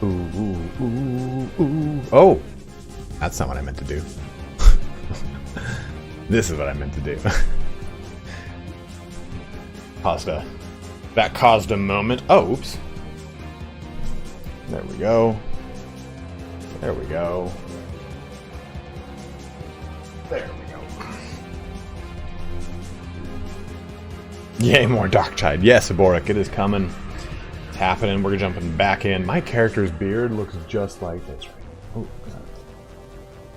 Ooh, ooh, ooh, ooh. Oh, that's not what I meant to do. This is what I meant to do. That caused a moment. Oh, oops. There we go. There we go. There we go. Yay, more Darktide. Yes, Aboric, it is coming. It's happening. We're jumping back in. My character's beard looks just like this right now. Oh, God.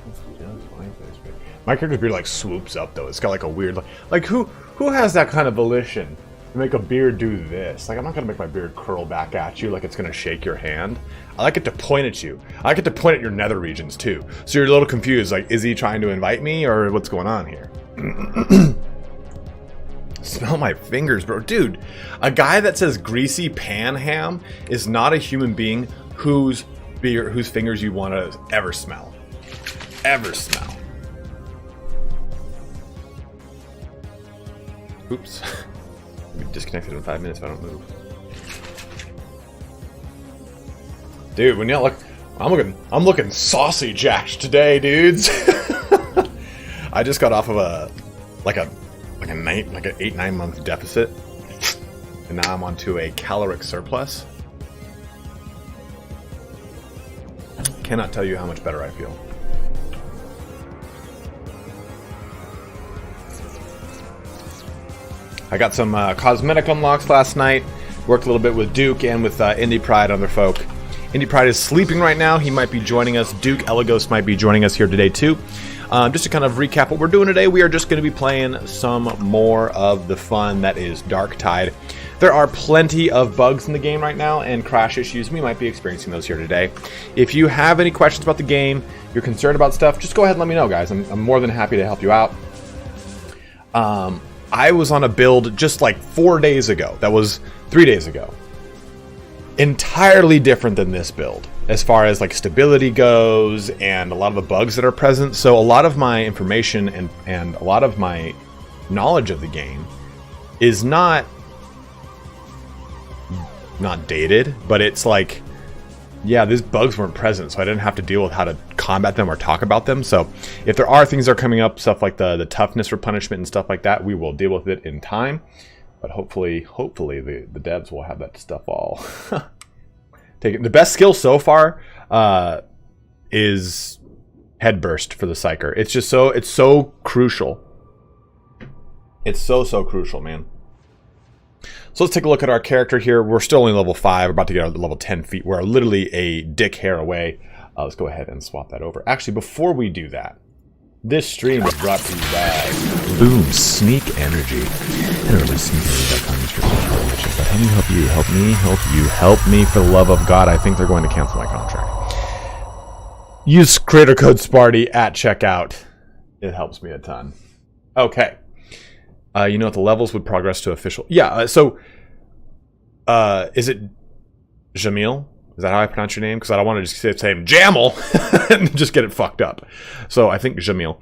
Looks just like this. My character's beard like swoops up though. It's got like a weird like who has that kind of volition to make a beard do this? Like I'm not gonna make my beard curl back at you like it's gonna shake your hand. I like it to point at you. I like it to point at your nether regions too. So you're a little confused, like is he trying to invite me or what's going on here? Smell my fingers, bro. Dude, a guy that says greasy pan ham is not a human being whose fingers you want to ever smell. Ever smell. Oops. I'll be disconnected in 5 minutes if I don't move. Dude, when you look, I'm looking saucy jacked today, dudes. I just got off of an 8-9 month deficit, and now I'm onto a caloric surplus. Cannot tell you how much better I feel. I got some cosmetic unlocks last night. Worked a little bit with Duke and with Indie Pride and other folk. Indie Pride is sleeping right now. He might be joining us. Duke Elegos might be joining us here today too. Just to kind of recap what we're doing today, we are just going to be playing some more of the fun that is Darktide. There are plenty of bugs in the game right now and crash issues. We might be experiencing those here today. If you have any questions about the game, you're concerned about stuff, just go ahead and let me know, guys. I'm more than happy to help you out. I was on a build just like 4 days ago. That was 3 days ago. Entirely different than this build as far as like stability goes and a lot of the bugs that are present. So a lot of my information and a lot of my knowledge of the game is not dated, but it's like, yeah, these bugs weren't present, so I didn't have to deal with how to combat them or talk about them. So if there are things that are coming up, stuff like the toughness for punishment and stuff like that, we will deal with it in time. But hopefully the devs will have that stuff all taken. The best skill so far is Headburst for the Psyker. It's just it's so crucial. It's so crucial, man. So let's take a look at our character here. We're still only level 5. We're about to get our level 10 feet. We're literally a dick hair away. Let's go ahead and swap that over. Actually, before we do that, this stream is brought to you by Boom Sneak Energy. Head over to sneakenergy.com. But how do you help you? Help me? Help you? Help me for the love of God. I think they're going to cancel my contract. Use creator code Sparty at checkout. It helps me a ton. Okay. You know what the levels would progress to official. Yeah, so is it Jamil? Is that how I pronounce your name? Because I don't want to just say Jamal and just get it fucked up. So I think Jamil.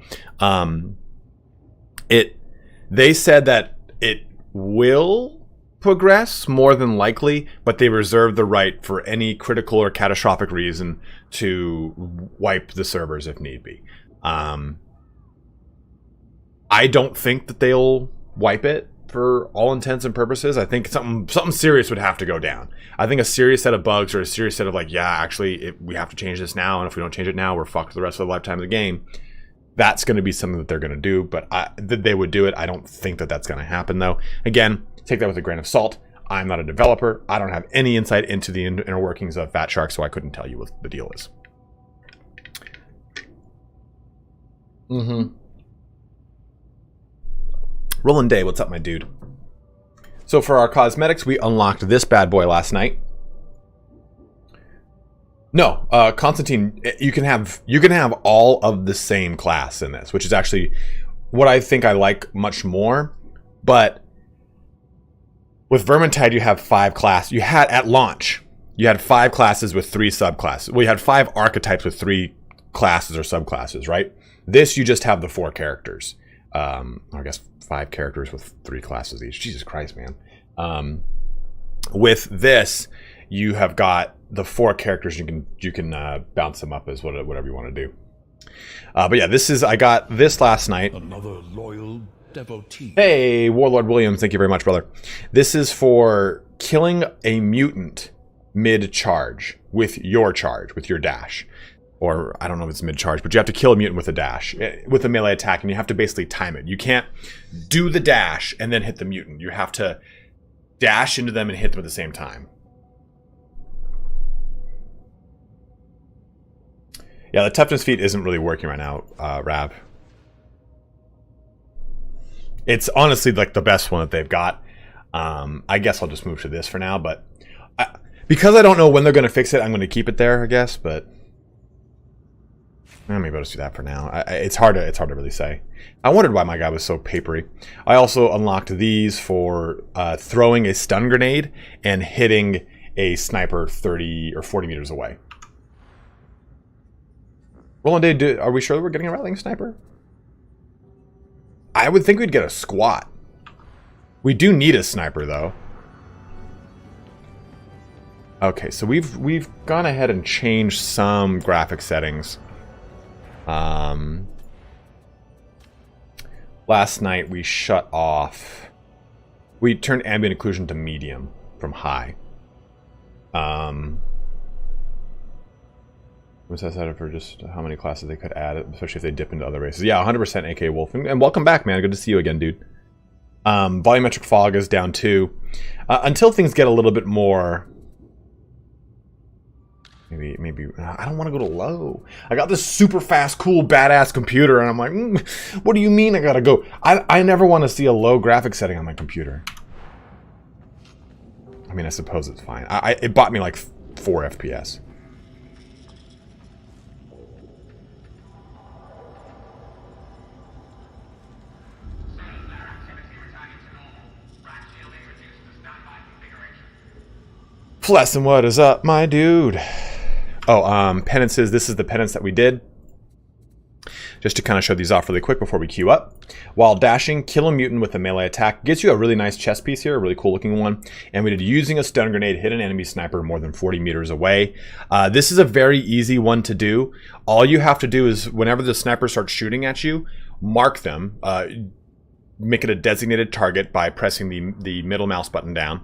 They said that it will progress more than likely, but they reserve the right for any critical or catastrophic reason to wipe the servers if need be. I don't think that they'll wipe it for all intents and purposes. I think something serious would have to go down. I think a serious set of bugs or a serious set of like, yeah, actually, we have to change this now, and if we don't change it now, we're fucked for the rest of the lifetime of the game. That's going to be something that they're going to do, but that they would do it. I don't think that that's going to happen, though. Again, take that with a grain of salt. I'm not a developer. I don't have any insight into the inner workings of Fat Shark, so I couldn't tell you what the deal is. Roland Day, what's up, my dude? So for our cosmetics, we unlocked this bad boy last night. No, Constantine, you can have all of the same class in this, which is actually what I think I like much more. But with Vermintide, you have 5 classes. You had at launch, you had 5 classes with 3 subclasses. Well, you had 5 archetypes with 3 classes or subclasses, right? This, you just have the 4 characters. I guess 5 characters with 3 classes each. Jesus Christ, man. With this, you have got the 4 characters. You can bounce them up as whatever you want to do. But yeah, I got this last night. Another loyal devotee. Hey, Warlord Williams, thank you very much, brother. This is for killing a mutant mid-charge with your dash. Or, I don't know if it's mid-charge, but you have to kill a mutant with a dash, with a melee attack, and you have to basically time it. You can't do the dash and then hit the mutant. You have to dash into them and hit them at the same time. Yeah, the toughness feat isn't really working right now, Rab. It's honestly like the best one that they've got. I guess I'll just move to this for now, but because I don't know when they're going to fix it, I'm going to keep it there, I guess, but maybe I'll just do that for now. It's hard to really say. I wondered why my guy was so papery. I also unlocked these for throwing a stun grenade and hitting a sniper 30 or 40 meters away. Roland Day, are we sure that we're getting a rattling sniper? I would think we'd get a squat. We do need a sniper though. Okay, so we've gone ahead and changed some graphic settings. Last night we shut off. We turned ambient occlusion to medium from high. Was that set up for just how many classes they could add, especially if they dip into other races? Yeah, 100% AK Wolf. And welcome back, man. Good to see you again, dude. Volumetric fog is down too. Until things get a little bit more... Maybe I don't want to go to low. I got this super fast, cool, badass computer, and I'm like, what do you mean I gotta go? I never want to see a low graphic setting on my computer. I mean, I suppose it's fine. It bought me like 4 FPS. Flessin, what is up, my dude? Oh, penances. This is the penance that we did. Just to kind of show these off really quick before we queue up. While dashing, kill a mutant with a melee attack. Gets you a really nice chest piece here, a really cool looking one. And we did using a stun grenade, hit an enemy sniper more than 40 meters away. This is a very easy one to do. All you have to do is whenever the sniper starts shooting at you, mark them. Make it a designated target by pressing the middle mouse button down.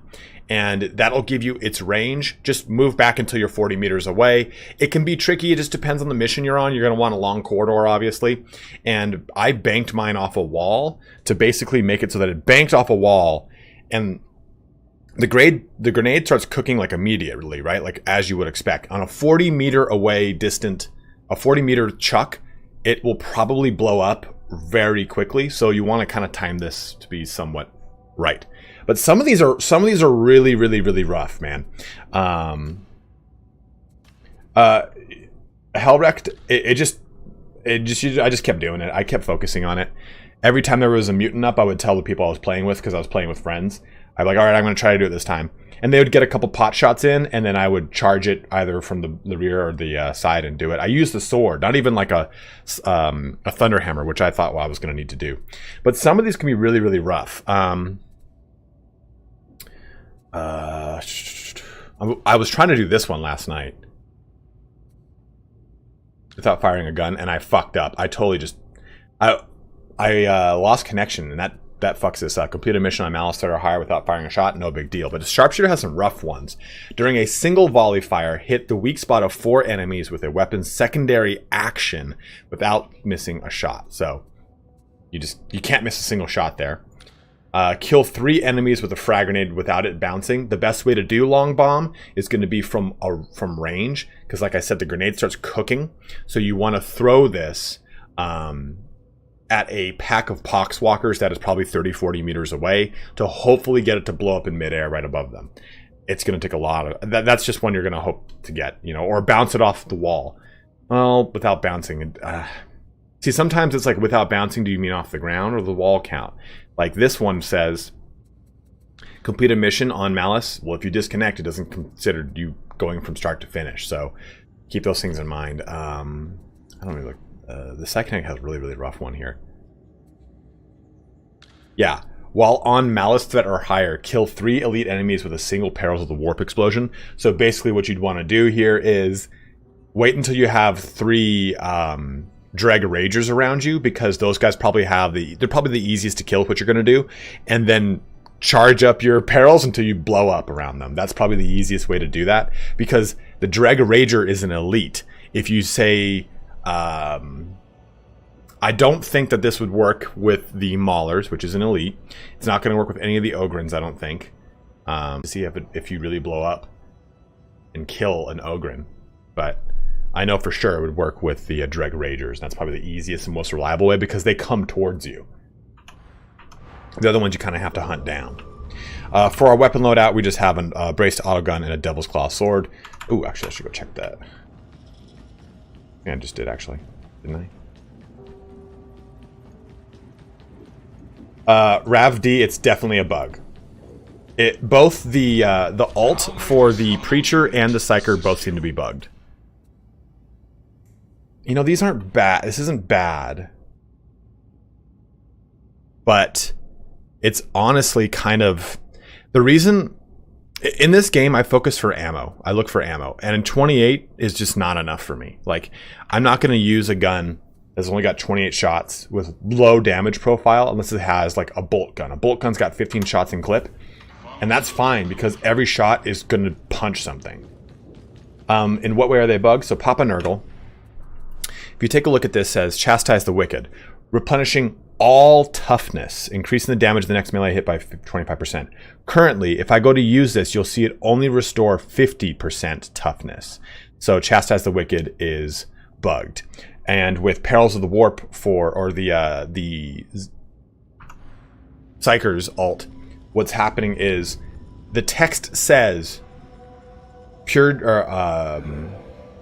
And that'll give you its range. Just move back until you're 40 meters away. It can be tricky. It just depends on the mission you're on. You're going to want a long corridor, obviously. And I banked mine off a wall to basically make it so that it banked off a wall. And the grenade starts cooking like immediately, right? Like as you would expect. On a 40 meter away distant, a 40 meter chuck, it will probably blow up very quickly. So you want to kind of time this to be somewhat right. But some of these are really, really, really rough, man. Hellwrecked, I just kept doing it. I kept focusing on it. Every time there was a mutant up, I would tell the people I was playing with, because I was playing with friends. I'd be like, all right, I'm going to try to do it this time. And they would get a couple pot shots in, and then I would charge it either from the rear or the side and do it. I used the sword, not even like a thunder hammer, which I thought I was going to need to do. But some of these can be really, really rough. I was trying to do this one last night without firing a gun, and I fucked up. I totally just I lost connection, and that fucks this up. Complete a mission on Malice or higher without firing a shot, no big deal. But the sharpshooter has some rough ones. During a single volley fire, hit the weak spot of 4 enemies with a weapon's secondary action without missing a shot. So you can't miss a single shot there. Kill 3 enemies with a frag grenade without it bouncing. The best way to do long bomb is going to be from range, because like I said, the grenade starts cooking. So you want to throw this at a pack of poxwalkers that is probably 30-40 meters away to hopefully get it to blow up in midair right above them. It's going to take a lot of... That's just one you're going to hope to get, or bounce it off the wall. Well, without bouncing... See, sometimes it's like, without bouncing, do you mean off the ground or the wall count? Like this one says, complete a mission on Malice. Well, if you disconnect, it doesn't consider you going from start to finish. So keep those things in mind. I don't know, the second has a really, really rough one here. Yeah. while on Malice Threat or higher, kill 3 elite enemies with a single Perils of the Warp explosion. So basically what you'd want to do here is wait until you have 3 Dreg Ragers around you, because those guys probably have they're probably the easiest to kill with what you're going to do, and then charge up your Perils until you blow up around them. That's probably the easiest way to do that, because the Dreg Rager is an elite. If you say, I don't think that this would work with the Maulers, which is an elite. It's not going to work with any of the Ogrins, I don't think. See if you really blow up and kill an Ogrin, but I know for sure it would work with the Dreg Ragers. That's probably the easiest and most reliable way, because they come towards you. The other ones you kind of have to hunt down. For our weapon loadout, we just have a braced autogun and a Devil's Claw sword. Ooh, actually, I should go check that. Yeah, I just did, actually. Didn't I? Rav D, it's definitely a bug. Both the alt for the Preacher and the Psyker both seem to be bugged. You know, these aren't bad. This isn't bad. But it's honestly kind of... The reason... In this game, I focus for ammo. I look for ammo. And in 28 is just not enough for me. Like, I'm not going to use a gun that's only got 28 shots with low damage profile unless it has, like, a bolt gun. A bolt gun's got 15 shots in clip. And that's fine, because every shot is going to punch something. In what way are they bugged? So Papa Nurgle... If you take a look at this, it says Chastise the Wicked, replenishing all toughness, increasing the damage of the next melee hit by 25%. Currently, if I go to use this, you'll see it only restore 50% toughness. So Chastise the Wicked is bugged. And with Perils of the Warp or the Psyker's alt, what's happening is the text says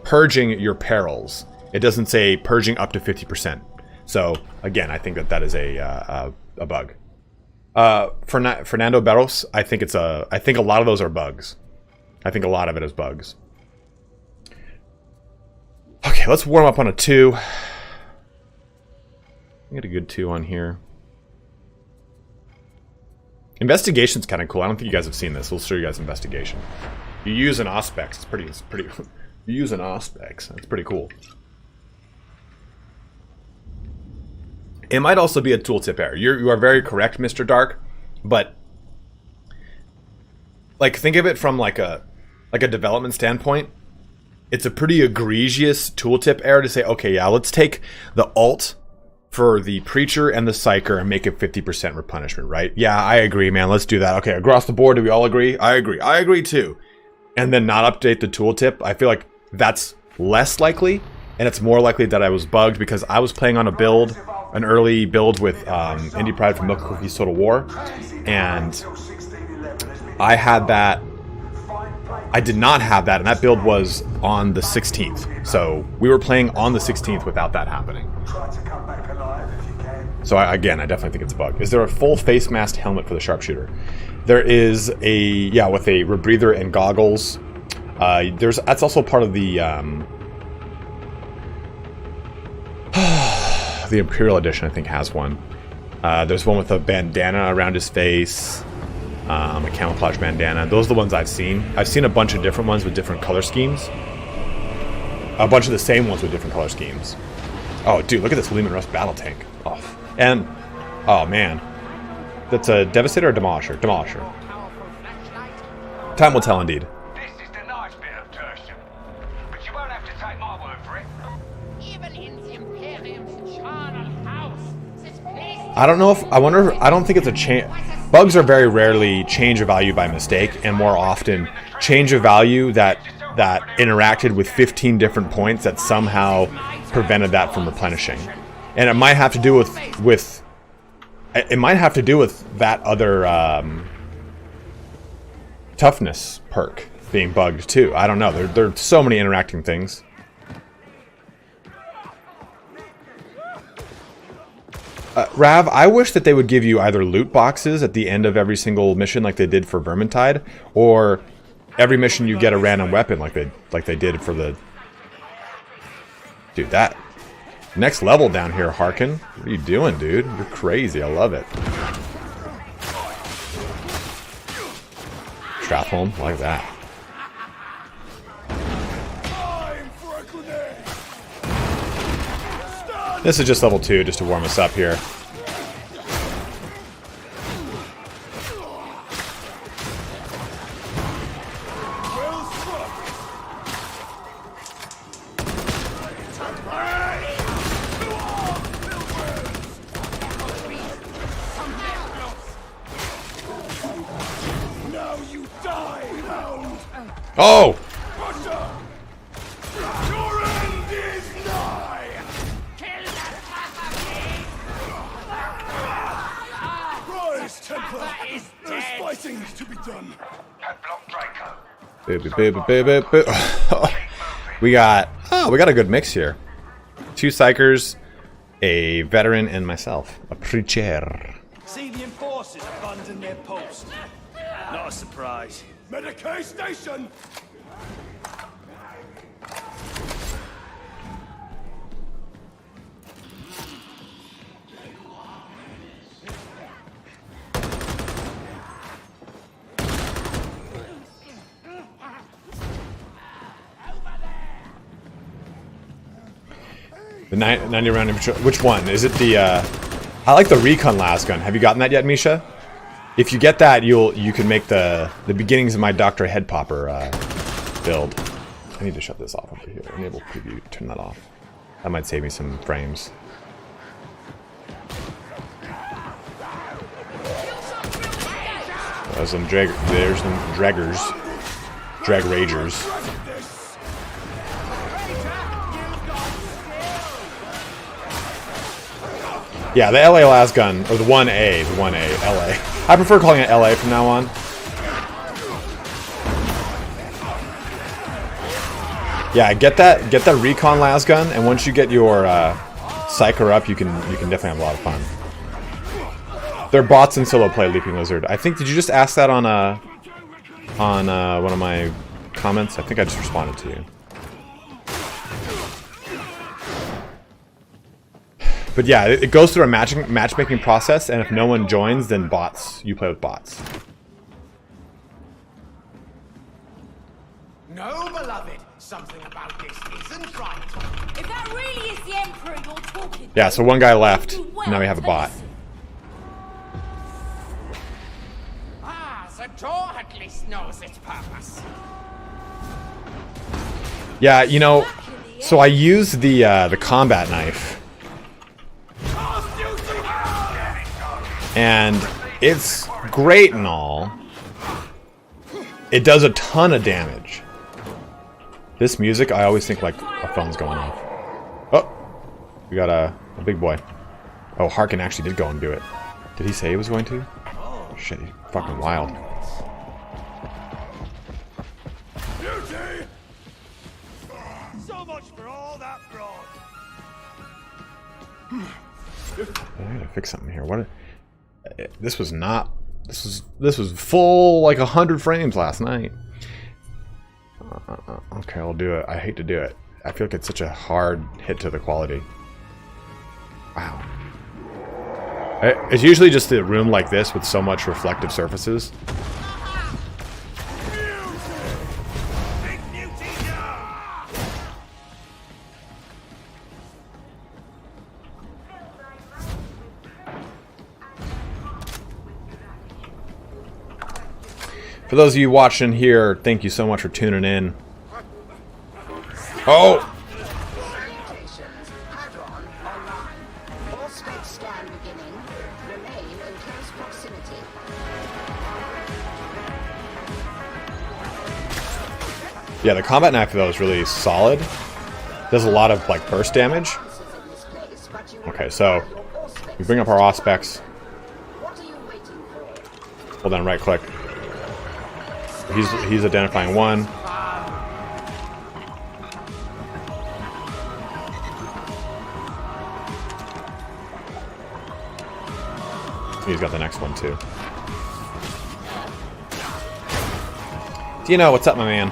purging your perils. It doesn't say purging up to 50%. So again, I think that is a bug. Fernando Barros, I think a lot of those are bugs. I think a lot of it is bugs. Okay, let's warm up on a 2. Get a good 2 on here. Investigation's kind of cool. I don't think you guys have seen this. We'll show you guys investigation. You use an Auspex. It's pretty. You use an Auspex. That's pretty cool. It might also be a tooltip error. You are very correct, Mr. Dark, but like, think of it from like a development standpoint. It's a pretty egregious tooltip error to say, okay, yeah, let's take the alt for the Preacher and the Psyker and make it 50% replenishment, right? Yeah, I agree, man. Let's do that. Okay, across the board, do we all agree? I agree. I agree too. And then not update the tooltip. I feel like that's less likely, and it's more likely that I was bugged because I was playing on a build, an early build with Indie Pride from Milk Cookies Total War, and I had that. I did not have that, and that build was on the 16th. So we were playing on the 16th without that happening. So I definitely think it's a bug. Is there a full face mask helmet for the sharpshooter? There is a, yeah, with a rebreather and goggles. That's also part of the the Imperial Edition, I think, has one. There's one with a bandana around his face. A camouflage bandana. Those are the ones I've seen. I've seen a bunch of different ones with different color schemes. A bunch of the same ones with different color schemes. Oh, dude, look at this Lehman Russ battle tank. Oh, and, oh man. That's a Devastator or Demolisher? Demolisher. Time will tell, indeed. This is the nice bit of Tertium, but you won't have to take my word for it. Even in the Imperium's charnel house, this place... I don't think it's a change. Bugs are very rarely change of value by mistake, and more often change of value that interacted with 15 different points that somehow prevented that from replenishing. And it might have to do with that other toughness perk being bugged too. I don't know. There are so many interacting things. Rav, I wish that they would give you either loot boxes at the end of every single mission like they did for Vermintide, or every mission you get a random weapon like they did for the... Dude, that... Next level down here, Harkin. What are you doing, dude? You're crazy. I love it. Strathholm. Like that. This is just level 2, just to warm us up here. Oh! Your end is nigh! Rise, Templar! There's fighting to be done. Headblock Draco. We got a good mix here. 2 Psykers, a veteran, and myself, a preacher. See the enforcers abandon their post. Not a surprise. Medicaid Station! The 90 round, which one? Is it the, I like the recon las gun. Have you gotten that yet, Misha? If you get that, you can make the beginnings of my Dr. Head Popper build. I need to shut this off over here. Enable preview. Turn that off. That might save me some frames. There's some draggers. Drag ragers. Yeah, the LA las gun, or the 1A, LA. I prefer calling it LA from now on. Yeah, get that recon las gun, and once you get your Psyker up, you can definitely have a lot of fun. They're bots in solo play, Leaping Lizard. I think, did you just ask that on one of my comments? I think I just responded to you. But yeah, it goes through a matchmaking process, and if no one joins, then bots. You play with bots. No, beloved, something about this isn't right. If that really is the Emperor you're talking to, Yeah, so one guy left. Now we have a bot. Ah, the door at least knows its purpose. Yeah, you know, so I used the combat knife. And it's great and all. It does a ton of damage. This music, I always think like a phone's going off. Oh, we got a big boy. Oh, Harkin actually did go and do it. Did he say he was going to? Oh, shit, he's fucking wild. So much for all that fraud. I gotta fix something here. What? This was not. This was full like 100 frames last night. Okay, I'll do it. I hate to do it. I feel like it's such a hard hit to the quality. Wow. It's usually just a room like this with so much reflective surfaces. For those of you watching here, thank you so much for tuning in. Oh! Yeah, the combat knife though is really solid. Does a lot of like burst damage. Okay, so we bring up our auspex. Hold on, right click. He's identifying one. He's got the next one too. Dino, what's up, my man?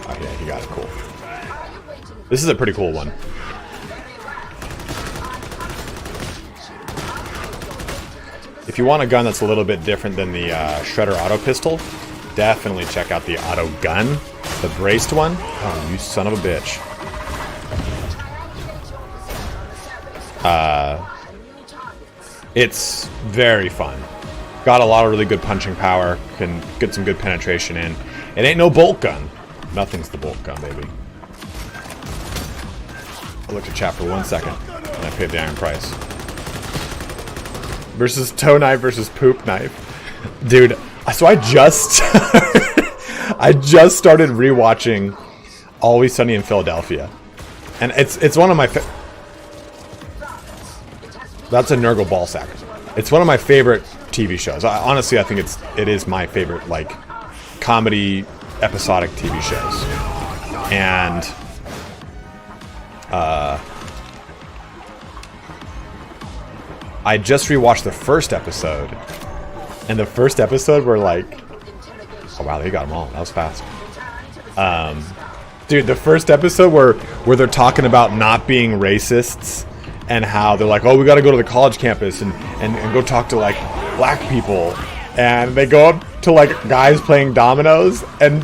Oh yeah, he got it. Cool. This is a pretty cool one. if you want a gun that's a little bit different than the Shredder auto pistol, definitely check out the auto gun, the braced one. Oh, you son of a bitch. It's very fun. Got a lot of really good punching power, can get some good penetration in. It ain't no bolt gun. Nothing's the bolt gun, baby. I looked at chat for 1 second, and I paid the iron price. Versus toe knife versus poop knife. Dude, so I just... I just started rewatching Always Sunny in Philadelphia. And it's one of my... That's a Nurgle ballsack. It's one of my favorite TV shows. Honestly, I think it is my favorite, like, comedy episodic TV shows. And I just rewatched the first episode, and the first episode were like, oh wow, they got them all. That was fast. Dude, the first episode where they're talking about not being racists and how they're like, oh, we got to go to the college campus and go talk to like black people, and they go up to like guys playing dominoes, and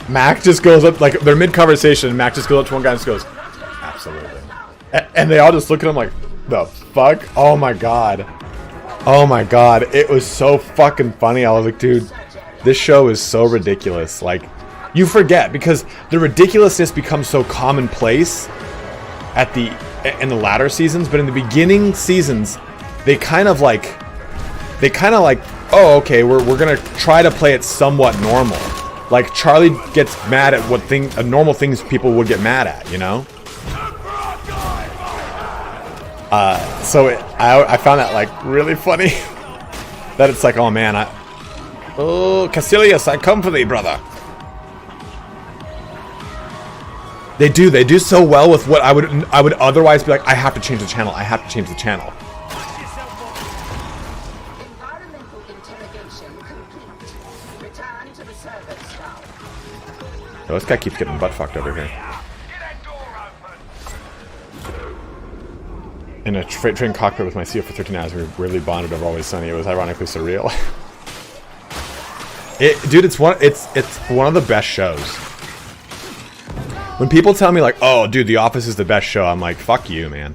Mac just goes up, like they're mid conversation, and Mac just goes up to one guy and just goes, absolutely, and they all just look at him like, the fuck? Oh my god, oh my god, it was so fucking funny. I was like, dude, this show is so ridiculous. Like, you forget because the ridiculousness becomes so commonplace in the latter seasons, but in the beginning seasons, they kind of like, oh, okay, we're gonna try to play it somewhat normal. Like, Charlie gets mad at what normal things people would get mad at, you know? So I found that like really funny. That it's like, oh man, oh, Cassilius, I come for thee, brother. They do so well with what I would otherwise be like, I have to change the channel. I have to change the channel. Environmental interrogation complete. Return to the service staff. Oh, this guy keeps getting butt fucked over here. In a freight train cockpit with my CEO for 13 hours, we were really bonded over Always Sunny. It was ironically surreal. Dude, it's one of the best shows. When people tell me like, oh, dude, The Office is the best show, I'm like, fuck you, man.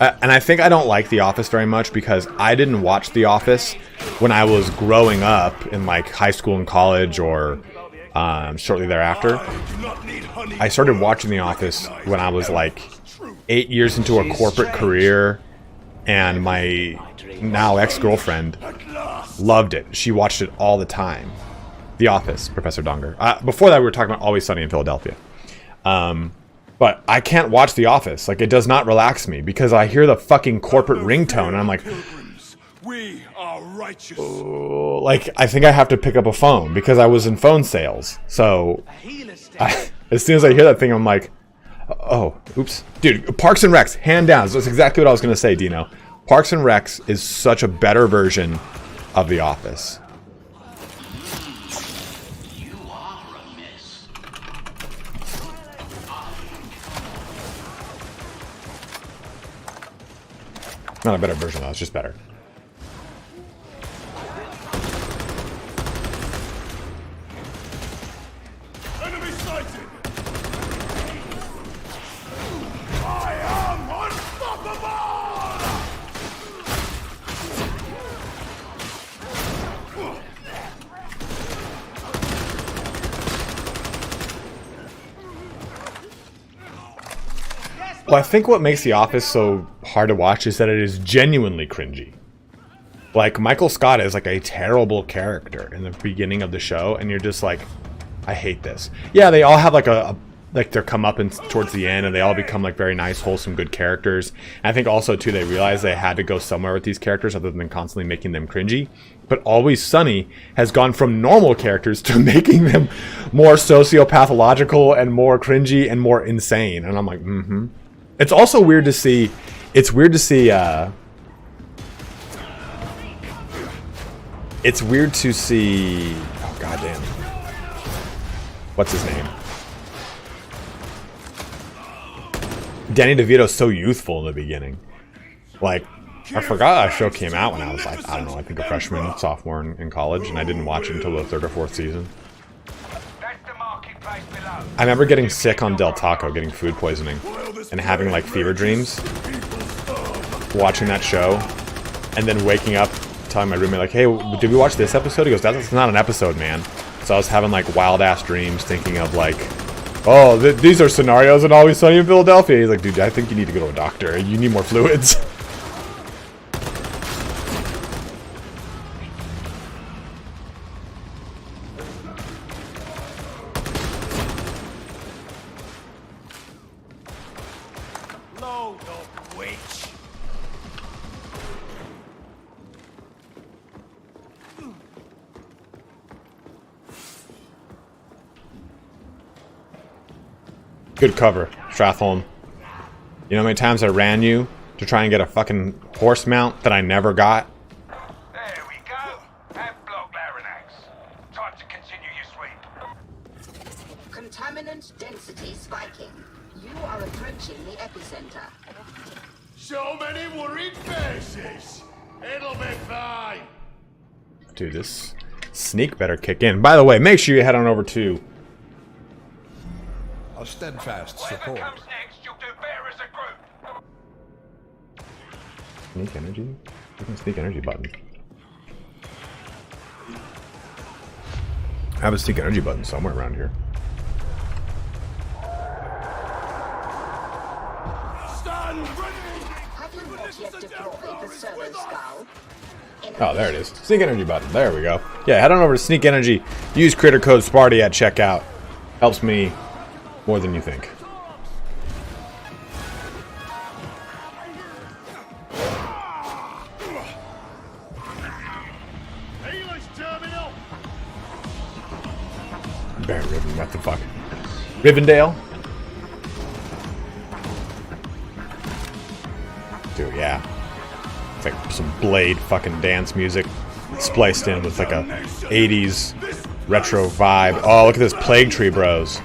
And I think I don't like The Office very much because I didn't watch The Office when I was growing up in like high school and college or shortly thereafter. I started watching The Office when I was like 8 years into a corporate career, and my now ex-girlfriend loved it. She watched it all the time. The Office, Professor Donger. Before that, we were talking about Always Sunny in Philadelphia. But I can't watch The Office. Like, it does not relax me because I hear the fucking corporate ringtone, and I'm like, We are righteous. oh, like, I think I have to pick up a phone because I was in phone sales. So, as soon as I hear that thing, I'm like, oh, oops. Dude, Parks and Recs, hand down. That's exactly what I was going to say, Dino. Parks and Recs is such a better version of The Office. Not a better version, though. It's just better. Enemy sighted. I am unstoppable. Well, I think what makes The Office so hard to watch is that it is genuinely cringy. Like, Michael Scott is like a terrible character in the beginning of the show, and you're just like, I hate this. Yeah, they all have like their comeuppance towards the end, and they all become like very nice, wholesome, good characters. And I think also too they realized they had to go somewhere with these characters other than constantly making them cringy. But Always Sunny has gone from normal characters to making them more sociopathological and more cringy and more insane. And I'm like, mm-hmm. It's also weird to see. It's weird to see. It's weird to see. Oh goddamn! What's his name? Danny DeVito's so youthful in the beginning. Like, I forgot that show came out when I was like, I don't know, I think a freshman, sophomore in college, and I didn't watch it until the 3rd or 4th season. That's the marketplace below. I remember getting sick on Del Taco, getting food poisoning, and having like fever dreams, watching that show, and then waking up, telling my roommate like, hey, did we watch this episode? He goes, that's not an episode, man. So I was having like wild ass dreams, thinking of like, oh, these are scenarios in Always Sunny in Philadelphia. He's like, dude, I think you need to go to a doctor. You need more fluids. Load up, witch. Good cover, Stratholm. You know how many times I ran you to try and get a fucking horse mount that I never got? There we go. Have block Larinax. Time to continue your sweep. Contaminant density spiking. You are approaching the epicenter. So many worried faces. It'll be fine. Dude, this sneak better kick in. By the way, make sure you head on over to A steadfast Whatever support. comes next, you'll do better as a group. Sneak Energy? Where's my Sneak Energy button? I have a Sneak Energy button somewhere around here. Stand ready. Have you not yet deployed the servo skull? Oh, there it is. Sneak Energy button. There we go. Yeah, head on over to Sneak Energy. Use critter code Sparty at checkout. Helps me more than you think. Healer's terminal. Bear Ribbon, what the fuck? Rivendell? Dude, yeah. It's like some Blade fucking dance music spliced in with like a 80s retro vibe. Oh, look at this Plague Tree, bros.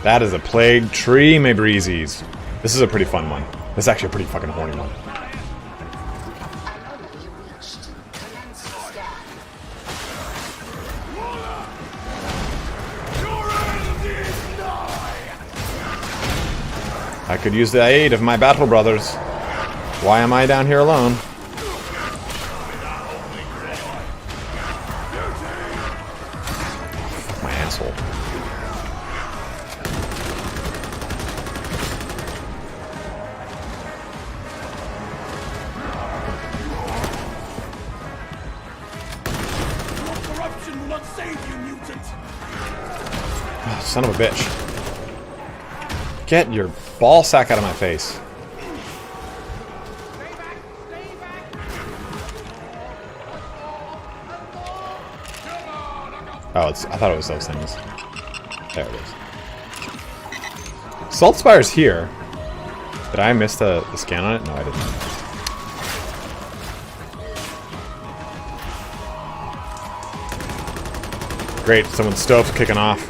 That is a Plague Tree, my breezies. This is a pretty fun one. This is actually a pretty fucking horny one. Anomaly reached. Penance scan. I could use the aid of my battle brothers. Why am I down here alone? Fuck my asshole. Corruption will not save you, mutant. Oh, son of a bitch. Get your ball sack out of my face. Oh, I thought it was those things. There it is. Salt Spire's here. Did I miss the scan on it? No, I didn't. Great, someone's stove's kicking off.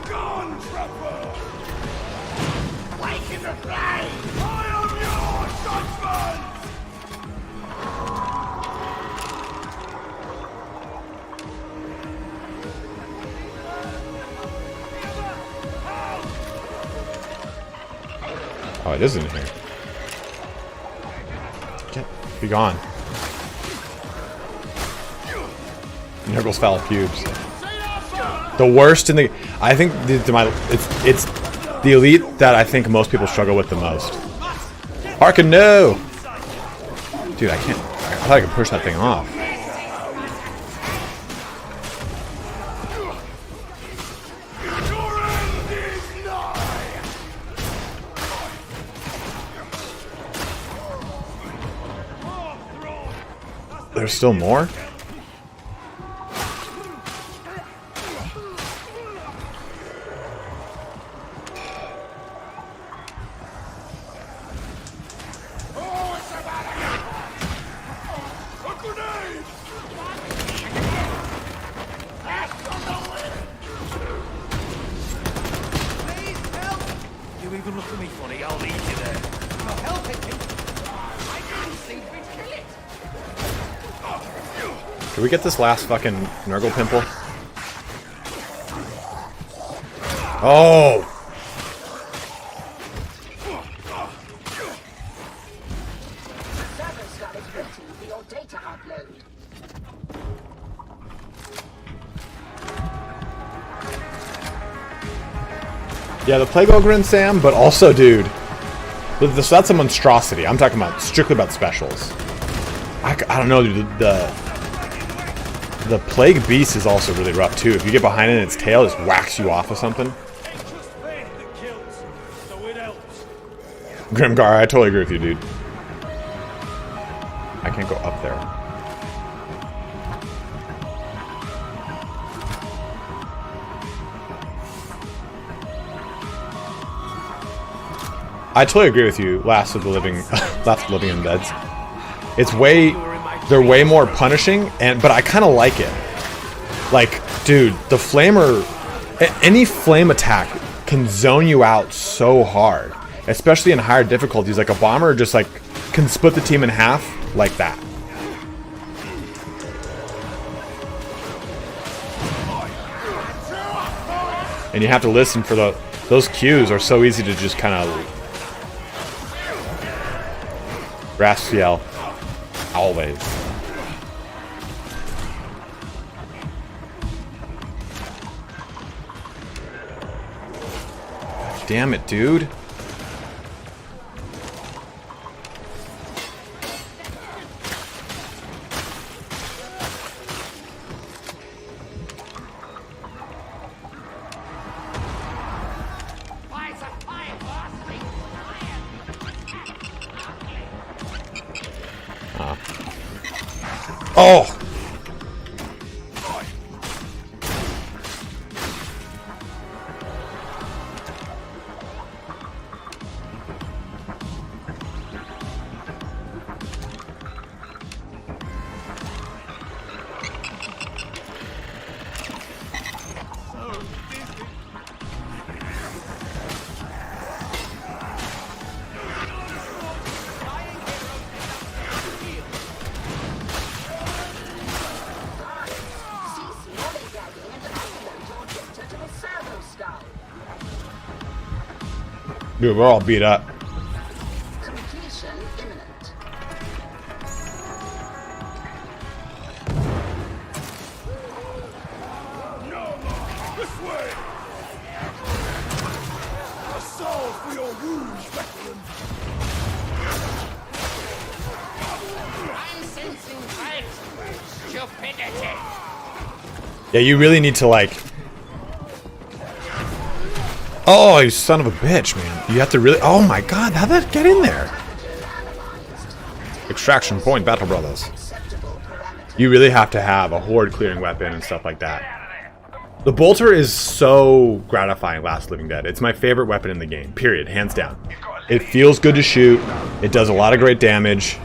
Oh, it is in here. Be gone. Nurgle's foul pubes. The worst in the. I think it's the elite that I think most people struggle with the most. Harkin, no! Dude, I can't. I thought I could push that thing off. There's still more? You even look at me funny, I'll leave you there. You're helping him. I didn't think we'd kill it. Can we get this last fucking Nurgle pimple? Oh! Server Star is waiting for your data upload. Yeah, the Plague Ogre, Sam, but also, dude, so that's a monstrosity. I'm talking about strictly about specials. I don't know, dude. The Plague Beast is also really rough too. If you get behind it and its tail just whacks you off of something. Grimgar, I totally agree with you, dude. I can't go up there. I totally agree with you. Last of the Living Undeads. They're way more punishing, but I kind of like it. Like, dude, the flamer, any flame attack can zone you out so hard, especially in higher difficulties. Like a bomber just like can split the team in half like that. And you have to listen for those cues are so easy to just kind of Rastiel, always. Damn it, dude. Oh! Dude, we're all beat up. Completion imminent. No, this way. A soul for your wounds, veteran. I'm sensing great stupidity. Yeah, you really need to like... Oh, you son of a bitch, man. You have to really... Oh my god, how'd that get in there? Extraction point, Battle Brothers. You really have to have a horde clearing weapon and stuff like that. The bolter is so gratifying, Last Living Dead. It's my favorite weapon in the game, period, hands down. It feels good to shoot. It does a lot of great damage.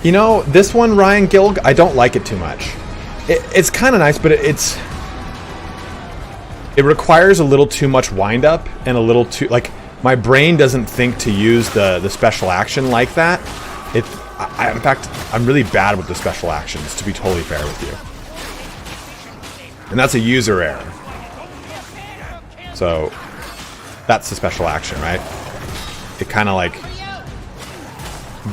You know, this one, Ryan Gilg, I don't like it too much. It's kind of nice, but it requires a little too much wind-up and a little too... Like, my brain doesn't think to use the special action like that. In fact, I'm really bad with the special actions, to be totally fair with you. And that's a user error. So, that's the special action, right? It kind of like...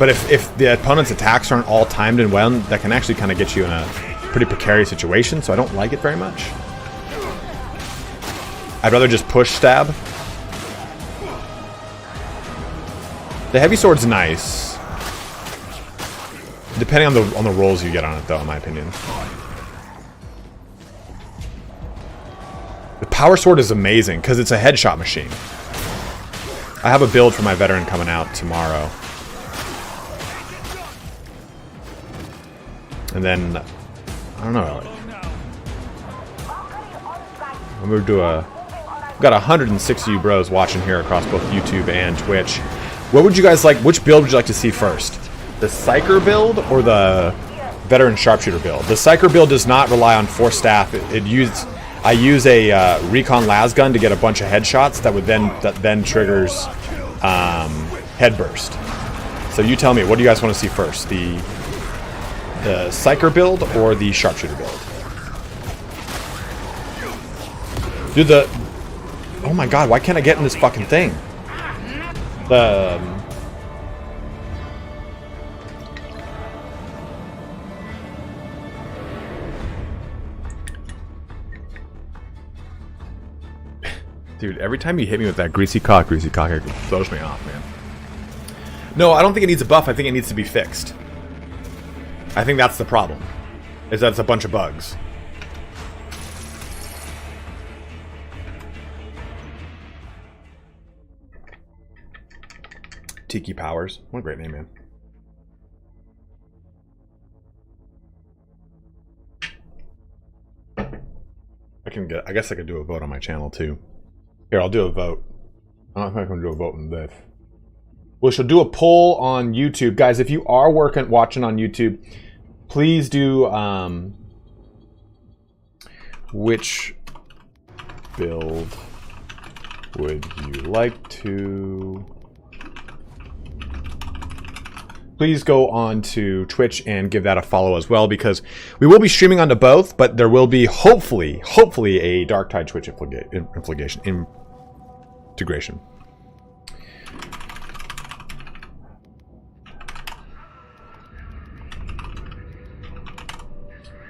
But if the opponent's attacks aren't all timed and well, that can actually kind of get you in a pretty precarious situation, so I don't like it very much. I'd rather just push stab. The heavy sword's nice. Depending on the rolls you get on it, though, in my opinion. The power sword is amazing, because it's a headshot machine. I have a build for my veteran coming out tomorrow. And then, I don't know. I'm gonna do we've got 160 you bros watching here across both YouTube and Twitch. What would you guys like? Which build would you like to see first? The Psyker build or the veteran sharpshooter build? The Psyker build does not rely on force staff. I use a recon las gun to get a bunch of headshots that then triggers head burst. So you tell me, what do you guys want to see first? The Psyker build or the sharpshooter build? Dude, oh my god, why can't I get in this fucking thing? Dude, every time you hit me with that greasy cock, it throws me off, man. No, I don't think it needs a buff. I think it needs to be fixed. I think that's the problem. Is that it's a bunch of bugs. Tiki Powers. What a great name, man. I guess I could do a vote on my channel too. Here, I'll do a vote. I don't think I can do a vote on this. We shall do a poll on YouTube. Guys, if you are watching on YouTube, please do which build would you like to... Please go on to Twitch and give that a follow as well, because we will be streaming onto both, but there will be hopefully a Darktide Twitch integration.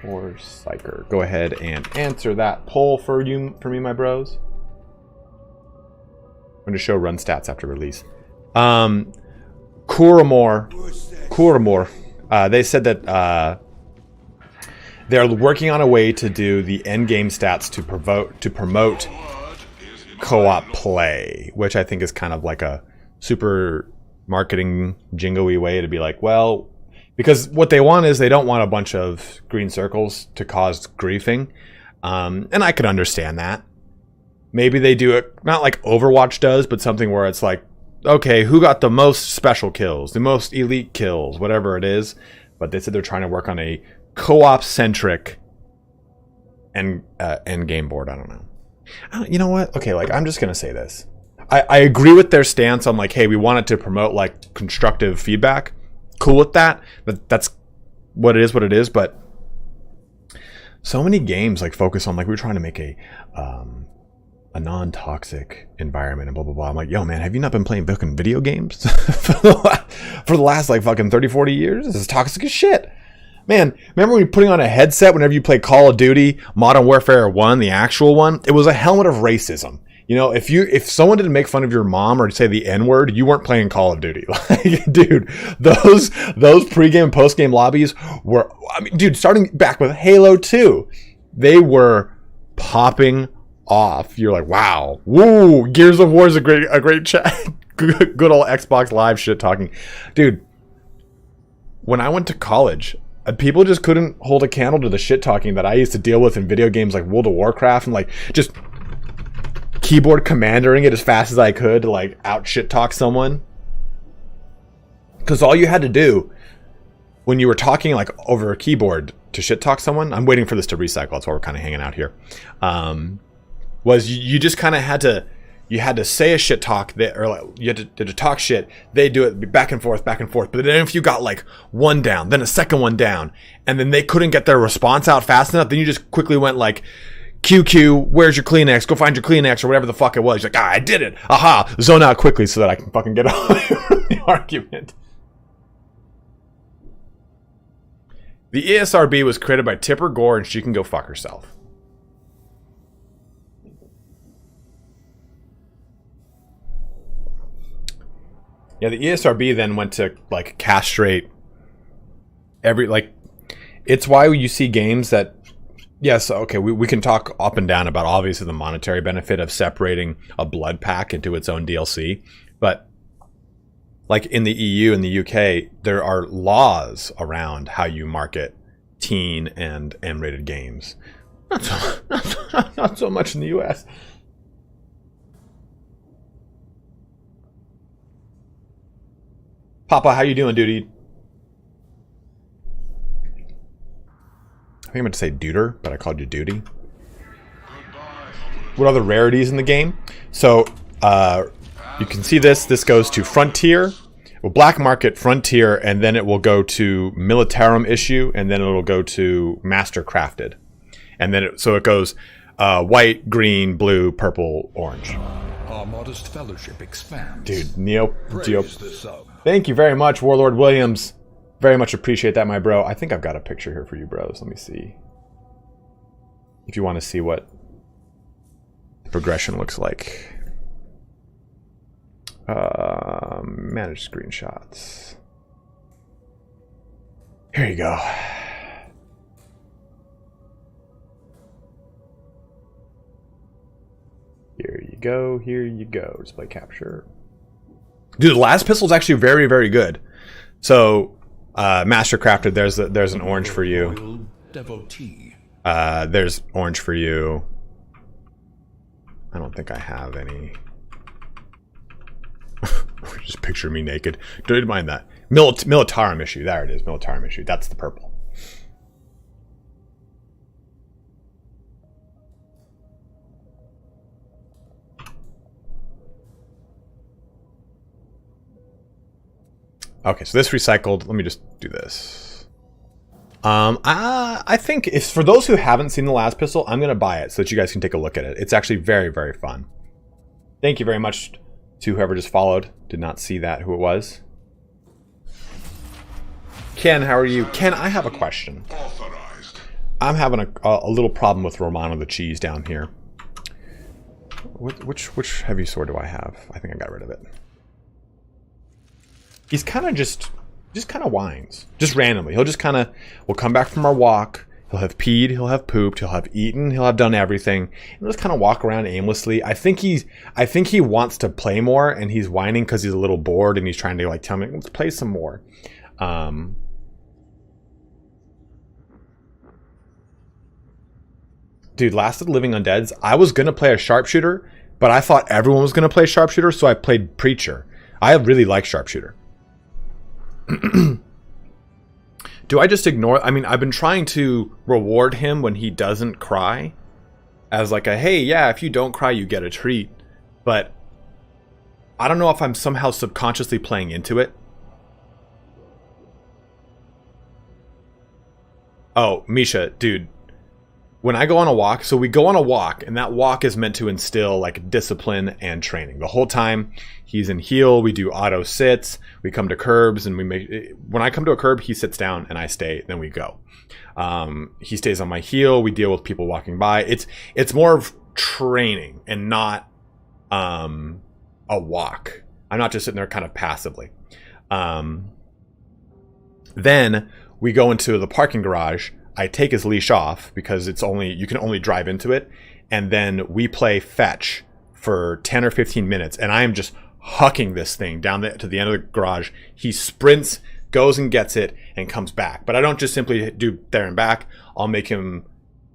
Or Psyker. Go ahead and answer that poll for me, my bros. I'm going to show run stats after release. Kuramore, they said that they're working on a way to do the end game stats to promote co-op play, which I think is kind of like a super marketing jingoey way to be like, well, because what they want is they don't want a bunch of green circles to cause griefing, and I could understand that. Maybe they do it not like Overwatch does, but something where it's like, okay, who got the most special kills, the most elite kills, whatever it is. But they said they're trying to work on a co-op centric end game board. I don't know. You know what? Okay, like I'm just gonna say this. I agree with their stance on like, hey, we want it to promote like constructive feedback. Cool with that. That's what it is. But so many games like focus on like we're trying to make a non-toxic environment and blah blah blah. I'm like, yo man, have you not been playing fucking video games for the last like fucking 30-40 years? This is toxic as shit, man. Remember when you're putting on a headset whenever you play Call of Duty Modern Warfare 1, the actual one? It was a helmet of racism. You know, if someone didn't make fun of your mom or say the N-word, you weren't playing Call of Duty. Like, dude, those pregame and postgame lobbies were, I mean, dude, starting back with Halo 2, they were popping off. You're like, wow, woo, Gears of War is a great chat. Good old Xbox Live shit talking. Dude, when I went to college, people just couldn't hold a candle to the shit talking that I used to deal with in video games like World of Warcraft, and like just keyboard commandering it as fast as I could to like out shit talk someone. Because all you had to do when you were talking like over a keyboard to shit talk someone, I'm waiting for this to recycle, that's why we're kind of hanging out here, was you just kind of had to say a shit talk that, or like you had to talk shit. They do it back and forth. But then if you got like one down, then a second one down, and then they couldn't get their response out fast enough, then you just quickly went like, QQ, where's your Kleenex? Go find your Kleenex, or whatever the fuck it was. You're like, I did it. Aha, zone out quickly so that I can fucking get out of the argument. The ESRB was created by Tipper Gore, and she can go fuck herself. Yeah, the ESRB then went to like castrate every, like, it's why you see games that, yes, okay, we can talk up and down about obviously the monetary benefit of separating a blood pack into its own DLC, but like in the EU and the UK, there are laws around how you market teen and M-rated games. Not so much in the US. Papa, how you doing, dude? I think I meant to say duder, but I called you duty. what other rarities in the game. So you can see this. This goes to Frontier, well, Black Market, Frontier, and then it will go to Militarum issue, and then it'll go to Master Crafted, and then so it goes white, green, blue, purple, orange. Our modest fellowship expands. Dude, Neo, Geo. Praise the sub. Thank you very much, Warlord Williams. Very much appreciate that, my bro. I think I've got a picture here for you, bros. Let me see. If you want to see what the progression looks like. Manage screenshots. Here you go. Here you go. Here you go. Display capture. Dude, the last pistol is actually very, very good. So, Master Crafted, there's an orange for you. Loyal devotee. There's orange for you. I don't think I have any. Just picture me naked. Don't mind that. Militarum issue. There it is. Militarum issue. That's the purple. Okay, so this recycled. Let me just do this. I think if for those who haven't seen the last pistol, I'm gonna buy it so that you guys can take a look at it. It's actually very, very fun. Thank you very much to whoever just followed. Did not see that who it was. Ken, how are you? Ken, I have a question. I'm having a little problem with Romano the cheese down here. Which heavy sword do I have? I think I got rid of it. He's kind of just kind of whines. Just randomly. He'll just kind of, we'll come back from our walk. He'll have peed, he'll have pooped, he'll have eaten, he'll have done everything. And he'll just kind of walk around aimlessly. I think he wants to play more, and he's whining because he's a little bored, and he's trying to like tell me, let's play some more. Dude, Last of the Living Undeads, I was going to play a sharpshooter, but I thought everyone was going to play sharpshooter, so I played Preacher. I really like sharpshooter. Do I just ignore? I mean, I've been trying to reward him when he doesn't cry as like a, hey, yeah, if you don't cry, you get a treat. But I don't know if I'm somehow subconsciously playing into it. Oh, Misha, dude. When I go on a walk, so we go on a walk, and that walk is meant to instill like discipline and training. The whole time he's in heel, we do auto sits, we come to curbs, and when I come to a curb, he sits down and I stay, then we go. He stays on my heel, we deal with people walking by. It's more of training and not a walk. I'm not just sitting there kind of passively. Then we go into the parking garage. I take his leash off because you can only drive into it, and then we play fetch for 10 or 15 minutes, and I am just hucking this thing down to the end of the garage. He sprints, goes and gets it, and comes back. But I don't just simply do there and back. I'll make him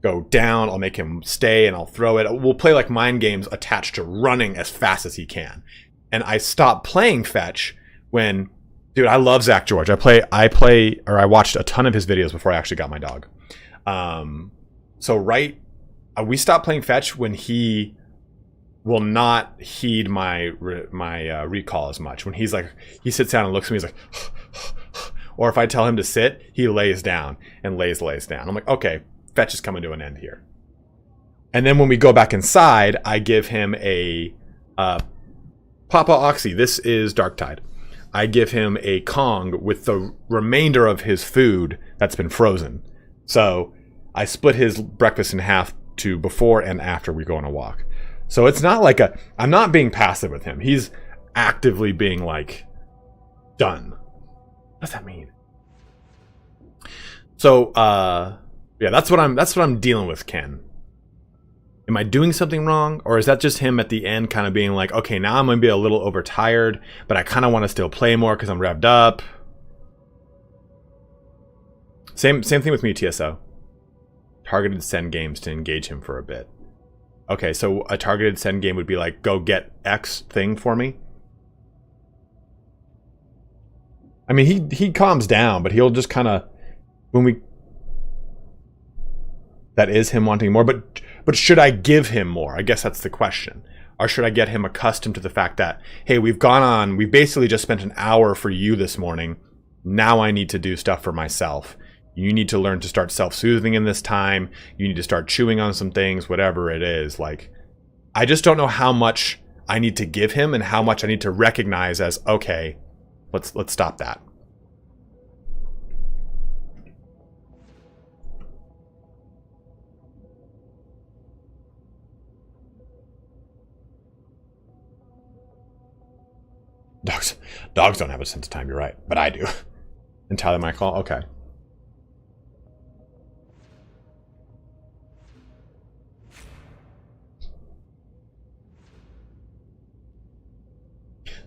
go down, I'll make him stay, and I'll throw it. We'll play like mind games attached to running as fast as he can. And I stopped playing fetch when... Dude, I love Zach George. I watched a ton of his videos before I actually got my dog. We stopped playing fetch when he will not heed my recall as much. When he's like, he sits down and looks at me, he's like, or if I tell him to sit, he lays down and lays down. I'm like, okay, fetch is coming to an end here. And then when we go back inside, I give him a Papa Oxy. This is Darktide. I give him a Kong with the remainder of his food that's been frozen. So I split his breakfast in half to before and after we go on a walk. So it's not like I'm not being passive with him. He's actively being like, done. What does that mean? So, yeah, that's what I'm dealing with, Ken. Am I doing something wrong? Or is that just him at the end kind of being like, okay, now I'm going to be a little overtired, but I kind of want to still play more because I'm revved up. Same thing with me, TSO. Targeted send games to engage him for a bit. Okay, so a targeted send game would be like, go get X thing for me. I mean, he calms down, but he'll just kind of, that is him wanting more. But But should I give him more? I guess that's the question. Or should I get him accustomed to the fact that, hey, we basically just spent an hour for you this morning. Now I need to do stuff for myself. You need to learn to start self-soothing in this time. You need to start chewing on some things, whatever it is. Like, I just don't know how much I need to give him and how much I need to recognize as, okay, let's stop that. Dogs don't have a sense of time, you're right. But I do. Entirely my call? Okay.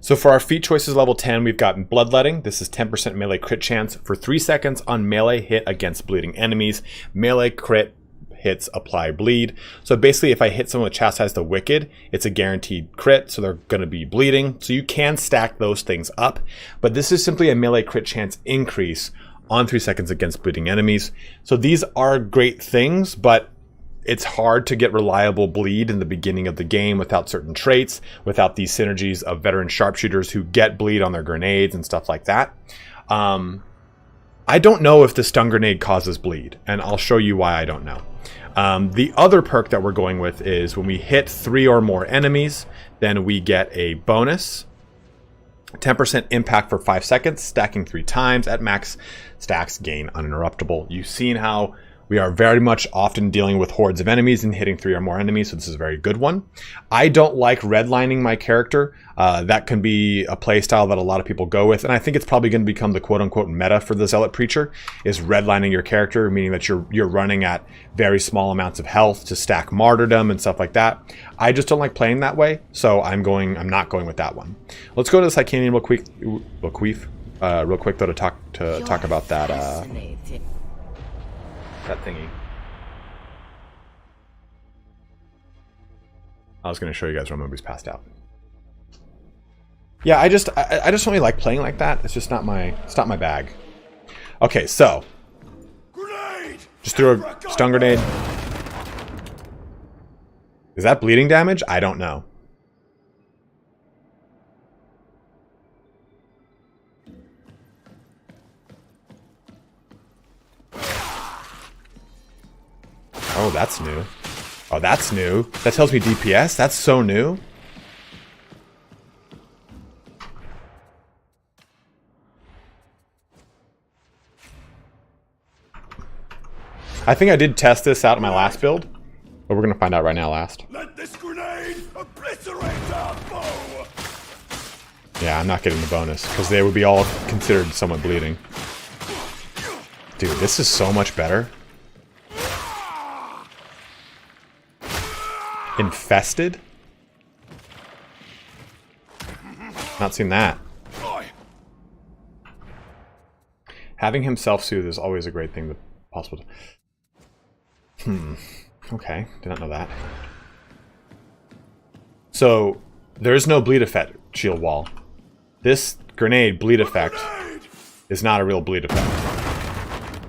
So for our feat choices level 10, we've got Bloodletting. This is 10% melee crit chance for 3 seconds on melee hit against bleeding enemies. Melee crit hits apply bleed. So basically if I hit someone with Chastise the Wicked, it's a guaranteed crit, so they're going to be bleeding. So you can stack those things up, but this is simply a melee crit chance increase on 3 seconds against bleeding enemies. So these are great things, but it's hard to get reliable bleed in the beginning of the game without certain traits, without these synergies of veteran sharpshooters who get bleed on their grenades and stuff like that. I don't know if the stun grenade causes bleed, and I'll show you why I don't know. The other perk that we're going with is when we hit 3 or more enemies, then we get a bonus. 10% impact for 5 seconds, stacking 3 times at max stacks, gain uninterruptible. You've seen how we are very much often dealing with hordes of enemies and hitting 3 or more enemies, so this is a very good one. I don't like redlining my character. That can be a playstyle that a lot of people go with, and I think it's probably going to become the quote-unquote meta for the Zealot Preacher, is redlining your character, meaning that you're running at very small amounts of health to stack martyrdom and stuff like that. I just don't like playing that way, so I'm not going with that one. Let's go to the Psychanian real quick though to talk about that that thingy. I was going to show you guys when Moby's passed out. Yeah, I just don't really like playing like that. It's just not my bag. Okay, so just threw a stun grenade. Is that bleeding damage? I don't know. Oh, that's new. Oh, that's new. That tells me DPS? That's so new. I think I did test this out in my last build, but we're gonna find out right now last. Let this grenade obliterate our foe. Yeah, I'm not getting the bonus, because they would be all considered somewhat bleeding. Dude, this is so much better. Infested? Not seen that. Having him self-soothe is always a great thing to possible. Okay, did not know that. So there's no bleed effect shield wall. This grenade bleed effect is not a real bleed effect.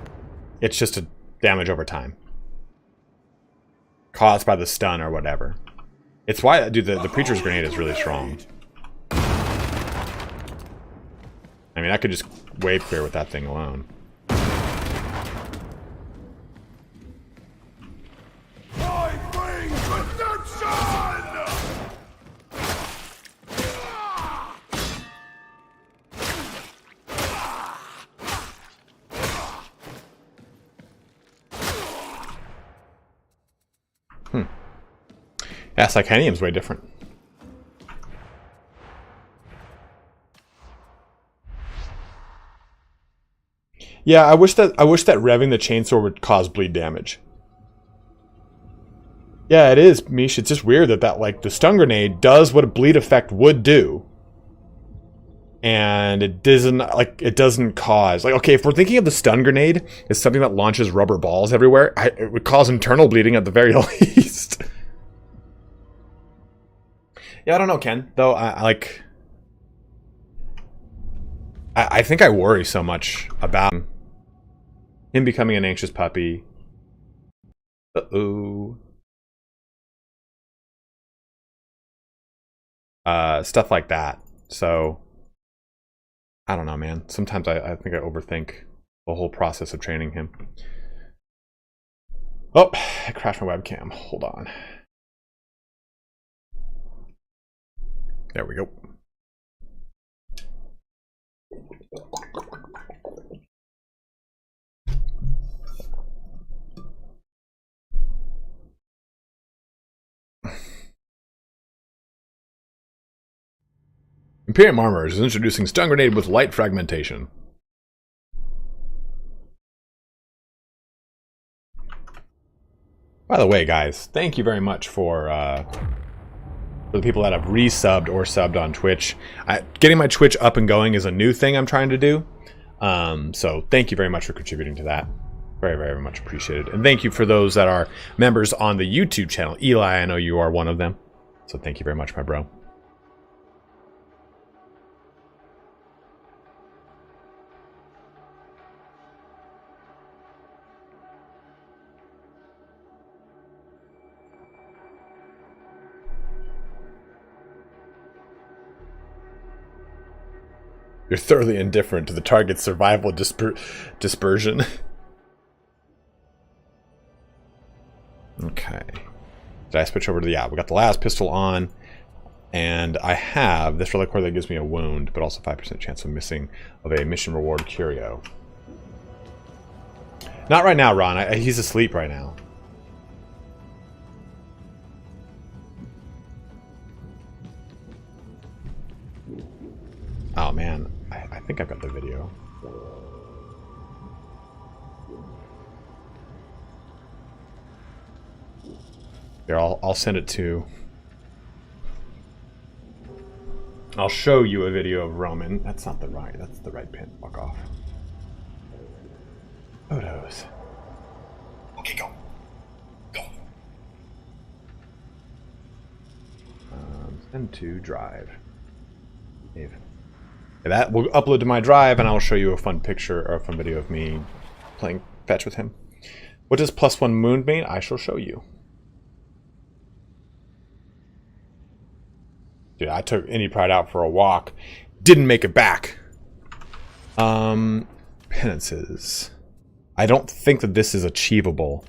It's just a damage over time, caused by the stun or whatever. It's why, dude, the Preacher's grenade is really strong. I mean, I could just wave clear with that thing alone. I bring redemption! Yeah, Psychanium's way different. Yeah, I wish that revving the chainsaw would cause bleed damage. Yeah, it is, Mish. It's just weird that like the stun grenade does what a bleed effect would do, and it doesn't cause, like, okay, if we're thinking of the stun grenade as something that launches rubber balls everywhere, it would cause internal bleeding at the very least. Yeah, I don't know, Ken. Though I think I worry so much about him becoming an anxious puppy. Uh-oh. stuff like that. So I don't know, man. Sometimes I think I overthink the whole process of training him. Oh, I crashed my webcam. Hold on. There we go. Imperium Armors is introducing stun grenade with light fragmentation. By the way, guys, thank you very much for the people that have resubbed or subbed on Twitch. Getting my Twitch up and going is a new thing I'm trying to do. So thank you very much for contributing to that. Very, very much appreciated. And thank you for those that are members on the YouTube channel. Eli, I know you are one of them. So thank you very much, my bro. You're thoroughly indifferent to the target's survival dispersion. Okay. Did I switch over to the... Yeah, we got the last pistol on. And I have this relic core that gives me a wound, but also 5% chance of missing of a mission reward curio. Not right now, Ron. He's asleep right now. Oh, man. I think I've got the video. Here, I'll send it to... I'll show you a video of Roman. That's not the right. That's the right pin. Fuck off. Photos. Okay, go. Go. Send to drive. Dave. That will upload to my drive, and I'll show you a fun picture or a fun video of me playing fetch with him. What does +1 moon mean? I shall show you. Dude, I took Any Pride out for a walk. Didn't make it back. Penances. I don't think that this is achievable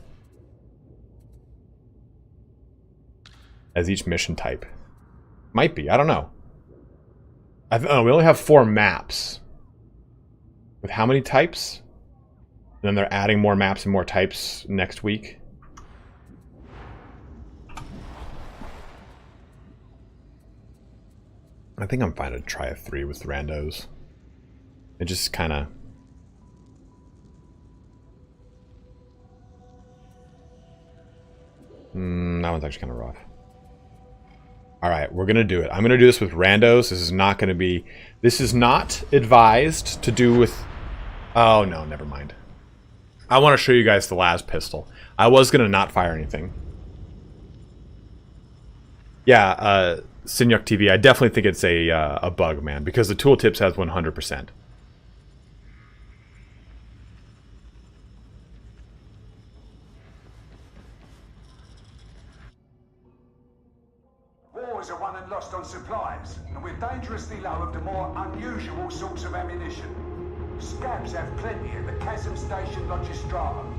as each mission type. Might be. I don't know. We only have 4 maps. With how many types? And then they're adding more maps and more types next week. I think I'm fine to try a 3 with randos. It just kind of... that one's actually kind of rough. Alright, we're going to do it. I'm going to do this with randos. This is not going to be... This is not advised to do with... Oh, no, never mind. I want to show you guys the last pistol. I was going to not fire anything. Yeah, Sinyuk TV, I definitely think it's a bug, man, because the tooltips has 100%. Wars are won and lost on supplies, and we're dangerously low of the more unusual sorts of ammunition. Scabs have plenty at the Chasm Station Logistratum.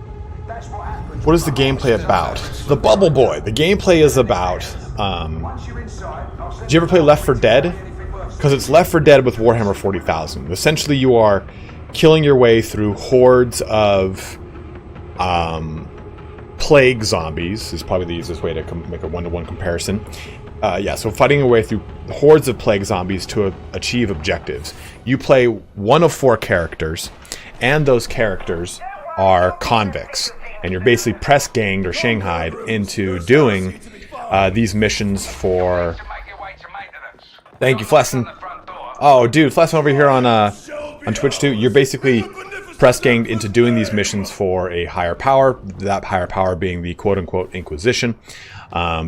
That's what happens. What is the gameplay about? The Bubble Boy. The gameplay is about... did you ever play Left 4 Dead? Because it's Left 4 Dead with Warhammer 40,000. Essentially, you are killing your way through hordes of plague zombies. Is probably the easiest way to make a one-to-one comparison. Yeah, so fighting your way through hordes of plague zombies to achieve objectives. You play one of 4 characters, and those characters are convicts. And you're basically press-ganged or shanghaied into doing these missions for... Thank you, Flesson. Oh, dude, Flesson over here on Twitch too. You're basically press-ganged into doing these missions for a higher power. That higher power being the quote-unquote Inquisition,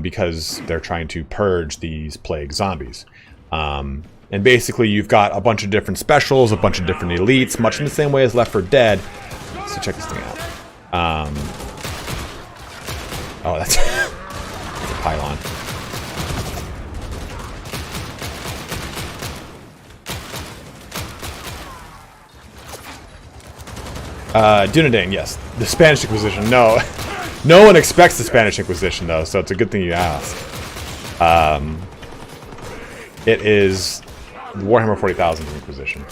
because they're trying to purge these plague zombies. And basically, you've got a bunch of different specials, a bunch of different elites, much in the same way as Left 4 Dead. So check this thing out. Oh, that's, that's a pylon. Dunedain, yes. The Spanish Inquisition. No. No one expects the Spanish Inquisition, though, so it's a good thing you asked. It is the Warhammer 40,000 Inquisition.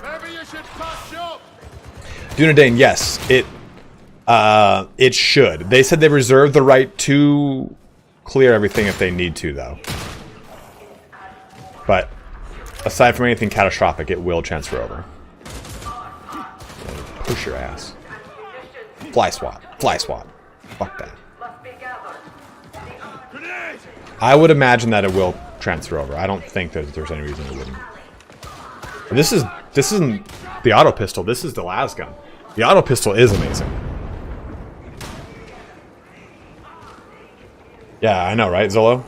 Dunedain, yes. It should. They said they reserve the right to clear everything if they need to, though. But aside from anything catastrophic, it will transfer over. Push your ass. Fly swat. Fly swat. Fuck that. I would imagine that it will transfer over. I don't think that there's any reason it wouldn't. This isn't the auto pistol. This is the las gun. The auto pistol is amazing. Yeah, I know, right, Zolo?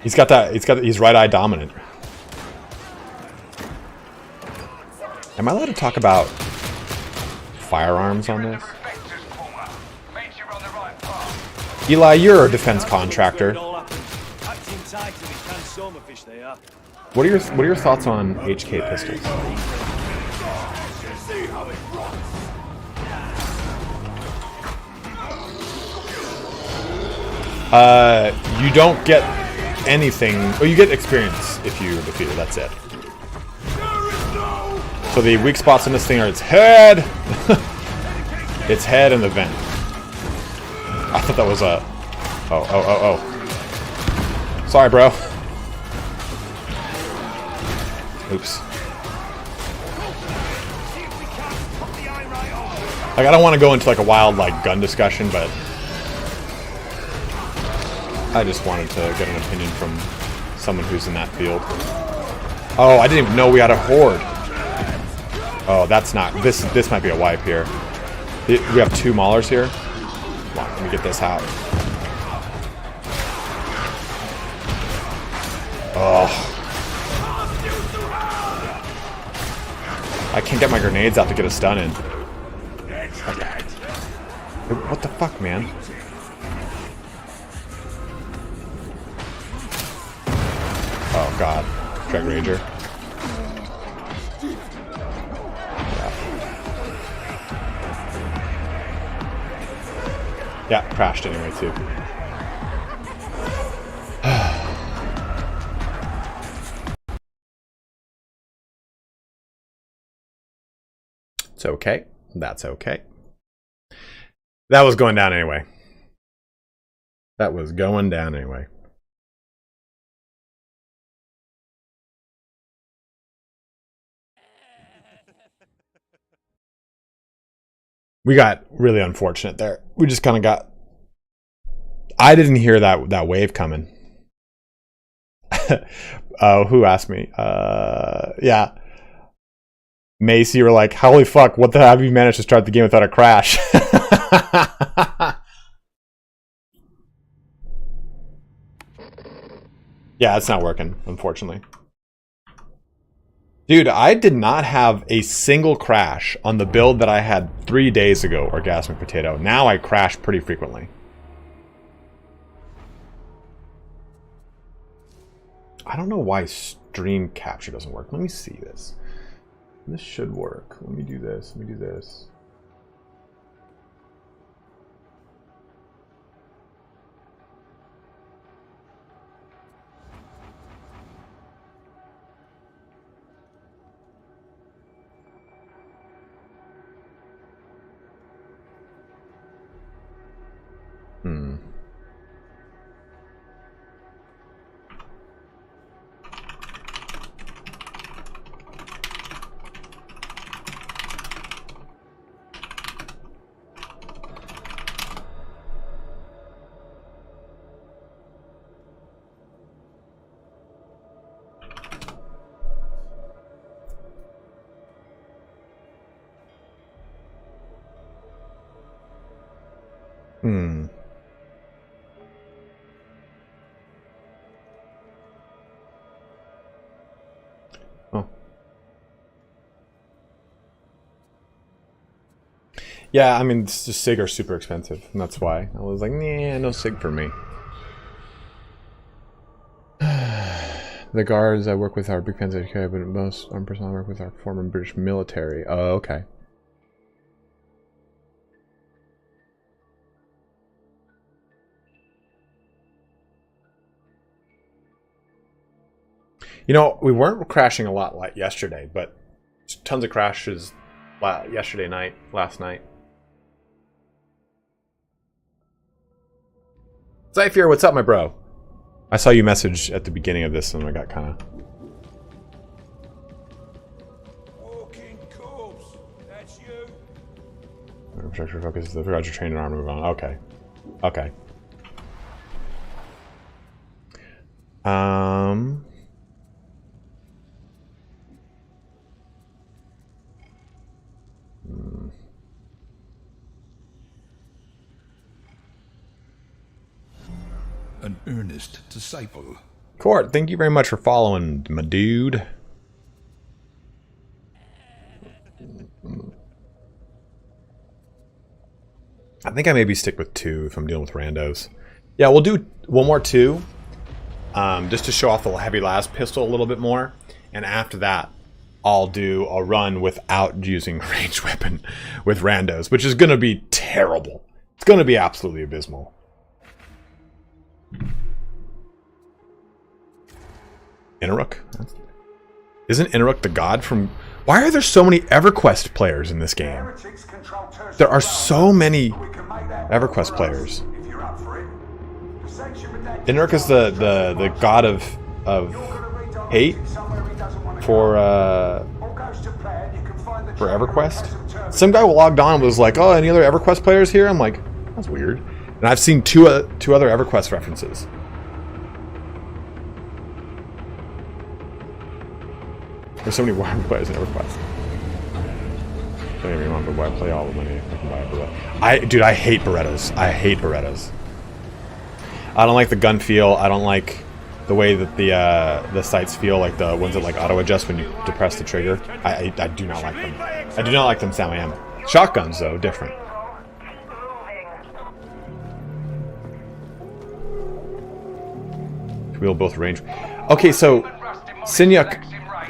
He's got that. He's right eye dominant. Am I allowed to talk about firearms on this? Eli, you're a defense contractor. What are your thoughts on HK pistols? You don't get anything. Oh, you get experience if you defeat it. That's it. So the weak spots in this thing are its head, its head, and the vent. I thought that was a. Oh. Sorry, bro. Oops. Like, I don't want to go into like a wild gun discussion, but I just wanted to get an opinion from someone who's in that field. Oh, I didn't even know we had a horde. Oh, that's not. This might be a wipe here. We have 2 maulers here. Come on, let me get this out. Oh. I can't get my grenades out to get a stun in. Okay. What the fuck, man? Oh god. Drag Ranger. Yeah, crashed anyway too. It's okay. That's okay. That was going down anyway. That was going down anyway. We got really unfortunate there. We just kind of got... I didn't hear that wave coming. Who asked me? Yeah. Mace, you were like, holy fuck, what the hell have you managed to start the game without a crash? Yeah, it's not working, unfortunately. Dude, I did not have a single crash on the build that I had 3 days ago, Orgasmic Potato. Now I crash pretty frequently. I don't know why stream capture doesn't work. Let me see this. This should work. Let me do this. Let me do this. Oh. Yeah, I mean, SIG are super expensive, and that's why I was like, nah, no SIG for me. The guards I work with are big fans of UK, but most armed personnel I work with are former British military. Oh, okay. You know, we weren't crashing a lot like yesterday, but tons of crashes last night. Zyphier, what's up, my bro? I saw you message at the beginning of this and I got kind of... Walking corpse. That's you. Infrastructure focus, the Roger trained and armor move on. Okay. Okay. An earnest disciple. Court, thank you very much for following, my dude. I think I maybe stick with 2 if I'm dealing with randos. Yeah, we'll do one more 2. Just to show off the heavy las pistol a little bit more. And after that, I'll do a run without using ranged weapon with randos, which is going to be terrible. It's going to be absolutely abysmal. Inaruk? Isn't Inaruk the god from... Why are there so many EverQuest players in this game? There are so many EverQuest players. Inaruk is the god of hate for EverQuest. Some guy logged on and was like, "Oh, any other EverQuest players here?" I'm like, "That's weird." And I've seen two other EverQuest references. There's so many Warhammer players in EverQuest. Don't get me wrong, but I play all the money I can buy a Beretta. Dude, I hate Berettas. I hate Berettas. I don't like the gun feel. I don't like the way that the sights feel, like the ones that like auto adjust when you depress the trigger. I do not like them. I do not like them, Sam I am. Shotguns though, different. We'll both range. Okay, so Sinyuk,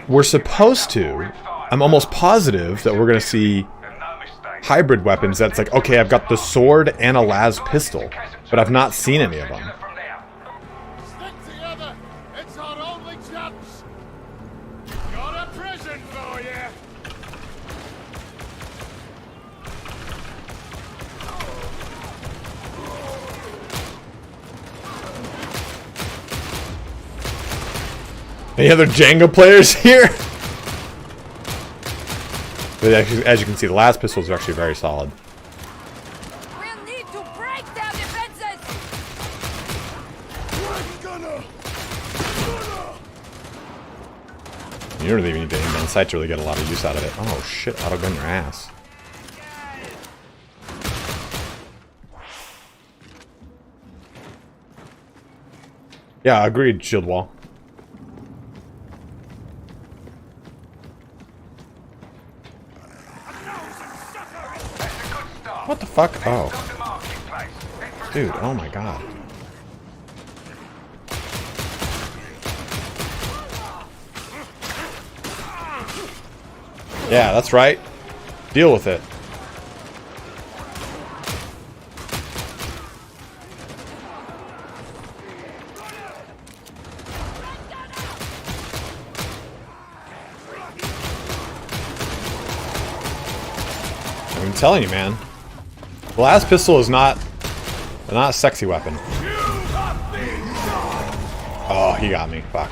we're supposed to. I'm almost positive that we're gonna see hybrid weapons. That's like, okay, I've got the sword and a las pistol, but I've not seen any of them. Stick together. It's our only chance. Got a present for you. Any other Jenga players here? But actually, as you can see, the last pistols are actually very solid. We'll need to break their defenses. You don't even need to aim down sight to really get a lot of use out of it. Oh shit, autogun your ass. Yeah, agreed, shield wall. What the fuck? Oh. Dude, oh my god. Yeah, that's right. Deal with it. I'm telling you, man. The last pistol is not a sexy weapon. Oh, he got me. Fuck.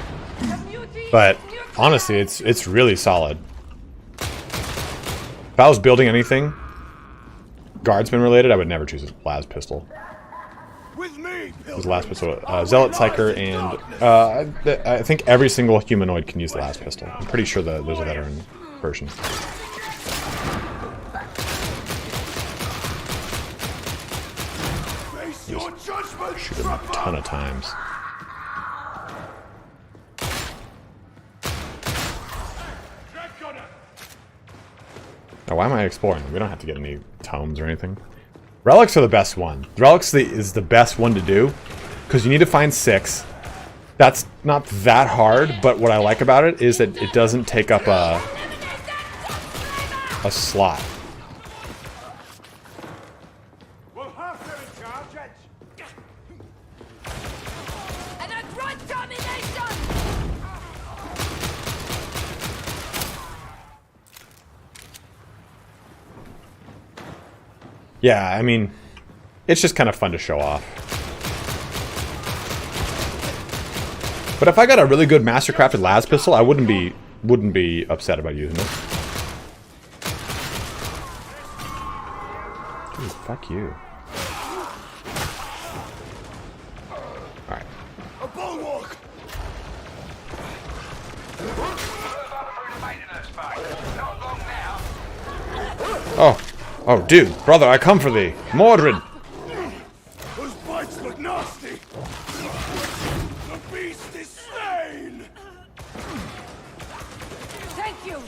But honestly, it's really solid. If I was building anything guardsman related, I would never choose a las pistol. It was the last pistol. Zealot, Psyker, and I think every single humanoid can use the last pistol. I'm pretty sure that there's a veteran version. Shoot him a ton of times. Now, why am I exploring? We don't have to get any tomes or anything. Relics are the best one. Relics is the best one to do because you need to find 6. That's not that hard, but what I like about it is that it doesn't take up a slot. Yeah, I mean, it's just kind of fun to show off. But if I got a really good mastercrafted las pistol, I wouldn't be upset about using it. Dude, fuck you. Alright. A bulwark! Oh, dude, brother, I come for thee. Mordred! Those bites look nasty! The beast is slain! Thank you.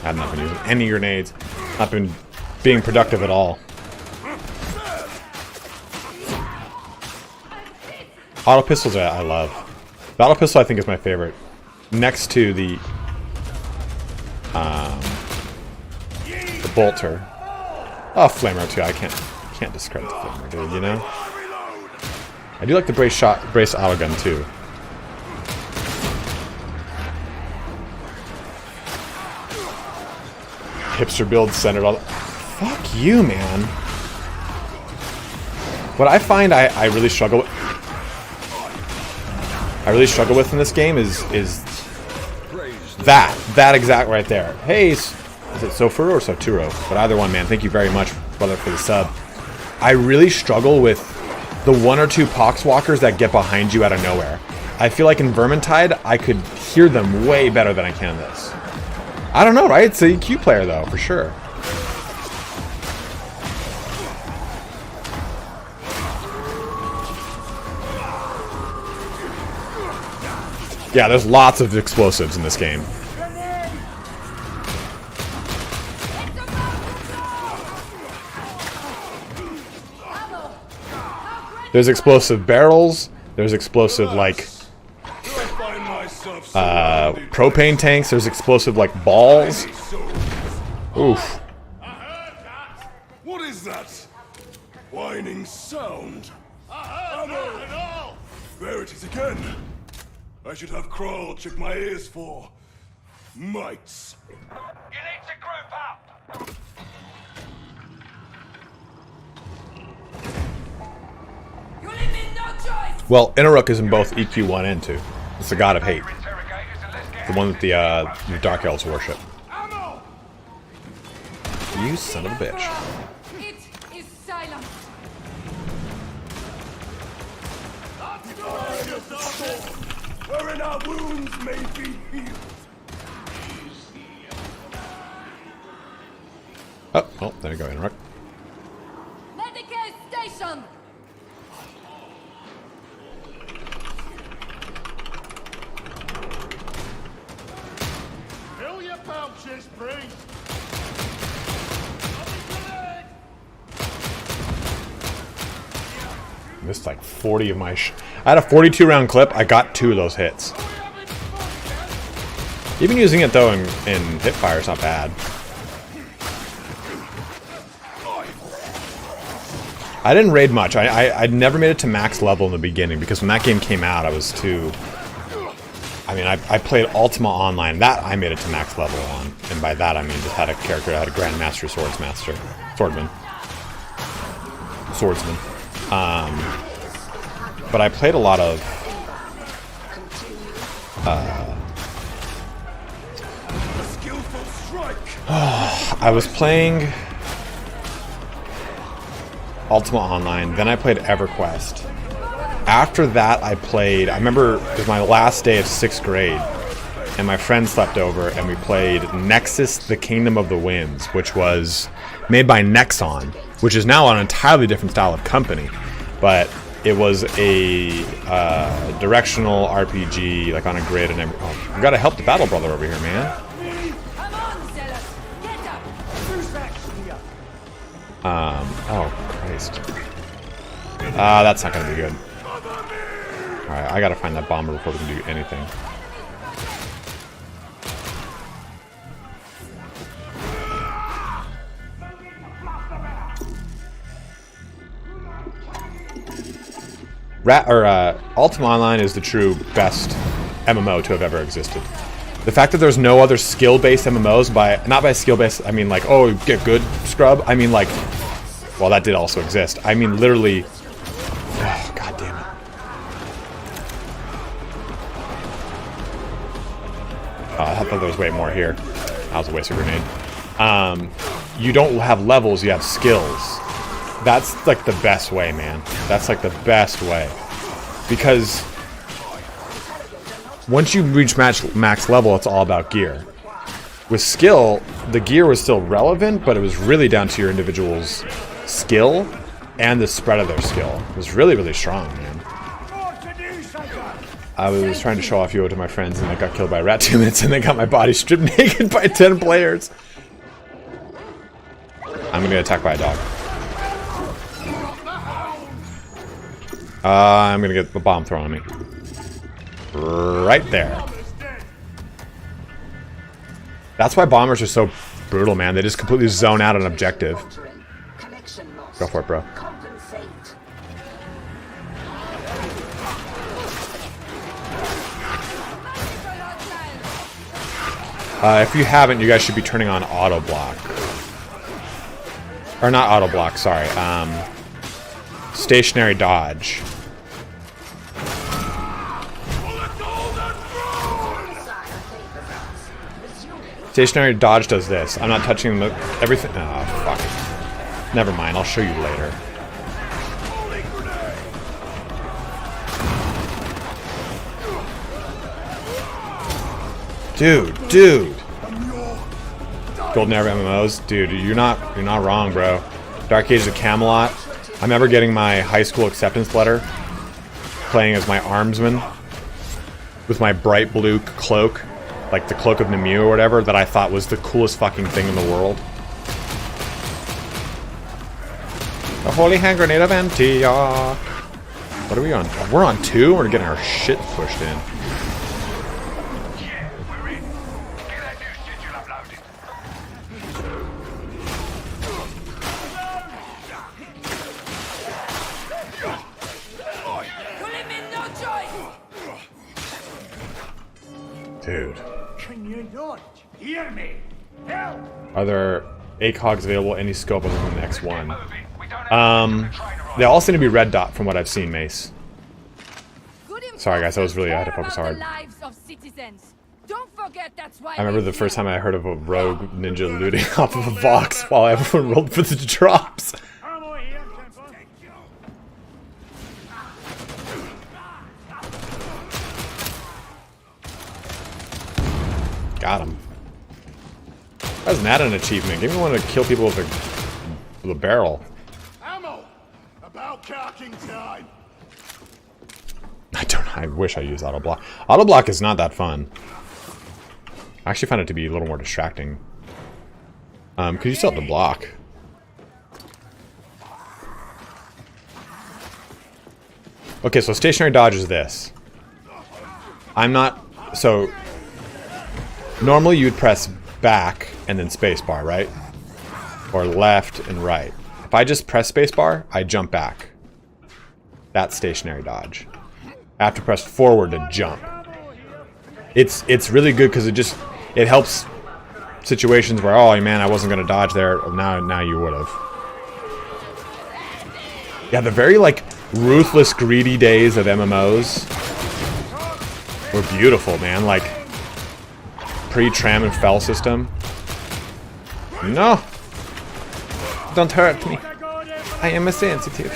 I've not been using any grenades. Not been being productive at all. Auto pistols I love. Battle pistol I think is my favorite. Next to the bolter. Oh, flamer too. I can't discredit the flamer, dude, you know? I do like the brace auto gun too. Hipster build centered all. Fuck you, man. What I find I really struggle with. In this game is that exact right there. Hey, is it Sofuru or Soturo? But either one, man. Thank you very much, brother, for the sub. I really struggle with the 1 or 2 poxwalkers that get behind you out of nowhere. I feel like in Vermintide, I could hear them way better than I can in this. I don't know, right? It's a EQ player, though, for sure. Yeah, there's lots of explosives in this game. There's explosive barrels. There's explosive, like, propane tanks. There's explosive, like, balls. Oof. What is that? Whining sound. Ammo! There it is again. I should have Kroll check my ears for mites. You need to group up. You leave me no choice. Well, Inaruk is in both EQ 1 and 2. It's the god of hate. The one that the Dark Elves worship. You son of a bitch. It is silent. Wherein our wounds may be healed. Oh, there you go, Inaruk. Medical station. Fill your pouches, priest. Missed like 40 of my I had a 42 round clip. I got 2 of those hits. Even using it though in hipfire is not bad. I didn't raid much. I'd never made it to max level in the beginning because when that game came out I was too... I mean, I played Ultima Online. That I made it to max level on. And by that I mean just had a character that had a Grandmaster Swordsman. But I played a lot of I was playing Ultima Online, then I played EverQuest. After that I remember it was my last day of 6th grade and my friend slept over and we played Nexus: The Kingdom of the Winds, which was made by Nexon, which is now an entirely different style of company, but it was a directional RPG, like on a grid and everything. Oh, we gotta help the battle brother over here, man. Come on, Zealot. Get up. Oh Christ. That's not gonna be good. Alright, I gotta find that bomber before we can do anything. Ultima Online is the true best MMO to have ever existed. The fact that there's no other skill-based MMOs, not by skill-based, I mean like, oh, get good, scrub. I mean like, well, that did also exist. I mean literally, oh, god damn it. I thought there was way more here. That was a waste of grenade. You don't have levels, you have skills. That's like the best way, man. That's like the best way. Because once you reach max level, it's all about gear. With skill, the gear was still relevant, but it was really down to your individual's skill and the spread of their skill. It was really, really strong, man. I was trying to show off Yo to my friends and I got killed by a rat 2 minutes and they got my body stripped naked by 10 players. I'm gonna get attacked by a dog. I'm gonna get the bomb thrown on me. Right there. That's why bombers are so brutal, man. They just completely zone out an objective. Go for it, bro. If you haven't, you guys should be turning on auto block. Or not auto block, sorry. Stationary dodge. Stationary dodge does this. I'm not touching everything. Oh, fuck. Never mind, I'll show you later. Dude. Golden Era MMOs, dude. You're not wrong, bro. Dark Age of Camelot. I remember getting my high school acceptance letter, playing as my armsman with my bright blue cloak, like the cloak of Nemu or whatever, that I thought was the coolest fucking thing in the world. The Holy Hand Grenade of Antioch. What are we on? We're on 2. We're getting our shit pushed in. Dude. Can you not hear me? Help! Are there ACOGs available any scope other than the X1? They all seem to be red dot from what I've seen, Mace. Sorry guys, I had to focus hard. I remember the first time I heard of a rogue ninja looting off of a Vox while everyone rolled for the drops. Got him. That's not an achievement. Give me one to kill people with a barrel. Ammo! About cocking time! I wish I used auto block. Auto block is not that fun. I actually found it to be a little more distracting. Because you still have to block. Okay, so stationary dodge is this. So normally you'd press back and then spacebar, right? Or left and right. If I just press spacebar, I jump back. That's stationary dodge. I have to press forward to jump. It's really good because it helps situations where, oh man, I wasn't gonna dodge there. Now you would have. Yeah, the very like ruthless, greedy days of MMOs were beautiful, man. Like pre-tram and fell system. No, don't hurt me. I am a sensitive.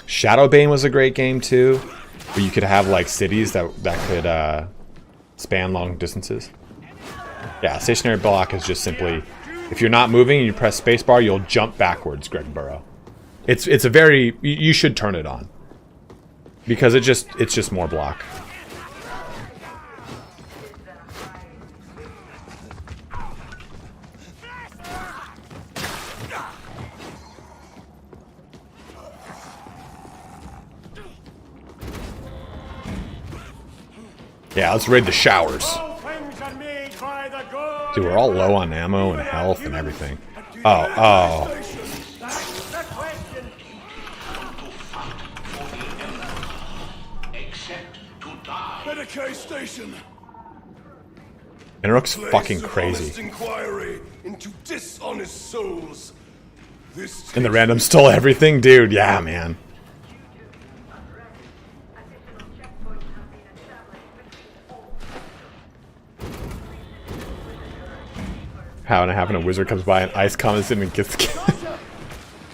Shadowbane was a great game too, where you could have like cities that could span long distances. Yeah, stationary block is just simply, if you're not moving and you press spacebar, you'll jump backwards, Greg Burrow. It's a very, you should turn it on because it's just more block. Yeah, let's raid the showers. Dude, we're all low on ammo and health and everything. Oh. EVGA station. And it looks Place fucking of crazy. honest inquiry into dishonest souls. This And the random stole everything? Dude, yeah, man. How and a wizard comes by and ice comes in and gets the kill.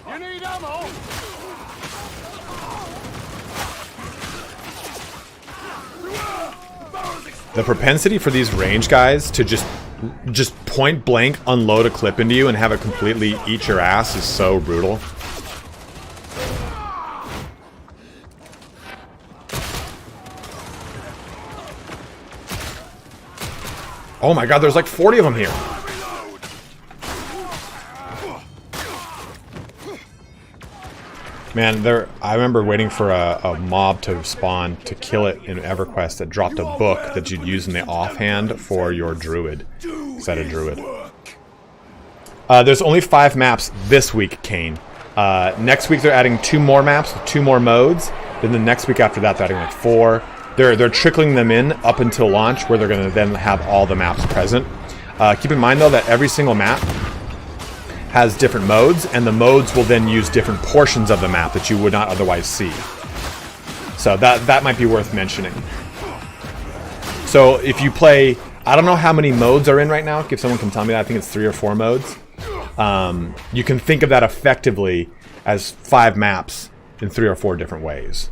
You need ammo. The propensity for these range guys to just point blank unload a clip into you and have it completely eat your ass is so brutal. Oh my god, there's like 40 of them here. Man, I remember waiting for a mob to spawn to kill it in EverQuest that dropped a book that you'd use in the offhand for your druid. Set a druid. There's only 5 maps this week, Kane. Next week they're adding 2 more maps with 2 more modes. Then the next week after that they're adding like 4. They're trickling them in up until launch, where they're going to then have all the maps present. Keep in mind though that every single map has different modes, and the modes will then use different portions of the map that you would not otherwise see. So that might be worth mentioning. So if you play, I don't know how many modes are in right now. If someone can tell me that, I think it's 3 or 4 modes. You can think of that effectively as 5 maps in 3 or 4 different ways.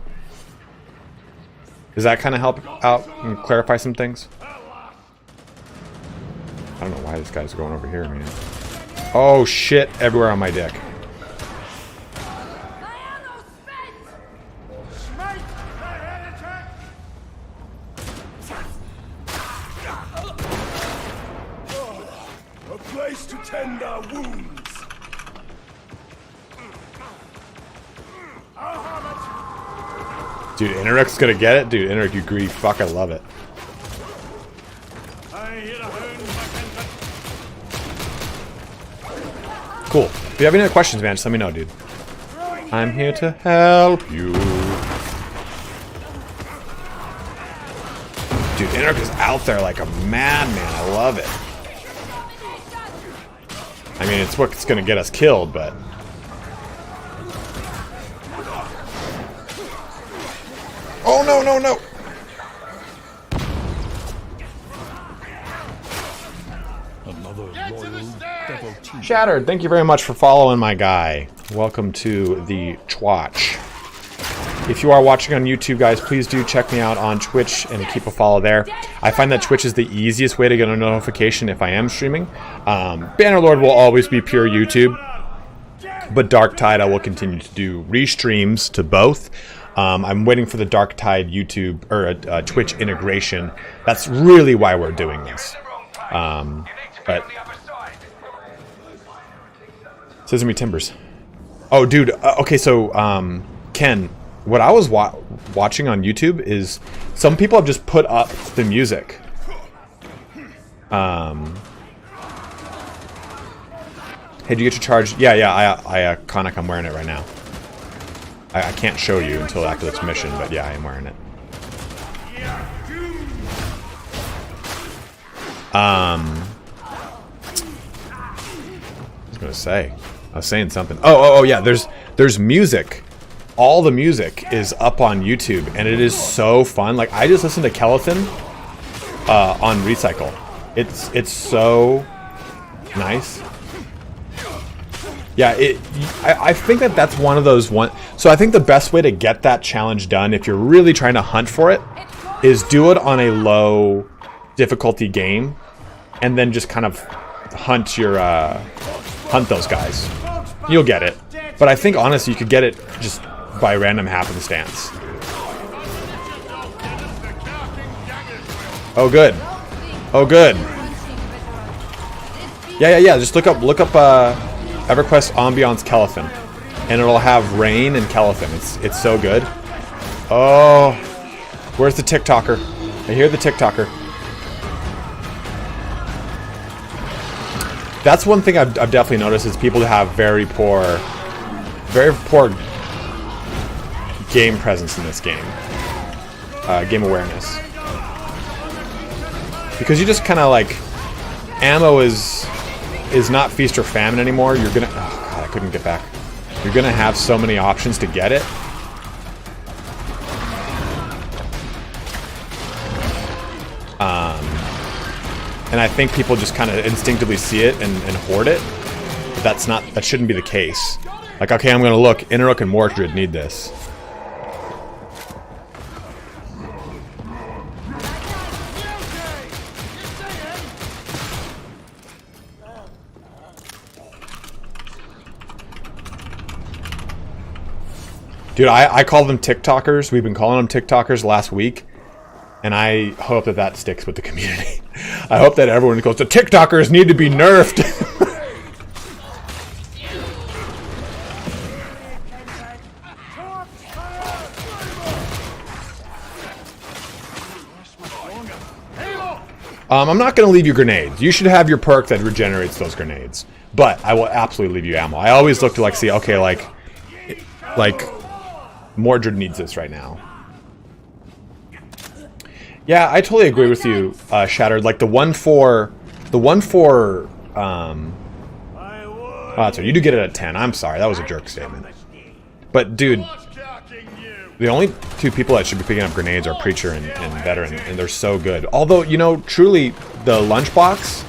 Does that kind of help out and clarify some things? I don't know why this guy's going over here, man. Oh shit, everywhere on my deck. A place to tend our wounds. Dude, Interrick's gonna get it? Dude, Interrick, you greedy fuck, I love it. Cool. If you have any other questions, man, just let me know, dude. I'm here to help you. Dude, Interrick is out there like a madman. I love it. I mean, it's what's gonna get us killed, but... Oh, no, no, no! Shattered, thank you very much for following my guy. Welcome to the Twatch. If you are watching on YouTube, guys, please do check me out on Twitch and keep a follow there. I find that Twitch is the easiest way to get a notification if I am streaming. Bannerlord will always be pure YouTube, but Darktide I will continue to do restreams to both. I'm waiting for the Darktide YouTube or Twitch integration. That's really why we're doing this. But Sesame Timbers. Oh, dude. Okay, so Ken, what I was watching on YouTube is some people have just put up the music. Hey, did you get your charge? Yeah. I Conic, I'm wearing it right now. I can't show you until after this mission, but yeah, I am wearing it. I was gonna say, I was saying something. Oh yeah. There's music. All the music is up on YouTube, and it is so fun. Like I just listened to Kelethin on Recycle. It's so nice. Yeah, I think that's one of those So I think the best way to get that challenge done, if you're really trying to hunt for it, is do it on a low difficulty game, and then just kind of hunt those guys. You'll get it. But I think honestly, you could get it just by random happenstance. Oh good. Oh good. Yeah. Just look up EverQuest Ambiance Kelethin, and it'll have rain and Kelethin. It's so good. Oh, where's the TikToker? I hear the TikToker. That's one thing I've definitely noticed is people have very poor game presence in this game. Game awareness. Because you just kind of like, ammo is not feast or famine anymore. You're gonna, oh god, I couldn't get back. You're gonna have so many options to get it. And I think people just kind of instinctively see it and hoard it. But that shouldn't be the case. Like, okay, I'm gonna look, Inrook and Mordred need this. Dude, I call them TikTokers. We've been calling them TikTokers last week. And I hope that sticks with the community. I hope that everyone goes, the TikTokers need to be nerfed. I'm not going to leave you grenades. You should have your perk that regenerates those grenades. But I will absolutely leave you ammo. I always look to like see, okay, like Mordred needs this right now. Yeah, I totally agree with you, Shattered. Like the 1-4, oh, that's right. You do get it at 10. I'm sorry, that was a jerk statement. But dude, the only two people that should be picking up grenades are Preacher and Veteran, and they're so good. Although, you know, truly, the lunchbox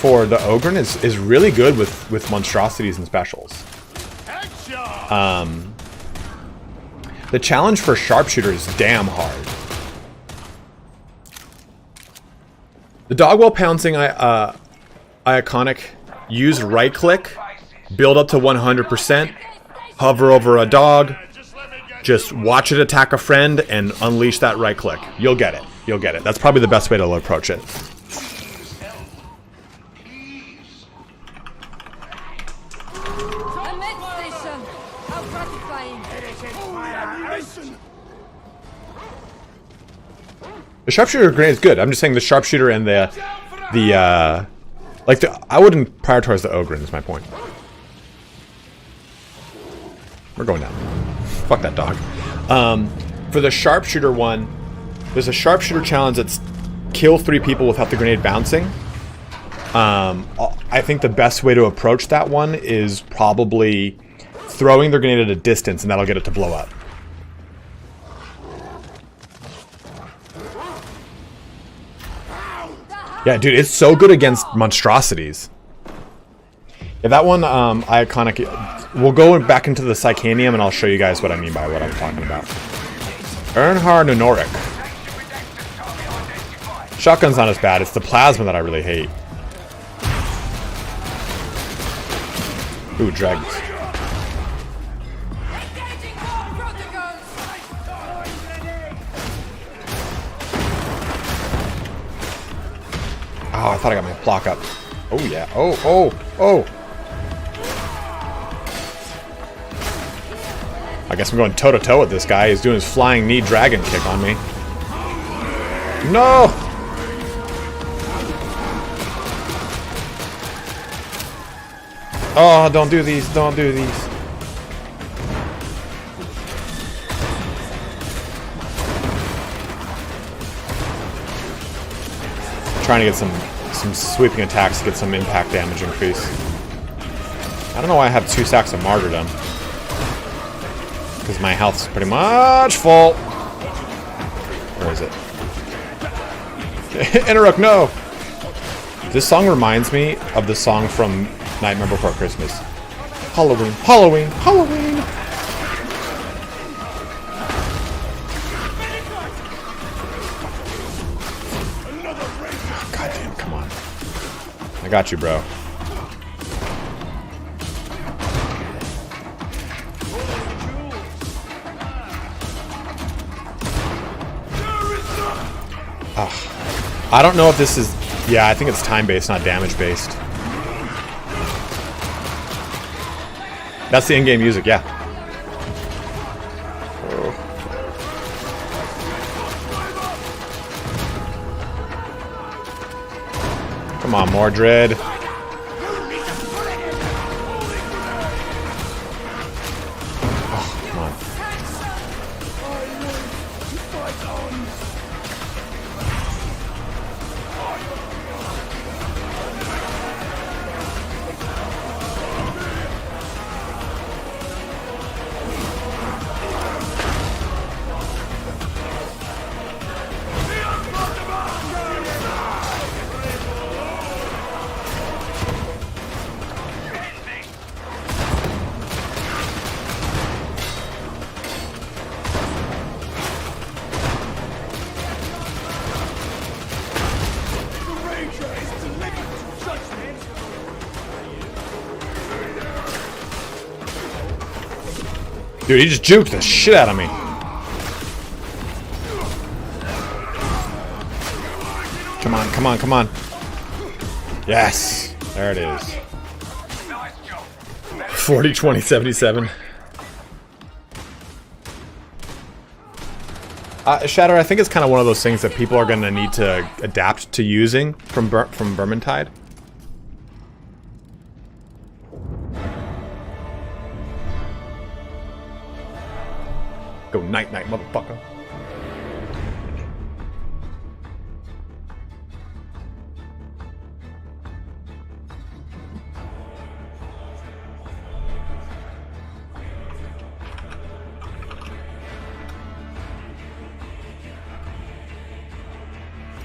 for the Ogren is really good with monstrosities and specials. The challenge for Sharpshooter is damn hard. The Dogwell Pouncing iconic, use right click, build up to 100%, hover over a dog, just watch it attack a friend, and unleash that right click. You'll get it. You'll get it. That's probably the best way to approach it. The Sharpshooter grenade is good. I'm just saying the Sharpshooter and I wouldn't prioritize the Ogren, is my point. We're going down. Fuck that dog. For the Sharpshooter one, there's a Sharpshooter challenge that's kill 3 people without the grenade bouncing. I think the best way to approach that one is probably throwing the grenade at a distance, and that'll get it to blow up. Yeah, dude, it's so good against monstrosities. Yeah, that one, iconic. We'll go back into the Psycanium, and I'll show you guys what I mean by what I'm talking about. Ernhard Nonoric. Shotgun's not as bad. It's the plasma that I really hate. Ooh, dragons. Oh, I thought I got my block up. Oh, yeah. Oh. I guess I'm going toe-to-toe with this guy. He's doing his flying knee dragon kick on me. No! Oh, don't do these. Don't do these. Trying to get some sweeping attacks to get some impact damage increase. I don't know why I have 2 stacks of martyrdom. Because my health's pretty much full. Where is it? Interrupt, no! This song reminds me of the song from Nightmare Before Christmas. Halloween, Halloween, Halloween! God damn, come on. I got you, bro. I don't know if this is... Yeah, I think it's time-based, not damage-based. That's the in-game music, yeah. Oh. Come on, Mordred. Oh, come on. Dude, he just juked the shit out of me. Come on, come on, come on. Yes. There it is. 40, 20, 77. Shatter, I think it's kind of one of those things that people are going to need to adapt to using from Vermintide. Go night-night, motherfucker.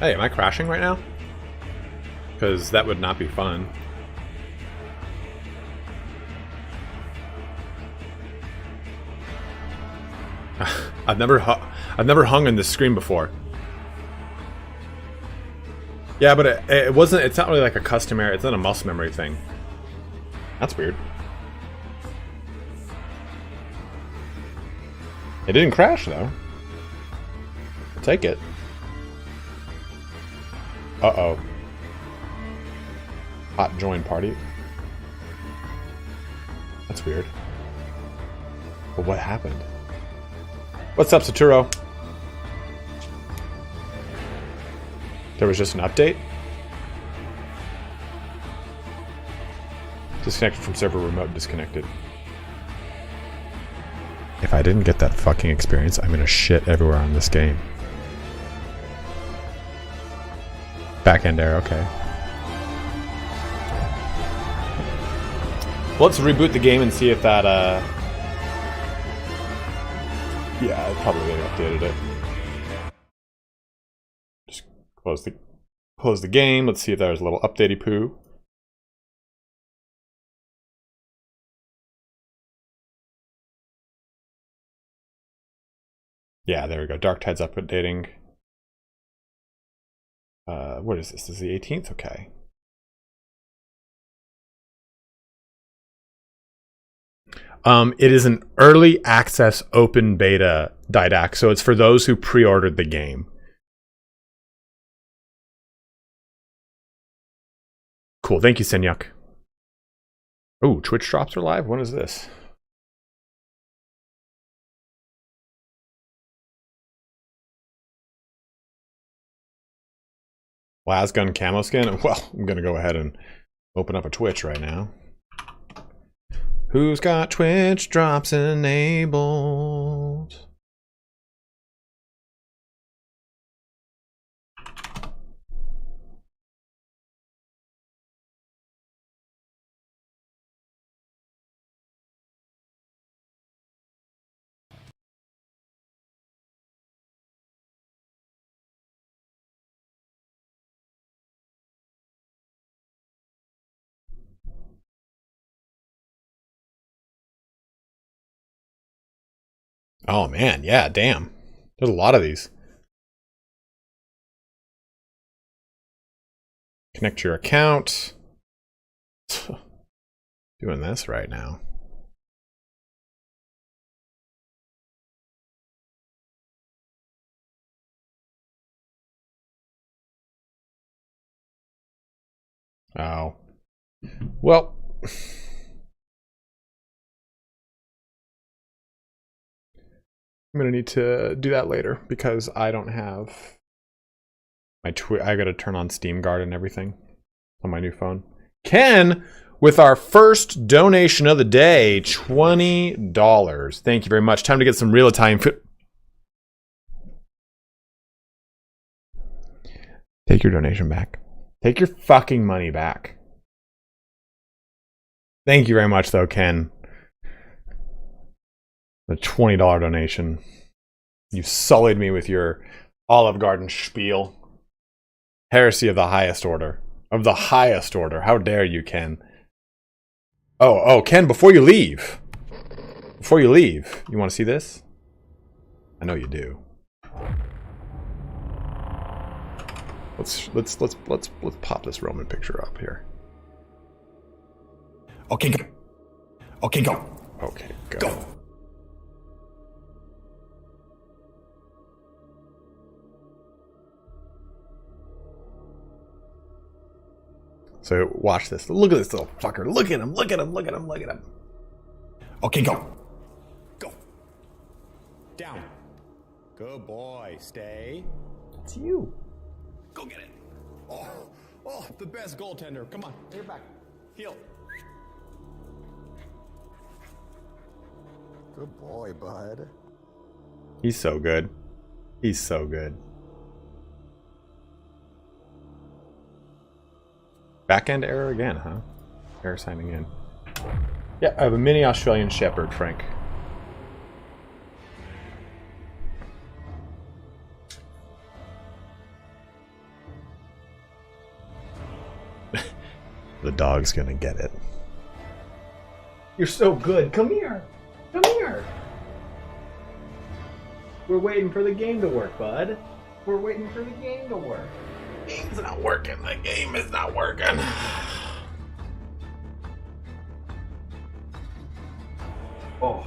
Hey, am I crashing right now? Because that would not be fun. I've never hung in this screen before. Yeah, but it wasn't. It's not really like a custom area. It's not a muscle memory thing. That's weird. It didn't crash though. I'll take it. Uh-oh. Hot join party. That's weird. But what happened? What's up, Saturo? There was just an update? Disconnected from server, remote disconnected. If I didn't get that fucking experience, I'm gonna shit everywhere on this game. Back-end error, okay. Well, let's reboot the game and see if that, yeah, probably they updated it. Just close the game. Let's see if there's a little updatey poo. Yeah, there we go. Darktide's updating. What is this? This is the 18th? Okay. It is an early access open beta Didac, so it's for those who pre-ordered the game. Cool, thank you, Senyuk. Oh, Twitch drops are live? When is this? Lasgun camo skin? Well, I'm gonna go ahead and open up a Twitch right now. Who's got Twitch drops enabled? Oh man, yeah, damn. There's a lot of these. Connect your account. Doing this right now. Oh. Well. I'm gonna need to do that later because I don't have my I gotta turn on Steam Guard and everything on my new phone. Ken, with our first donation of the day, $20. Thank you very much. Time to get some real Italian food. Take your donation back. Take your fucking money back. Thank you very much, though, Ken. The $20 donation. You sullied me with your Olive Garden spiel. Heresy of the highest order. Of the highest order. How dare you, Ken? Oh, Ken, before you leave. Before you leave, you want to see this? I know you do. Let's pop this Roman picture up here. Okay, go. Okay, go. Okay, go. Go. So watch this. Look at this little fucker. Look at him. Look at him. Look at him. Look at him. Okay, go. Go. Down. Good boy. Stay. It's you. Go get it. Oh, the best goaltender. Come on, get back. Heel. Good boy, bud. He's so good. He's so good. Back end error again, huh? Error signing in. Yeah, I have a mini Australian Shepherd, Frank. The dog's gonna get it. You're so good. Come here. Come here. We're waiting for the game to work, bud. We're waiting for the game to work. The game's not working. The game is not working. Oh.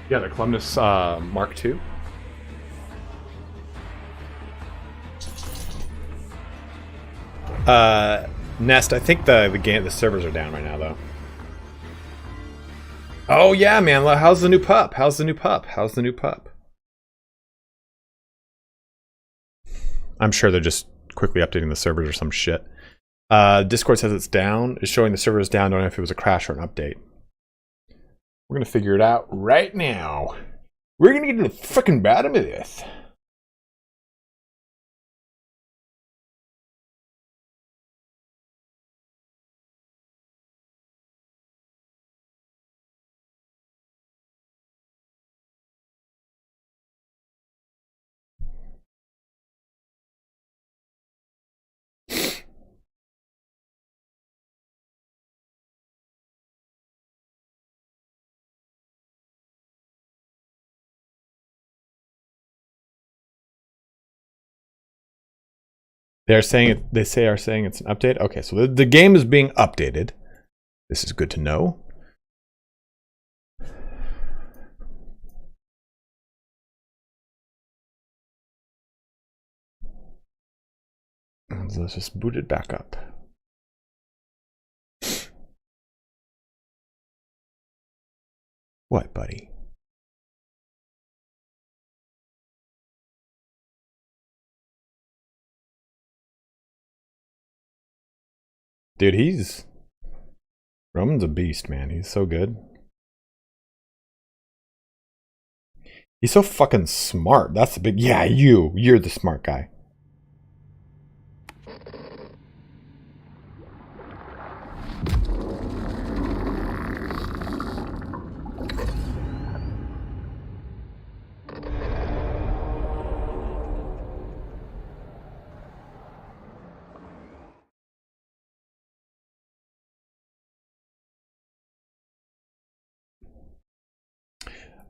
Yeah, the Columnus Mark II. Nest, I think the servers are down right now though. Oh yeah, man. How's the new pup? How's the new pup? How's the new pup? I'm sure they're just quickly updating the servers or some shit. Discord says it's down. It's showing the servers down. Don't know if it was a crash or an update. We're gonna figure it out right now. We're gonna get to the freaking bottom of this. They say it's an update. Okay, so the game is being updated. This is good to know. And so let's just boot it back up. What, buddy? Dude, Roman's a beast, man. He's so good. He's so fucking smart. That's the big... Yeah, you're the smart guy.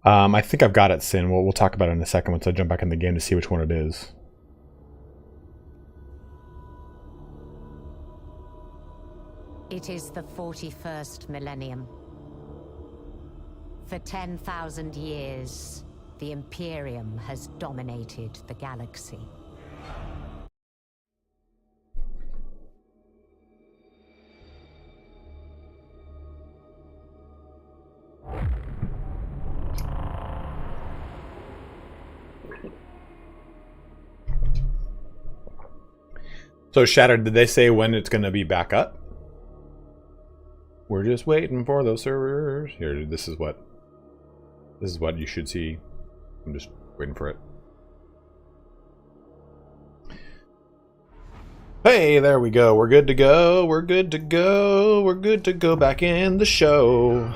I think I've got it, Sin. We'll talk about it in a second once I jump back in the game to see which one it is. It is the 41st millennium. For 10,000 years, the Imperium has dominated the galaxy. So Shattered, did they say when it's going to be back up? We're just waiting for those servers. Here, this is what you should see. I'm just waiting for it. Hey, there we go. We're good to go. We're good to go. We're good to go back in the show.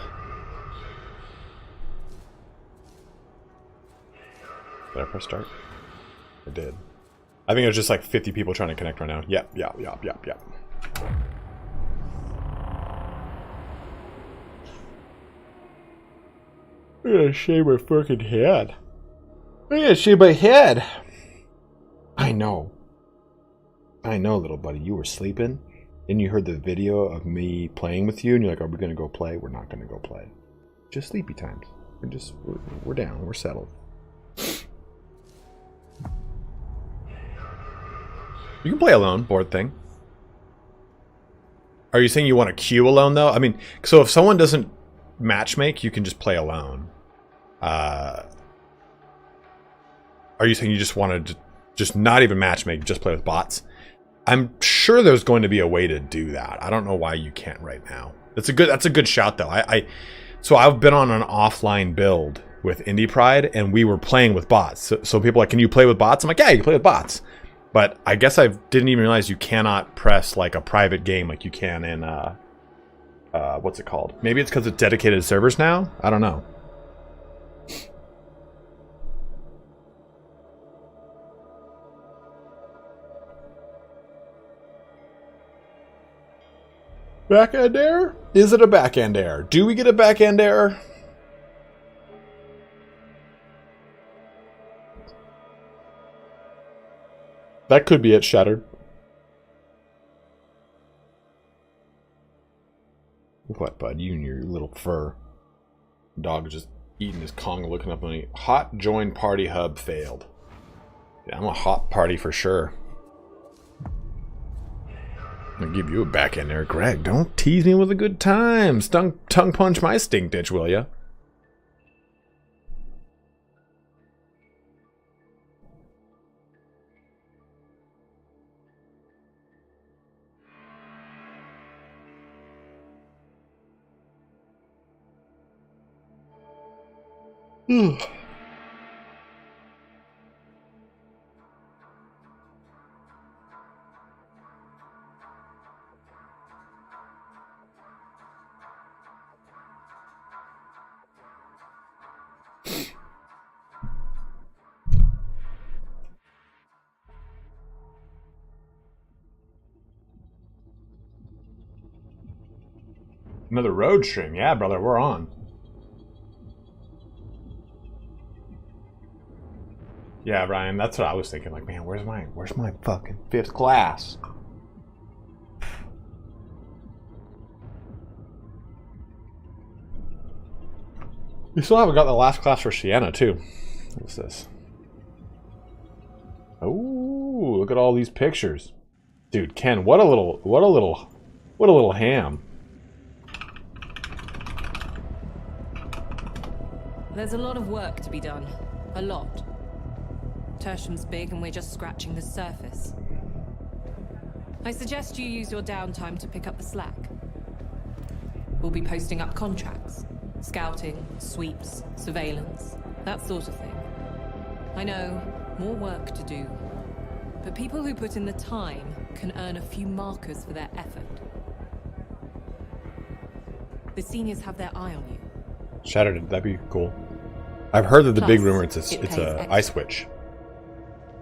Did I press start? I did. I think there's just like 50 people trying to connect right now. Yep. I'm gonna shave my fucking head. I'm gonna shave my head. I know, little buddy. You were sleeping, and you heard the video of me playing with you, and you're like, "Are we gonna go play?" We're not gonna go play. Just sleepy times. We're down. We're settled. You can play alone, board thing. Are you saying you want to queue alone, though? I mean, so if someone doesn't matchmake, you can just play alone. Are you saying you just want to just not even matchmake, just play with bots? I'm sure there's going to be a way to do that. I don't know why you can't right now. That's a good shout, though. So I've been on an offline build with Indie Pride, and we were playing with bots. So people are like, can you play with bots? I'm like, yeah, you can play with bots. But I guess I didn't even realize you cannot press like a private game like you can in, what's it called? Maybe it's because it's dedicated servers now? I don't know. Back-end error? Is it a back-end error? Do we get a back-end error? That could be it, Shattered. What, bud? You and your little fur. Dog is just eating his Kong, looking up on me. Hot join party hub failed. Yeah, I'm a hot party for sure. I'll give you a back end there, Greg. Don't tease me with a good time. Tongue punch my stink ditch, will ya? Another road stream. Yeah, brother, we're on. Yeah, Ryan, that's what I was thinking. Like, man, where's my fucking 5th class? We still haven't got the last class for Sienna, too. What's this? Oh, look at all these pictures. Dude, Ken, what a little ham. There's a lot of work to be done. A lot. Tertium's big and we're just scratching the surface. I suggest you use your downtime to pick up the slack. We'll be posting up contracts. Scouting, sweeps, surveillance, that sort of thing. I know, more work to do. But people who put in the time can earn a few markers for their effort. The seniors have their eye on you. Shattered, that'd be cool. I've heard that the Plus, big rumor it's a extra. ice witch,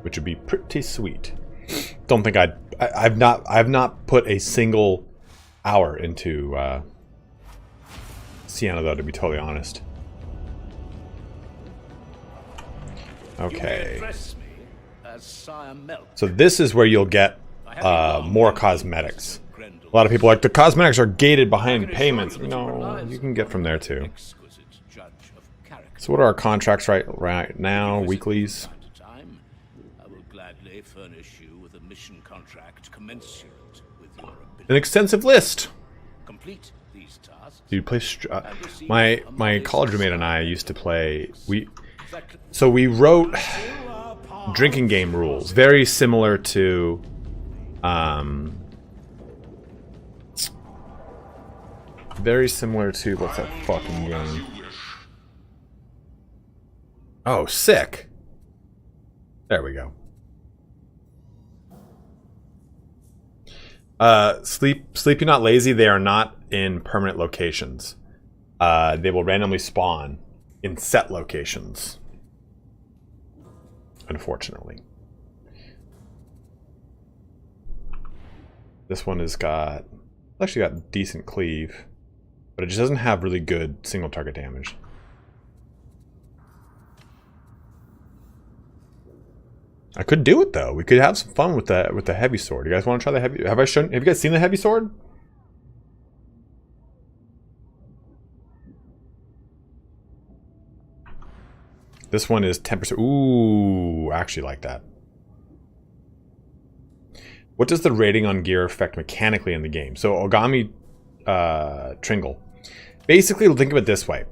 which would be pretty sweet. Don't think I've not put a single hour into Sienna though, to be totally honest. Okay. So this is where you'll get more cosmetics. A lot of people are like, the cosmetics are gated behind payments. No, you can get from there too. So what are our contracts right now? Weeklies. I will gladly furnish you with a mission contract commensurate with your ability. An extensive list. Complete these tasks. Dude, play. My college roommate and I used to play. We wrote drinking game rules, very similar to. Very similar to what's that fucking game? Oh, sick. There we go. Sleepy Not Lazy, they are not in permanent locations. They will randomly spawn in set locations. Unfortunately. This one has got... actually got decent cleave. But it just doesn't have really good single target damage. I could do it though. We could have some fun with the heavy sword. You guys want to try the heavy? Have you guys seen the heavy sword? This one is 10%. Ooh, I actually like that. What does the rating on gear affect mechanically in the game? So Ogami Tringle. Basically, think of it this way.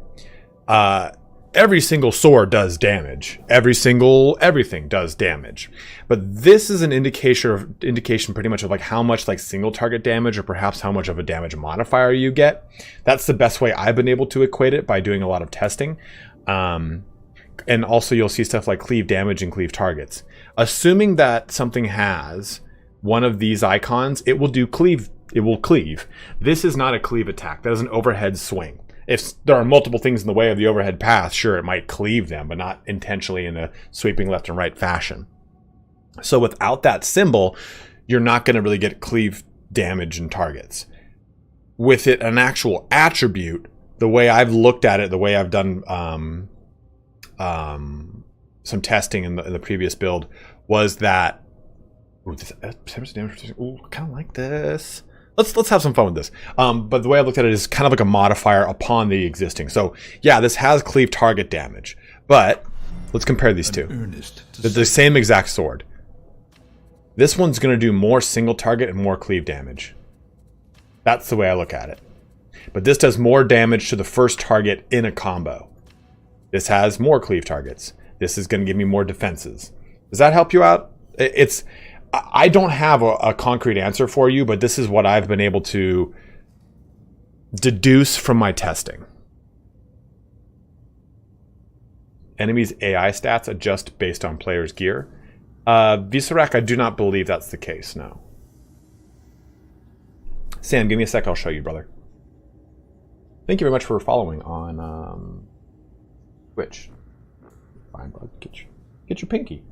Every single sword does damage. Everything does damage. But this is an indication pretty much of like how much like single target damage or perhaps how much of a damage modifier you get. That's the best way I've been able to equate it by doing a lot of testing. And also you'll see stuff like cleave damage and cleave targets. Assuming that something has one of these icons, it will do cleave. It will cleave. This is not a cleave attack. That is an overhead swing. If there are multiple things in the way of the overhead path, sure, it might cleave them, but not intentionally in a sweeping left and right fashion. So without that symbol, you're not going to really get cleave damage and targets. With it, an actual attribute, the way I've looked at it, the way I've done some testing in the previous build, was that ooh, this damage. Ooh, I kind of like this. Let's have some fun with this. But the way I looked at it is kind of like a modifier upon the existing. So yeah, this has cleave target damage, but let's compare these two. They're the same exact sword. This one's going to do more single target and more cleave damage. That's the way I look at it. But this does more damage to the first target in a combo. This has more cleave targets. This is going to give me more defenses. Does that help you out? I don't have a concrete answer for you, but this is what I've been able to deduce from my testing. Enemies' AI stats adjust based on players' gear. Visarak, I do not believe that's the case, no. Sam, give me a sec, I'll show you, brother. Thank you very much for following on Twitch. Fine, bud. Get your pinky.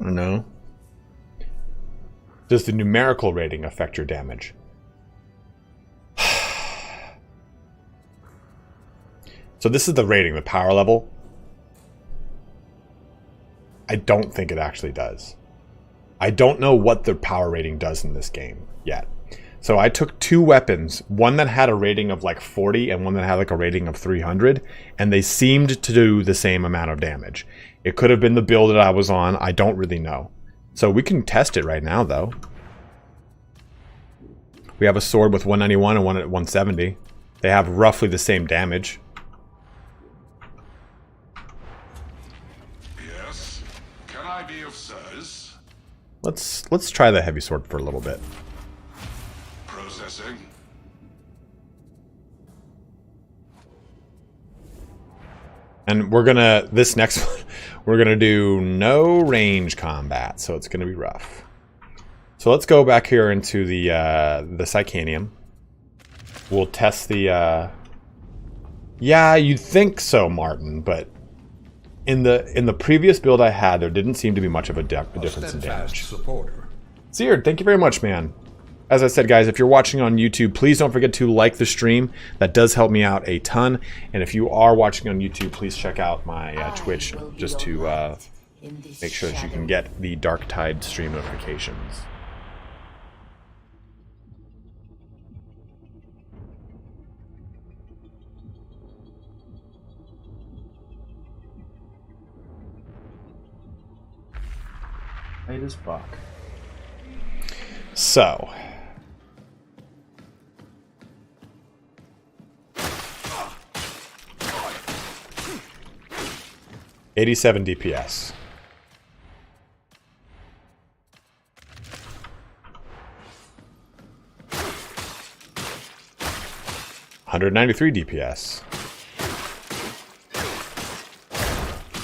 I don't know. Does the numerical rating affect your damage? So this is the rating, the power level. I don't think it actually does. I don't know what the power rating does in this game yet. So I took two weapons, one that had a rating of like 40 and one that had like a rating of 300, and they seemed to do the same amount of damage. It could have been the build that I was on. I don't really know. So we can test it right now, though. We have a sword with 191 and one at 170. They have roughly the same damage. Yes. Can I be of service? Let's try the heavy sword for a little bit. Processing. And we're gonna, this next one, we're gonna do no range combat, so it's gonna be rough. So let's go back here into the Psycanium. We'll test the, yeah, you'd think so, Martin, but in the previous build I had, there didn't seem to be much of a difference in damage. Seared, thank you very much, man. As I said, guys, if you're watching on YouTube, please don't forget to like the stream. That does help me out a ton. And if you are watching on YouTube, please check out my Twitch just to make sure that you can get the Darktide stream notifications. Late as fuck. So 87 DPS. $193 DPS.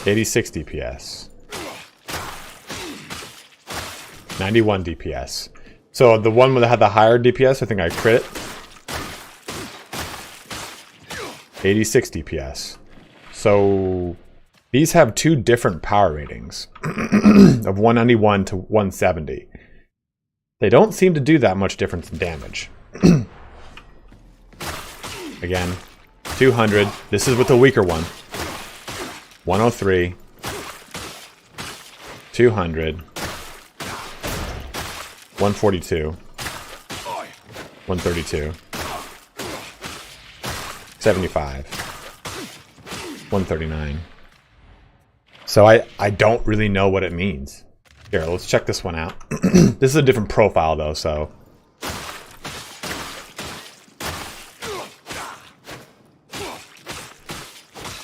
86 DPS. 91 DPS. So the one that had the higher DPS, I think I crit it. 86 DPS. So these have two different power ratings of 191 to 170. They don't seem to do that much difference in damage. Again, 200. This is with the weaker one. 103. 200. 142. 132. 75. 139. So I don't really know what it means. Here, let's check this one out. This is a different profile though, so.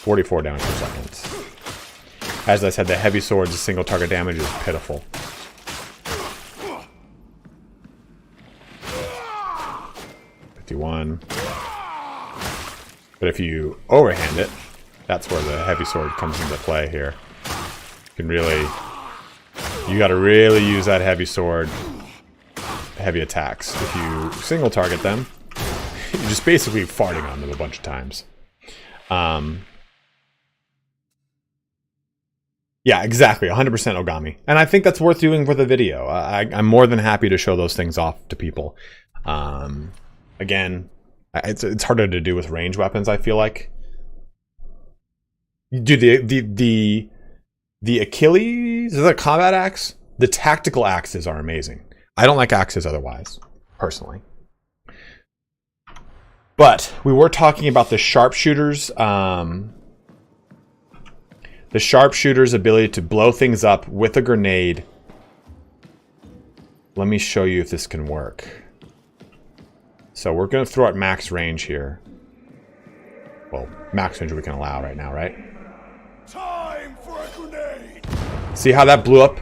.44 damage per second. As I said, the heavy sword's single target damage is pitiful. .51. But if you overhand it, that's where the heavy sword comes into play here. You can really, you gotta really use that heavy sword, heavy attacks. If you single target them, you're just basically farting on them a bunch of times. Yeah, exactly, 100% Ogami. And I think that's worth doing for the video. I'm more than happy to show those things off to people. Again, it's harder to do with range weapons, I feel like. Dude, the Achilles, is that a combat axe? The tactical axes are amazing. I don't like axes otherwise, personally. But we were talking about the sharpshooters. The sharpshooter's ability to blow things up with a grenade. Let me show you if this can work. So we're going to throw at max range here. Well, max range we can allow right now, right? Time for a grenade. See how that blew up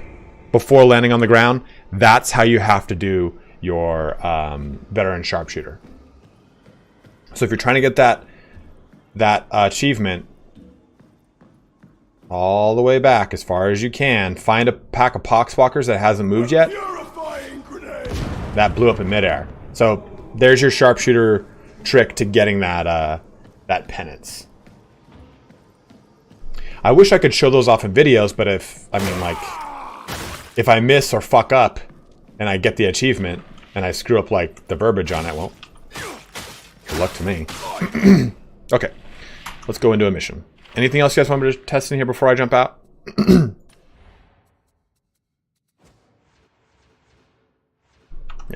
before landing on the ground? That's how you have to do your veteran sharpshooter. So if you're trying to get that achievement, all the way back as far as you can, find a pack of poxwalkers that hasn't moved yet. That blew up in midair. So there's your sharpshooter trick to getting that that penance. I wish I could show those off in videos, but if I miss or fuck up and I get the achievement and I screw up like the verbiage on it, well, good luck to me. Okay, let's go into a mission. Anything else you guys want me to test in here before I jump out? Yeah,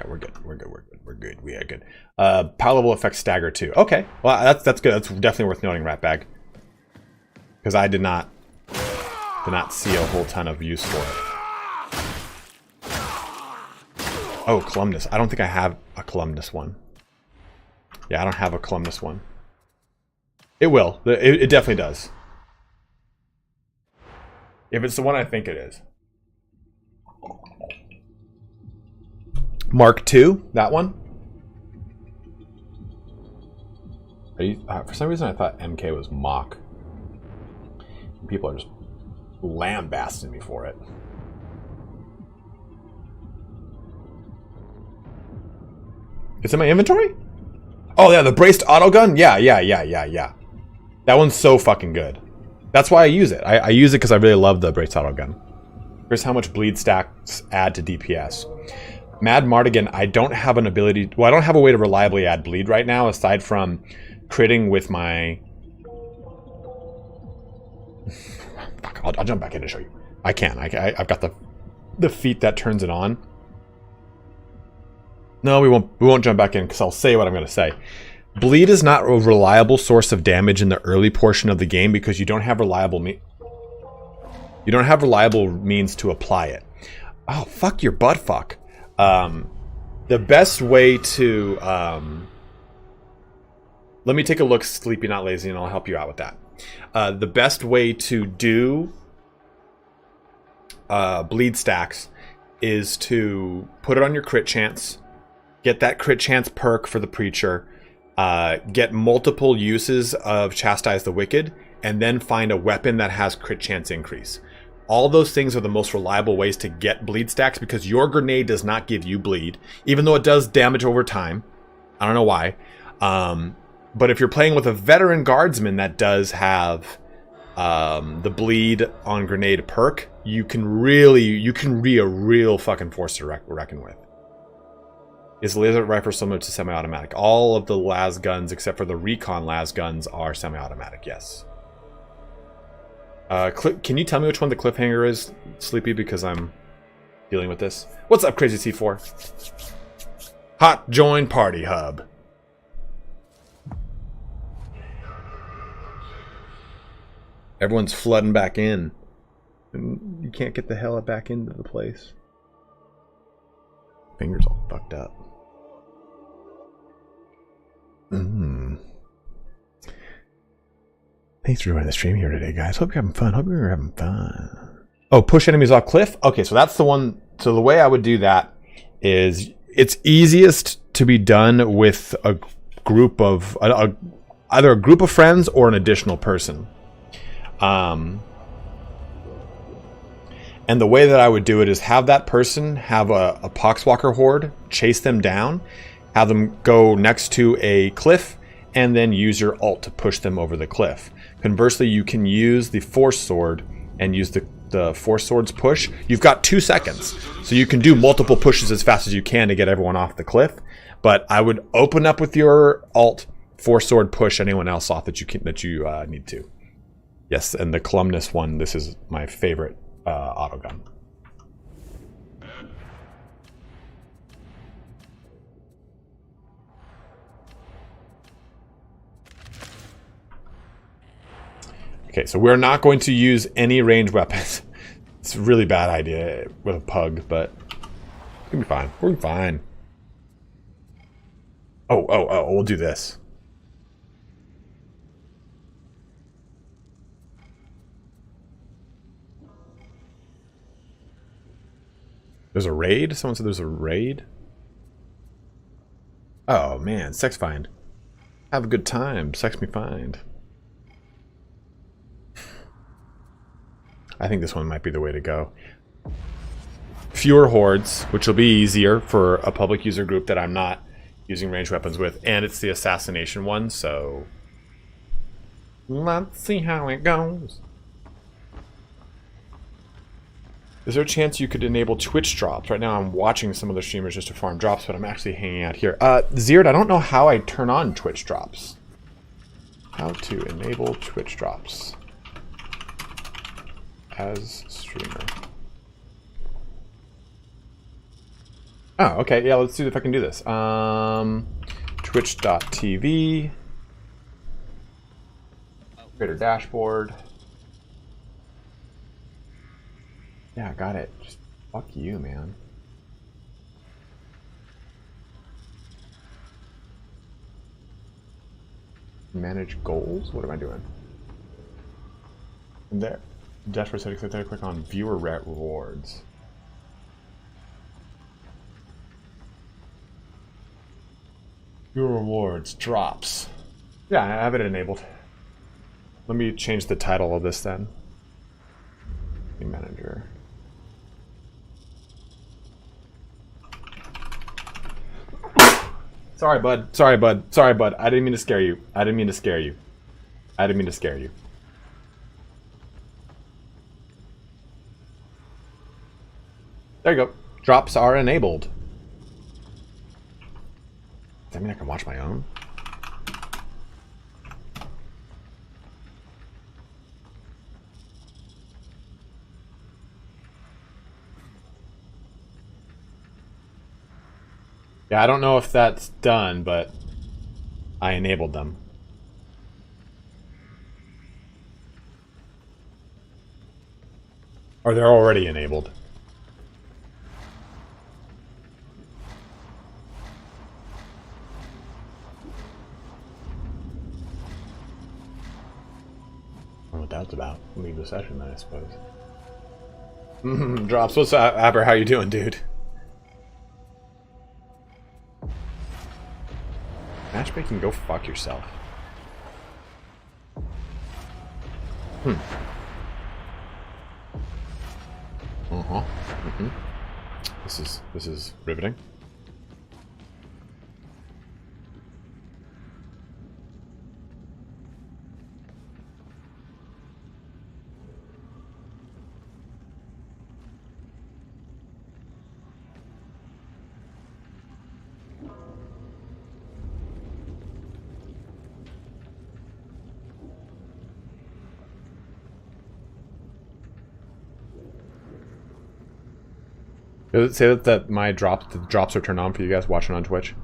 we're good. We're good. We are good. Power level effect stagger 2. Okay, well that's good. That's definitely worth noting, Ratbag, because I did not see a whole ton of use for it. Oh, columnus. I don't think I have a columnus one. Yeah, I don't have a columnus one. It will. It definitely does. If it's the one I think it is. Mark II, that one. For some reason I thought MK was Mach. People are just lambasting me for it. It's in my inventory? Oh yeah, the braced autogun? Yeah. That one's so fucking good. That's why I use it. I use it because I really love the braced autogun. Here's how much bleed stacks add to DPS. Mad Mardigan, I don't have an ability... Well, I don't have a way to reliably add bleed right now, aside from critting with my... Fuck, I'll jump back in and show you. I can. I've got the feat that turns it on. No, we won't jump back in because I'll say what I'm going to say. Bleed is not a reliable source of damage in the early portion of the game because you don't have reliable means to apply it. Oh, fuck your butt fuck. The best way to... let me take a look, Sleepy Not Lazy, and I'll help you out with that. The best way to do bleed stacks is to put it on your crit chance, get that crit chance perk for the Preacher, get multiple uses of Chastise the Wicked, and then find a weapon that has crit chance increase. All those things are the most reliable ways to get bleed stacks because your grenade does not give you bleed, even though it does damage over time. I don't know why. But if you're playing with a veteran guardsman that does have the bleed on grenade perk, you can be a real fucking force to reckon with. Is laser rifle similar to semi-automatic? All of the las guns, except for the recon las guns, are semi-automatic, yes. Can you tell me which one the cliffhanger is, Sleepy? Because I'm dealing with this. What's up, Crazy C4? Hot join party hub. Everyone's flooding back in. And you can't get the hell back into the place. Fingers all fucked up. Thanks for joining the stream here today, guys. Hope you're having fun. Hope you're having fun. Oh, push enemies off cliff? Okay, so that's the one. So the way I would do that is it's easiest to be done with a group of either a group of friends or an additional person. And the way that I would do it is have that person have a Poxwalker horde, chase them down, have them go next to a cliff, and then use your ult to push them over the cliff. Conversely, you can use the Force Sword and use the Force Sword's push. You've got 2 seconds, so you can do multiple pushes as fast as you can to get everyone off the cliff. But I would open up with your ult, Force Sword, push anyone else off that you need to. Yes, and the Columnus one, this is my favorite auto gun. Okay, so we're not going to use any ranged weapons. It's a really bad idea with a pug, but it's gonna be fine. We're gonna be fine. Oh, we'll do this. There's a raid? Someone said there's a raid? Oh man, sex find. Have a good time. Sex me find. I think this one might be the way to go. Fewer hordes, which will be easier for a public user group that I'm not using ranged weapons with, and it's the assassination one, so let's see how it goes. Is there a chance you could enable Twitch drops? Right now I'm watching some of the streamers just to farm drops, but I'm actually hanging out here. Zeard, I don't know how I turn on Twitch drops. How to enable Twitch drops as streamer. Oh, okay. Yeah, let's see if I can do this. Twitch.tv. Creator dashboard. Yeah, got it. Just fuck you, man. Manage goals? What am I doing? And there. Dashboard settings right there. Click on viewer rewards. Viewer rewards. Drops. Yeah, I have it enabled. Let me change the title of this then. Manager. Sorry, bud. Sorry, bud. Sorry, bud. I didn't mean to scare you. I didn't mean to scare you. I didn't mean to scare you. There you go. Drops are enabled. Does that mean I can watch my own? Yeah, I don't know if that's done, but I enabled them. Or they're already enabled. I don't know what that's about. Leave the session then, I suppose. Drops, what's up, Aber? How you doing, dude? Matchmaking, go fuck yourself. This is riveting. Does it say that my drops are turned on for you guys watching on Twitch?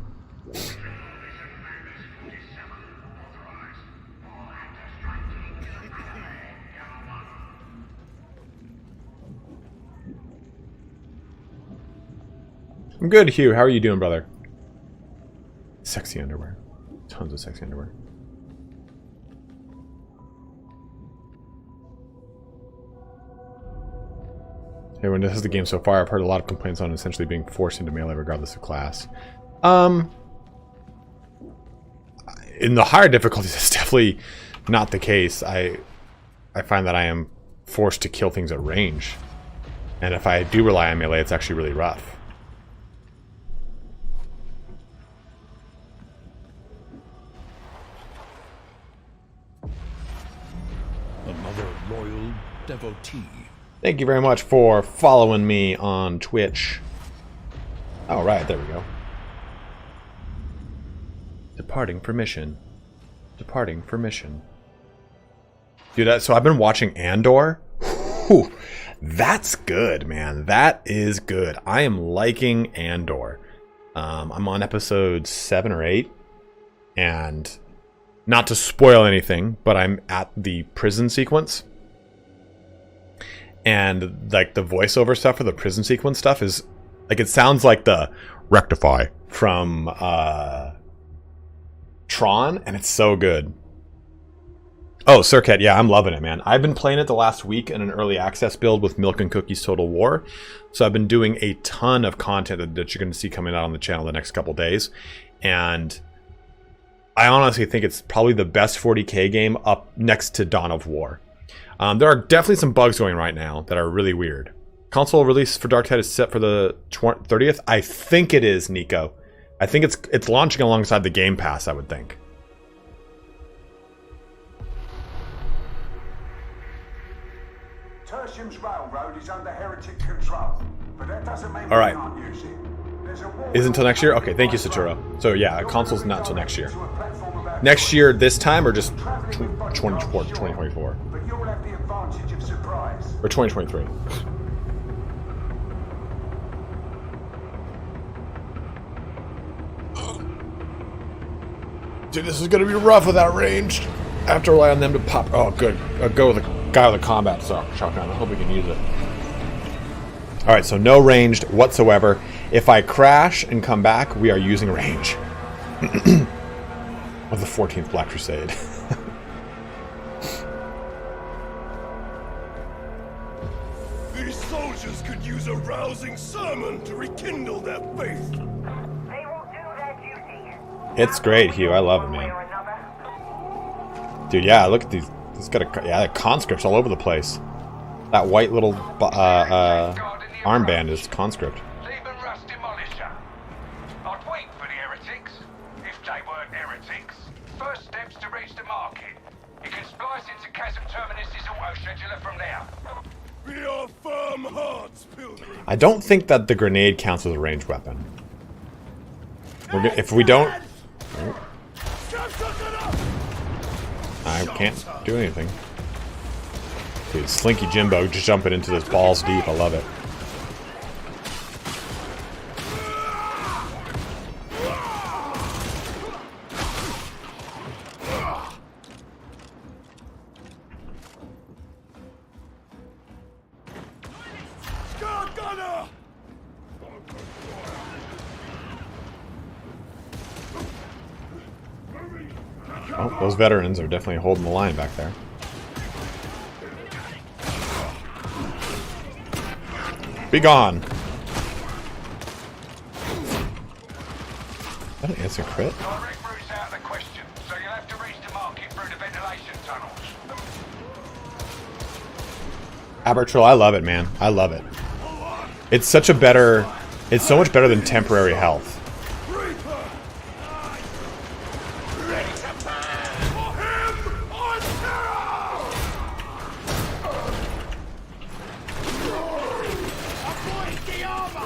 I'm good, Hugh. How are you doing, brother? Sexy underwear. Tons of sexy underwear. Hey, when this is the game so far, I've heard a lot of complaints on essentially being forced into melee regardless of class. In the higher difficulties, it's definitely not the case. I find that I am forced to kill things at range. And if I do rely on melee, it's actually really rough. Another loyal devotee. Thank you very much for following me on Twitch. All right, there we go. Departing for mission. Departing for mission. Dude, so I've been watching Andor. Whew, that's good, man. That is good. I am liking Andor. I'm on episode 7 or 8. And not to spoil anything, but I'm at the prison sequence. And like the voiceover stuff for the prison sequence stuff is like, it sounds like the Rectify from Tron, and it's so good. Oh, Circuit, yeah, I'm loving it, man. I've been playing it the last week in an early access build with Milk and Cookies Total War. So I've been doing a ton of content that you're going to see coming out on the channel the next couple days. And I honestly think it's probably the best 40k game up next to Dawn of War. There are definitely some bugs going right now that are really weird. Console release for Darktide is set for the 30th. I think it is, Nico. I think it's launching alongside the Game Pass, I would think. Tertium's railroad is under heretic control, but that doesn't mean all right. we can't use it. There's a war is until next year? Okay, thank you, Saturo. So yeah, console's not until next year. Next year this time, or just 2024? But you'll have the advantage of surprise. Or 2023? Dude, this is gonna be rough without ranged. I have to rely on them to pop. Oh, good. I'll go with the guy with a combat shotgun. I hope we can use it. Alright, so no ranged whatsoever. If I crash and come back, we are using range. Of the 14th Black Crusade. These soldiers could use a rousing sermon to rekindle their faith. They will do their duty. It's great, Hugh. I love it, man. Dude, yeah, look at these. It's got a conscripts all over the place. That white little armband is conscript. I'd wait for the heretics. If they weren't heretics, first steps to reach the market. You can splice into Chasm Terminus's auto-scheduler from there. Be our firm hearts, pilgrim. I don't think that the grenade counts as a ranged weapon. If we don't... I can't do anything. Dude, Slinky Jimbo just jumping into this balls deep. I love it. Oh, those veterans are definitely holding the line back there. Be gone! Is that an instant crit? Direct route's out of the question, so you'll have to reach the market through the ventilation tunnels. Abertrol, I love it, man. I love it. It's such a better... It's so much better than temporary health.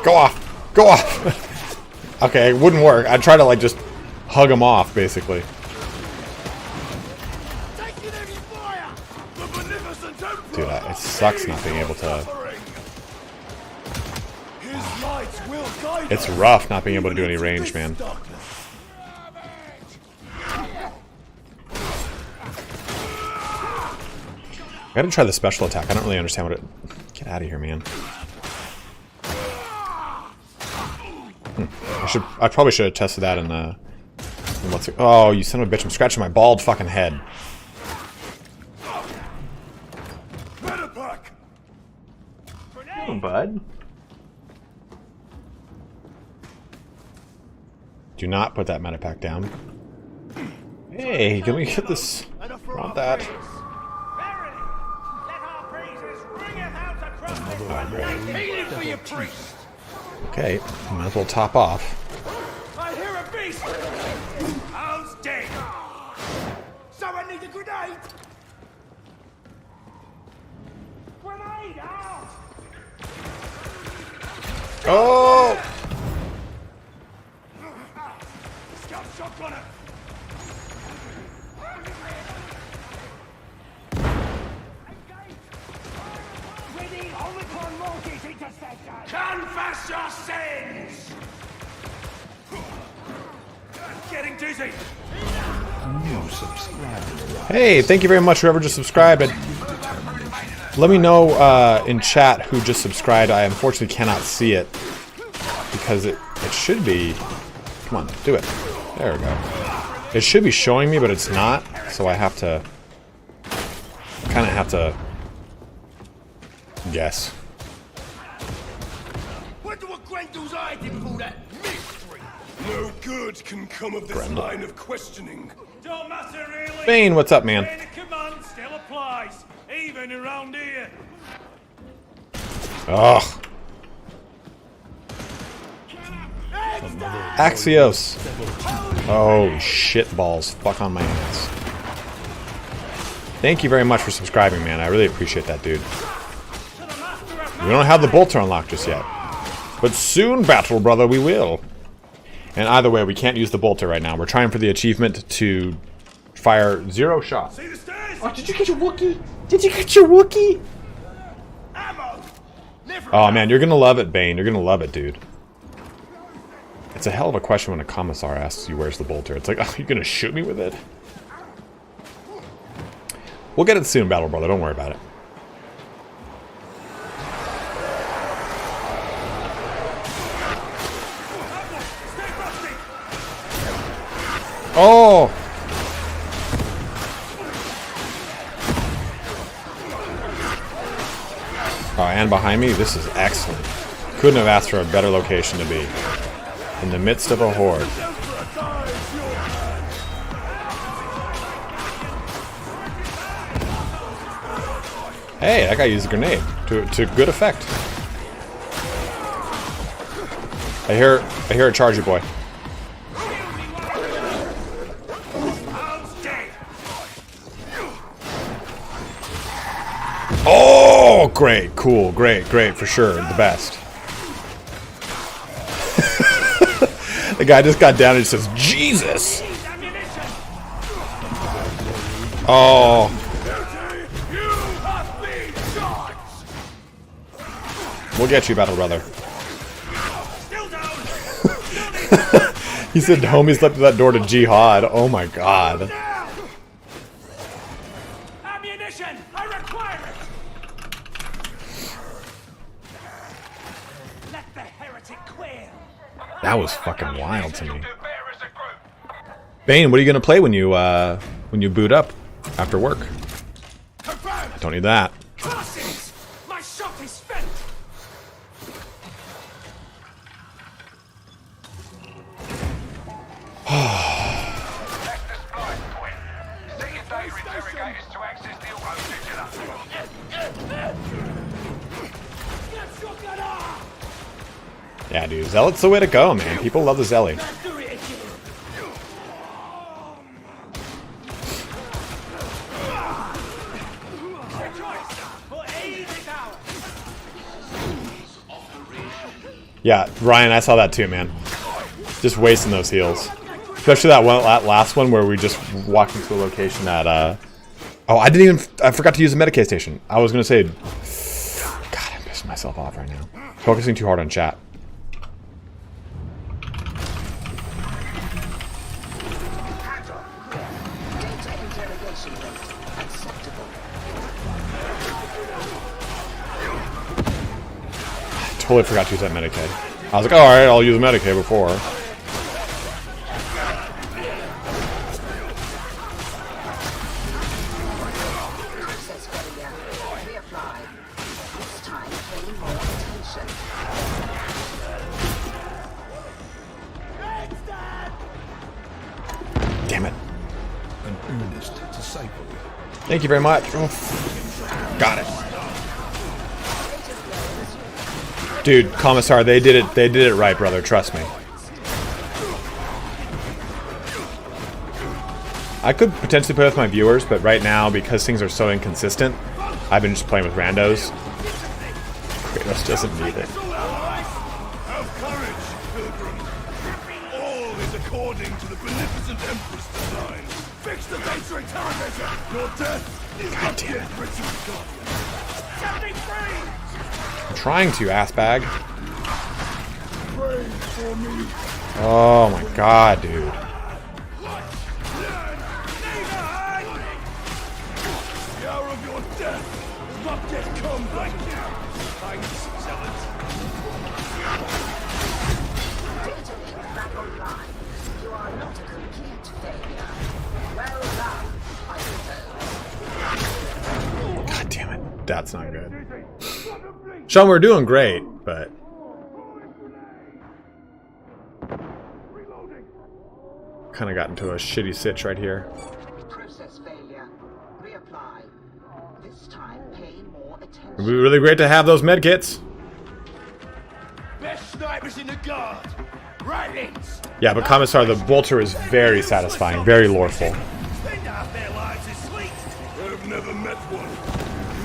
Go off! Go off! Okay, it wouldn't work. I'd try to, like, just hug him off, basically. Dude, it sucks not being able to... His light will guide It's us, rough not being able to do even any into range, this man. darkness. I gotta try the special attack. I don't really understand what it... Get out of here, man. I probably should have tested that in what's it... Oh, you son of a bitch. I'm scratching my bald fucking head. Oh, bud. Do not put that metapack down. Hey, can we get this? Want that? Okay, might as well top off. I hear a beast! Hound's dead! Someone needs a grenade! Grenade out! Oh! Scout shotgunner! We need Omicron mortgage interceptor! Confess your sins! I'm getting dizzy! New subscriber. Hey, thank you very much, whoever just subscribed. Let me know in chat who just subscribed. I unfortunately cannot see it because it should be. Come on, do it. There we go. It should be showing me, but it's not. So I have to kind of have to guess. Wonder what Grendel's hiding for that mystery? No good can come of this Grendel. line of questioning. Don't matter really. Bane, what's up, man? The command still applies, even around here. Ugh. Axios. Oh, shit balls. Fuck on my ass. Thank you very much for subscribing, man. I really appreciate that, dude. We don't have the bolter unlocked just yet. But soon, Battle Brother, we will. And either way, we can't use the bolter right now. We're trying for the achievement to fire 0 shots. Oh, did you get your Wookiee? Did you get your Wookiee? Oh, man, you're gonna love it, Bane. You're gonna love it, dude. It's a hell of a question when a commissar asks you where's the bolter. It's like, oh, you're gonna shoot me with it? We'll get it soon, Battle Brother. Don't worry about it. Oh! Oh, and behind me, this is excellent. Couldn't have asked for a better location to be. In the midst of a horde. Hey, that guy used a grenade to good effect. I hear a charger boy. Oh, great, cool, great, for sure, the best. The guy just got down and says, Jesus! Oh. We'll get you, Battle Brother. He said homies left that door to jihad. Oh my god. Ammunition! I require it! Let the heretic quail! That was fucking wild to me. Bane, what are you gonna play when you boot up after work? I don't need that. Classes! My shot is spent! Yeah, dude, Zealot's the way to go, man. People love the Zelly. Yeah, Ryan, I saw that too, man. Just wasting those heals. Especially that last one where we just walked into a location that, Oh, I forgot to use the Medicaid station. I was gonna say... God, I pissing myself off right now. Focusing too hard on chat. Totally forgot to use that Medicaid. I was like, alright, I'll use Medicaid before. Damn it. An earnest disciple. Thank you very much. Oh. Got it. Dude, Commissar, they did it right, brother, trust me. I could potentially play with my viewers, but right now, because things are so inconsistent, I've been just playing with randos. Kratos doesn't need it. Have courage, pilgrim. All is according to the beneficent Empress design. Fix the data interrogator. Your death is not yet written, Guardian. Set me free! I'm trying to, assbag. Pray for me. Oh my god, dude. The hour of your death has not yet come, thank you. Thanks, Zealot. Data back online. You are not a complete failure. Well done, I suppose. God damn it. That's not good. Sean, we're doing great, but... kind of got into a shitty sitch right here. Process failure. Reapply. This time, pay more attention. It'd be really great to have those medkits. Best snipers in the guard. Right-ins. Yeah, but Commissar, the bolter is very satisfying, very loreful. Spend half their lives asleep. I've never met one,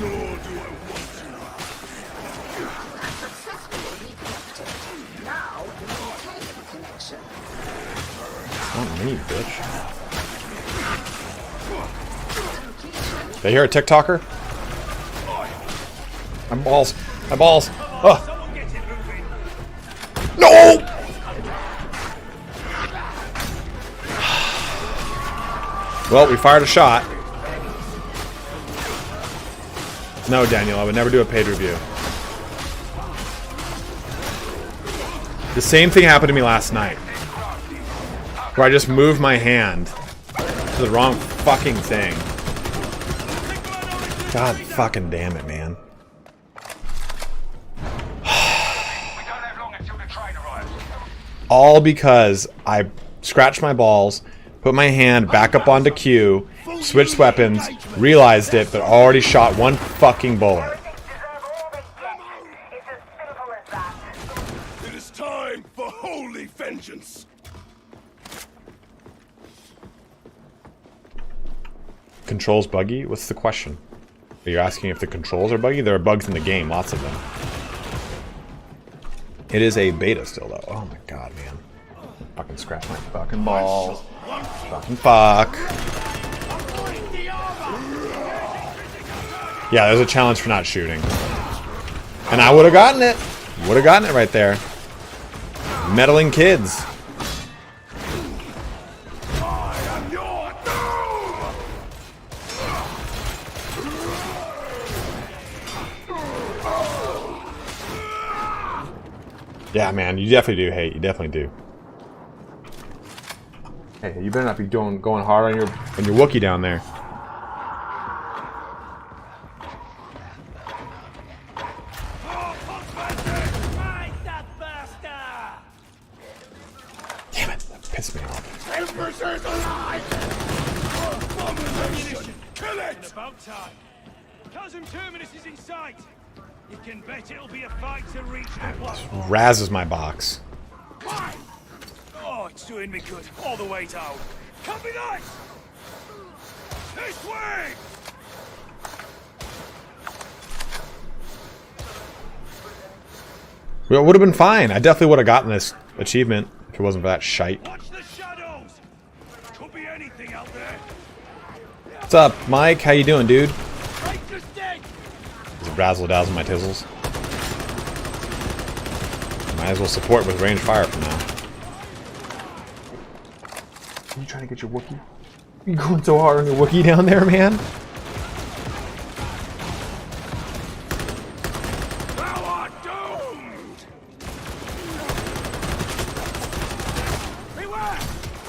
nor do I want to. Successfully reconnected. Now, maintain the connection. Not me, bitch. Did I hear a TikToker? My balls. My balls. Oh. No! Well, we fired a shot. No, Daniel, I would never do a paid review. The same thing happened to me last night. Where I just moved my hand to the wrong fucking thing. God fucking damn it, man. All because I scratched my balls, put my hand back up onto Q, switched weapons, realized it, but already shot one fucking bullet. It is time for holy vengeance. Controls buggy? What's the question? Are you asking if the controls are buggy? There are bugs in the game, lots of them. It is a beta still, though. Oh my god, man. Fucking scratch my fucking balls. Fucking fuck. Yeah, there's a challenge for not shooting. And I would have gotten it. Would have gotten it right there. Meddling kids. Yeah, man, you definitely do hate. You definitely do. Hey, you better not be going hard on your Wookiee down there. Damn it, that pissed me off. Empress is alive! Abomination! Kill it! About time. Cousin Terminus is in sight. You can bet it'll be a fight to reach the platform. Razzes my box. Oh, it's doing me good. All the way down. Come be nice! This way! Well, it would have been fine. I definitely would have gotten this achievement if it wasn't for that shite. Watch the shadows! Could be anything out there. What's up, Mike? How you doing, dude? Just razzle dazzle my tizzles. Might as well support with range fire for now. Are you trying to get your Wookiee? You going so hard on your Wookiee down there, man? Thou art doomed! Beware!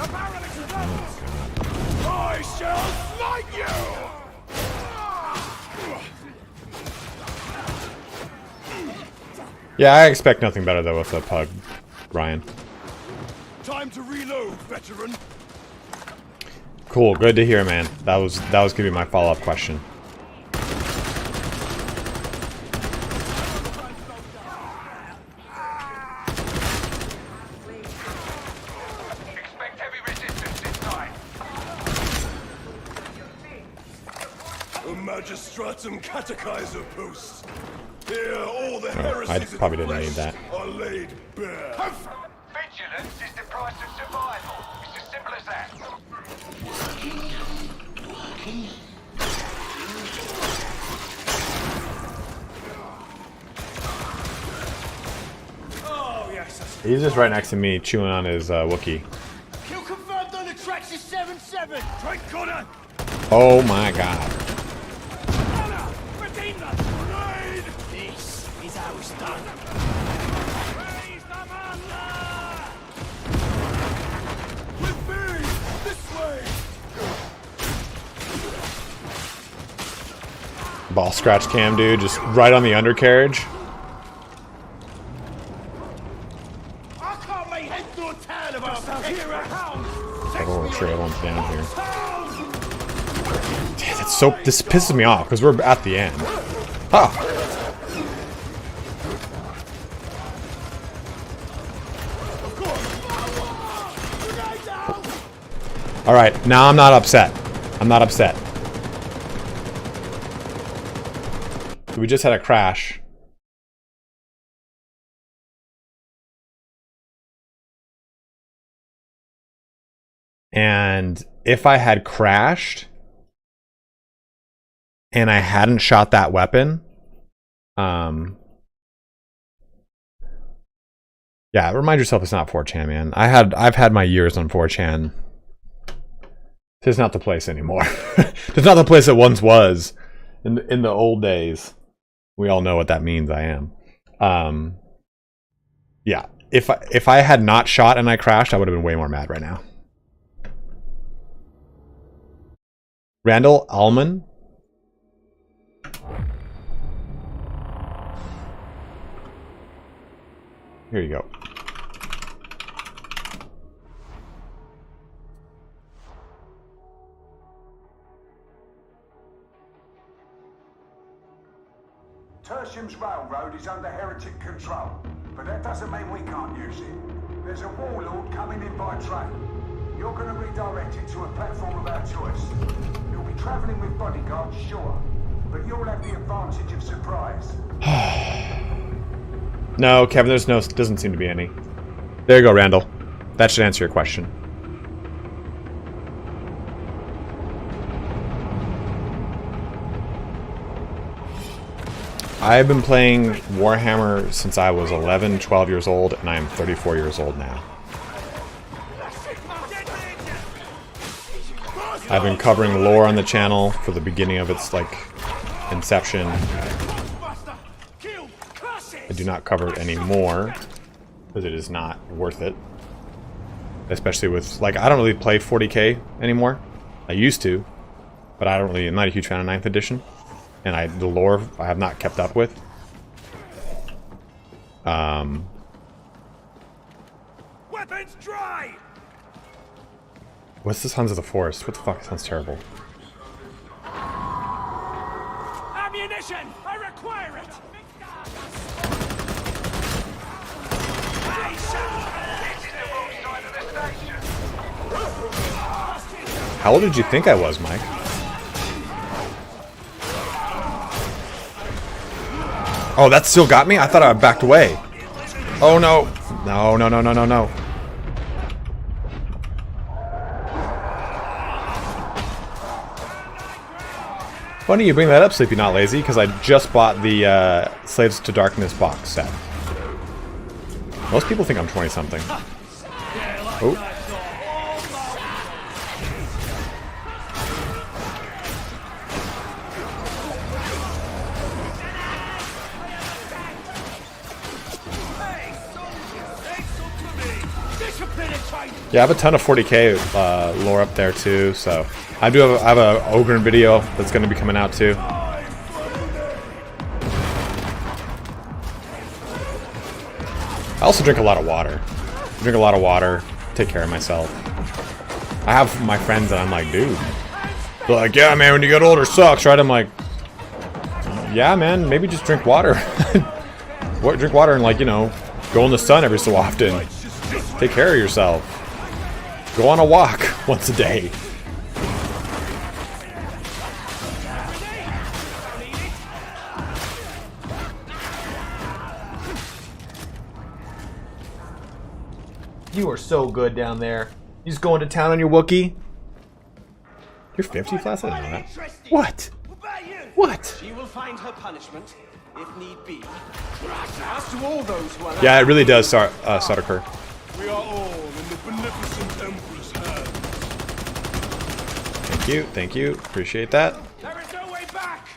The barrel explodes! I shall smite you! Yeah, I expect nothing better though with the pug, Ryan. Time to reload, veteran. Cool, good to hear, man. That was gonna be my follow-up question. Expect heavy resistance this time. A magistratum catechiser post. Here, all the I heresies probably of the didn't need flesh that. are laid bare. Vigilance is the price of survival. It's as simple as that. Oh, yes. He's just right next to me, chewing on his Wookiee. Kill confirmed on the tracks is 7-7. Drake corner! Oh my god. Redeem them. Raid! This is how it's done. Raise the banner! With me! This way! Ball scratch cam, dude, just right on the undercarriage. I can't make head nor tail of our hero hound. Oh, I'm sure everyone's down here. Damn, that's so. This pisses me off because we're at the end. Ah. All right, now I'm not upset. I'm not upset. So we just had a crash. And if I had crashed and I hadn't shot that weapon, yeah, remind yourself it's not 4chan, man. I've had my years on 4chan. This is not the place anymore. It's not the place it once was in the old days. We all know what that means. I am. Yeah, if I had not shot and I crashed, I would have been way more mad right now. Randall Allman. Here you go. Tertium's railroad is under heretic control, but that doesn't mean we can't use it. There's a warlord coming in by train. You're going to redirect it to a platform of our choice. You'll be travelling with bodyguards, sure, but you'll have the advantage of surprise. No, Kevin, doesn't seem to be any. There you go, Randall. That should answer your question. I've been playing Warhammer since I was 11, 12 years old, and I am 34 years old now. I've been covering lore on the channel for the beginning of its, like, inception. I do not cover it anymore, because it is not worth it. Especially with, like, I don't really play 40k anymore. I used to, but I'm not a huge fan of 9th edition. And the lore I have not kept up with. Weapons dry. What's the Sons of the Forest? What the fuck? It sounds terrible. Ammunition! I require it! How old did you think I was, Mike? Oh, that still got me? I thought I backed away. Oh no. No, no, no, no, no, no. Funny you bring that up, Sleepy Not Lazy, because I just bought the Slaves to Darkness box set. Most people think I'm 20-something. Oh. Yeah, I have a ton of 40k lore up there too, so I have a Ogre video that's going to be coming out too. I also drink a lot of water. Drink a lot of water, take care of myself. I have my friends that I'm like, dude, they're like, yeah, man, when you get older, sucks, right? I'm like, yeah, man, maybe just drink water. Drink water and, like, you know, go in the sun every so often. Take care of yourself. Go on a walk once a day. You are so good down there. You just going to town on your Wookiee? You're 50 flats? I didn't know that. What? What? She will find her punishment, if need be. As to all those who are... Yeah, it really does start occur. We are all in the beneficent Emperor's hands. Thank you, appreciate that. There is no way back.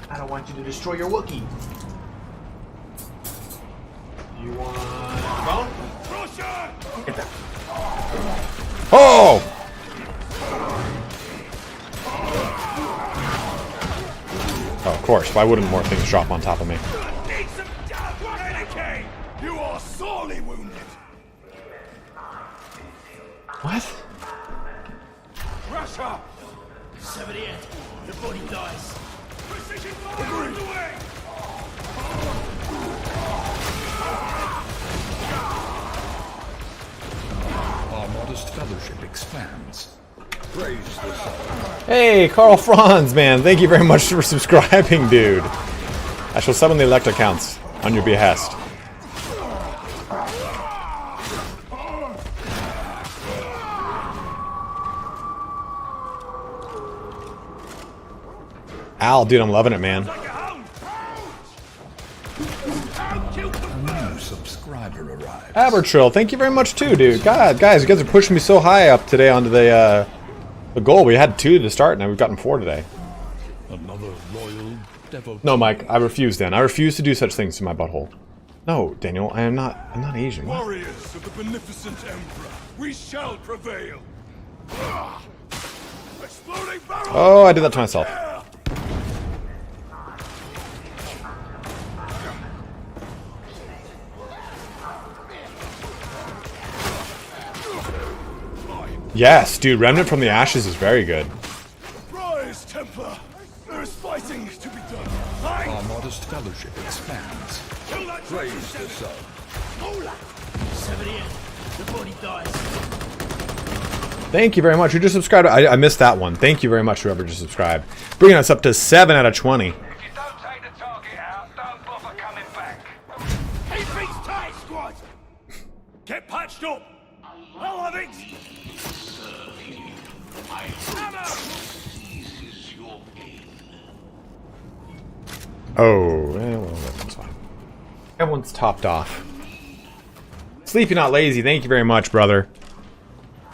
I don't want you to destroy your Wookiee. You want bone? Get that. Oh! Oh, of course. Why wouldn't more things drop on top of me? You are sorely wounded. What? Russia! 78. The body dies. Precision fire on the way! Our modest fellowship expands. Praise the sun. Hey, Carl Franz, man. Thank you very much for subscribing, dude. I shall summon the elect accounts on your behest. Al, dude, I'm loving it, man. A new subscriber arrived. Abertrill, thank you very much too, dude. God, guys, you guys are pushing me so high up today onto the goal. We had 2 to start, now we've gotten 4 today. Another royal devil. No, Mike, I refuse. Then I refuse to do such things to my butthole. No, Daniel, I'm not Asian. What? Warriors of the beneficent Emperor, we shall prevail. Exploding barrel. Oh, I did that to myself. Yes, dude, Remnant from the Ashes is very good. Rise, Templar. There is fighting to be done. Our modest fellowship expands. Praise the sun. 78. The body dies. Thank you very much. Who just subscribed? I missed that one. Thank you very much, whoever just subscribed. Bringing us up to 7 out of 20. If you don't take the target out, don't bother coming back. He beats tight, squad. Get patched up. I'll have it. Oh, well, that's fine. Everyone's topped off. Sleepy Not Lazy, thank you very much, brother.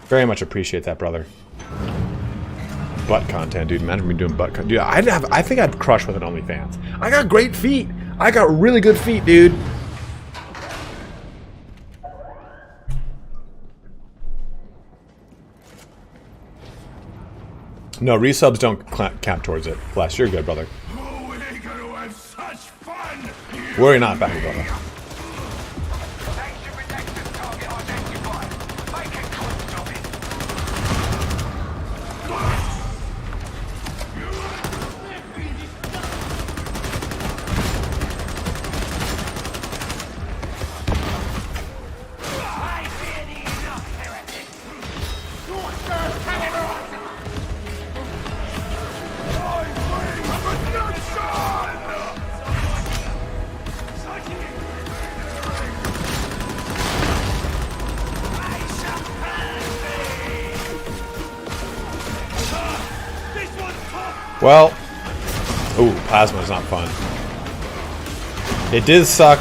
Very much appreciate that, brother. Butt content, dude. Imagine me doing butt content. Dude, I think I'd crush with an OnlyFans. I got great feet. I got really good feet, dude. No, resubs don't count towards it. Bless, you're good, brother. Worry not, back, brother. Well, ooh, plasma's not fun. It did suck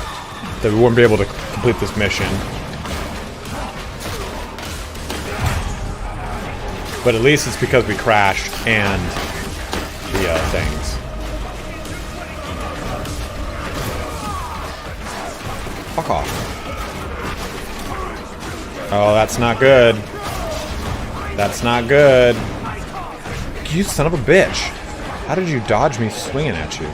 that we wouldn't be able to complete this mission. But at least it's because we crashed and the things. Fuck off. Oh, that's not good. That's not good. You son of a bitch. How did you dodge me swinging at you?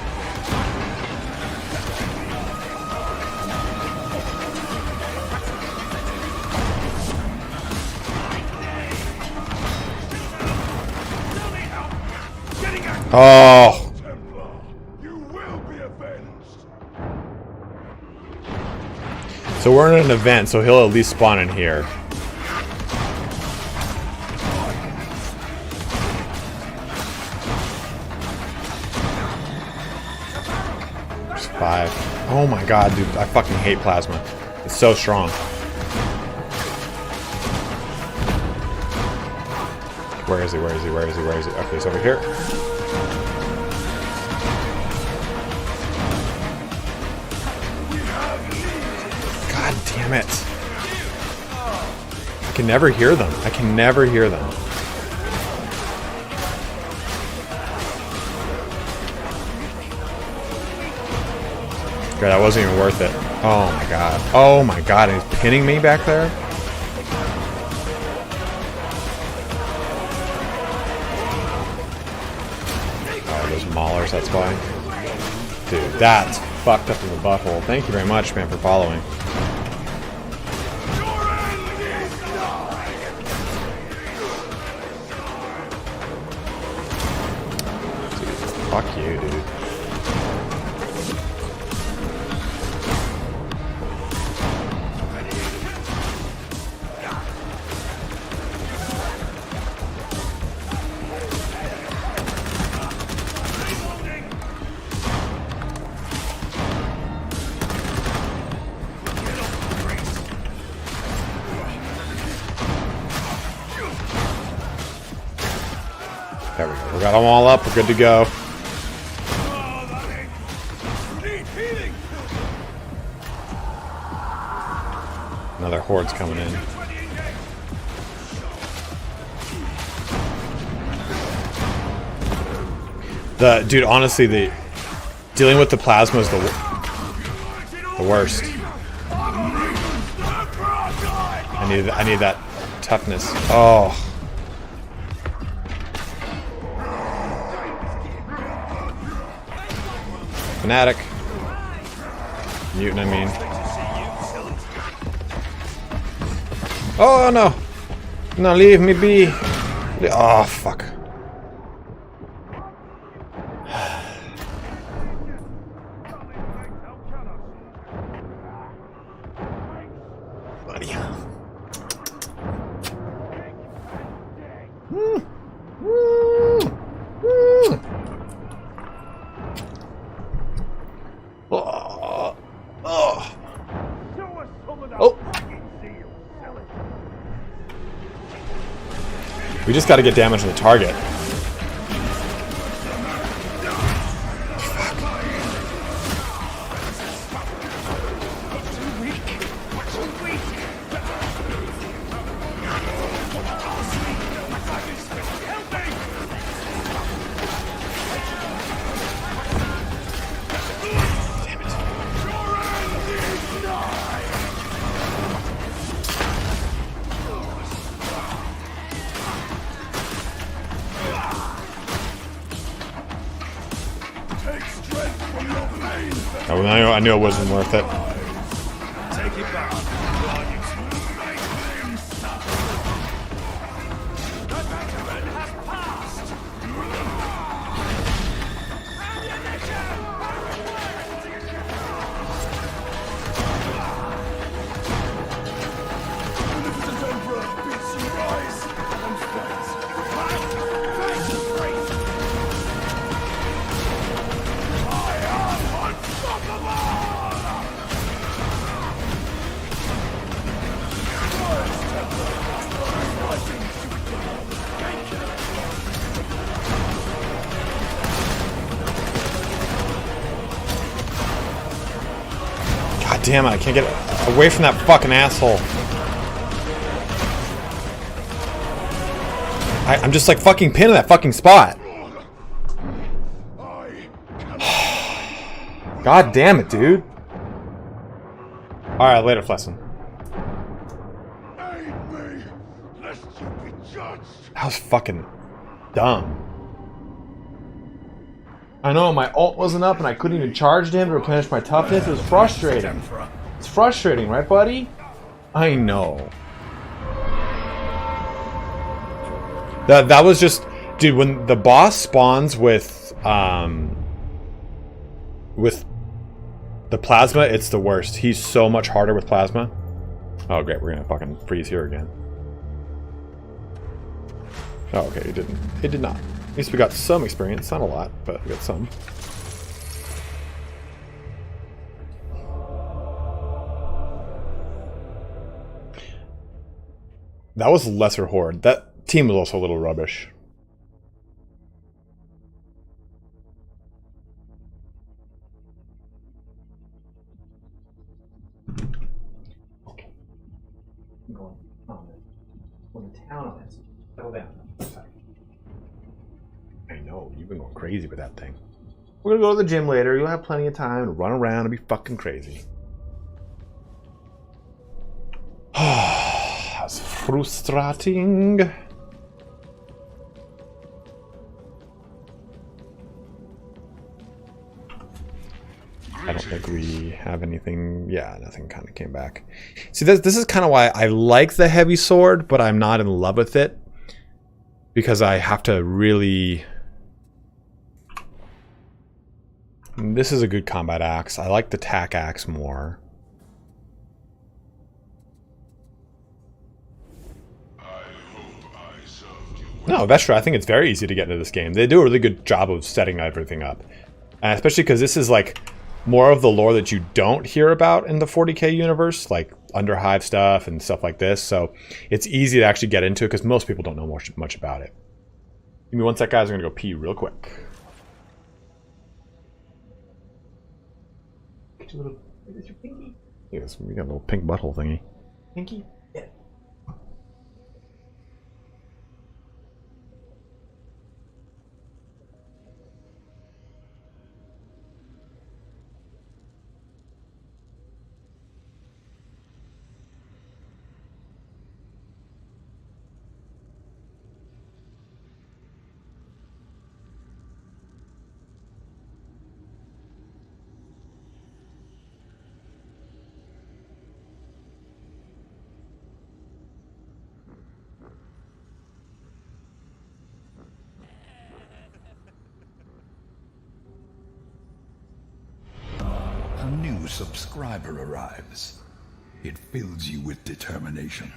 Oh. So we're in an event, so he'll at least spawn in here. There's 5. Oh my god, dude, I fucking hate plasma. It's so strong. Where is he? Where is he? Where is he? Where is he? Okay, he's over here. God damn it. I can never hear them. I can never hear them. God, that wasn't even worth it. Oh my god. Oh my god, and he's pinning me back there? Maulers, that's why. Dude, that's fucked up in the butthole. Thank you very much, man, for following. Dude, fuck you, dude. There we go. We got them all up. We're good to go. Another horde's coming in. Dude, honestly, dealing with the plasma is the worst. I need that toughness. Oh. Fanatic. Mutant, I mean. Oh no! No, leave me be. Oh fuck. Buddy. We just got to get damage on the target. I knew it wasn't worth it. Take it back. damn it, I can't get away from that fucking asshole. I'm just like fucking pinned in that fucking spot. God damn it, dude. Alright, later, Flesson. That was fucking dumb. I know, my ult wasn't up and I couldn't even charge him to replenish my toughness. It was frustrating. It's frustrating, right, buddy? I know. That was just... Dude, when the boss spawns with the plasma, it's the worst. He's so much harder with plasma. Oh, great. We're gonna fucking freeze here again. Oh, okay. It didn't. It did not. At least we got some experience. Not a lot, but we got some. That was Lesser Horde. That team was also a little rubbish. Okay. I'm going to town on this. Settle down. I know, you've been going crazy with that thing. We're gonna go to the gym later. You'll have plenty of time to run around and be fucking crazy. That's frustrating. I don't think we have anything. Yeah, nothing kind of came back. See, this is kind of why I like the heavy sword, but I'm not in love with it. Because I have to really... This is a good combat axe. I like the tack axe more. No, that's true. I think it's very easy to get into this game. They do a really good job of setting everything up. And especially because this is like more of the lore that you don't hear about in the 40k universe, like Underhive stuff and stuff like this. So it's easy to actually get into because most people don't know much about it. Give me one sec, guys. I'm going to go pee real quick. Is your pinky? Yes, we got a little pink butthole thingy. Pinky? Yeah. A new subscriber arrives. It fills you with determination.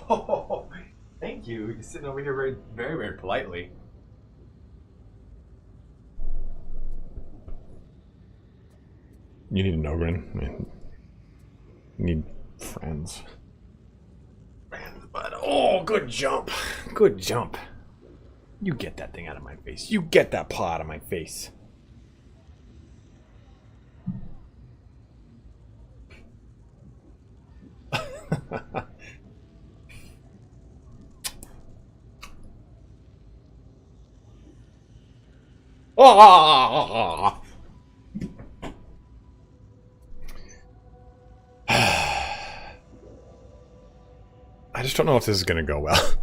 Oh, thank you. You're sitting over here very, very, very politely. You need an Ogren. I mean, you need friends. Friends, but oh, good jump. Good jump. You get that thing out of my face. You get that paw out of my face. Ah! I just don't know if this is going to go well.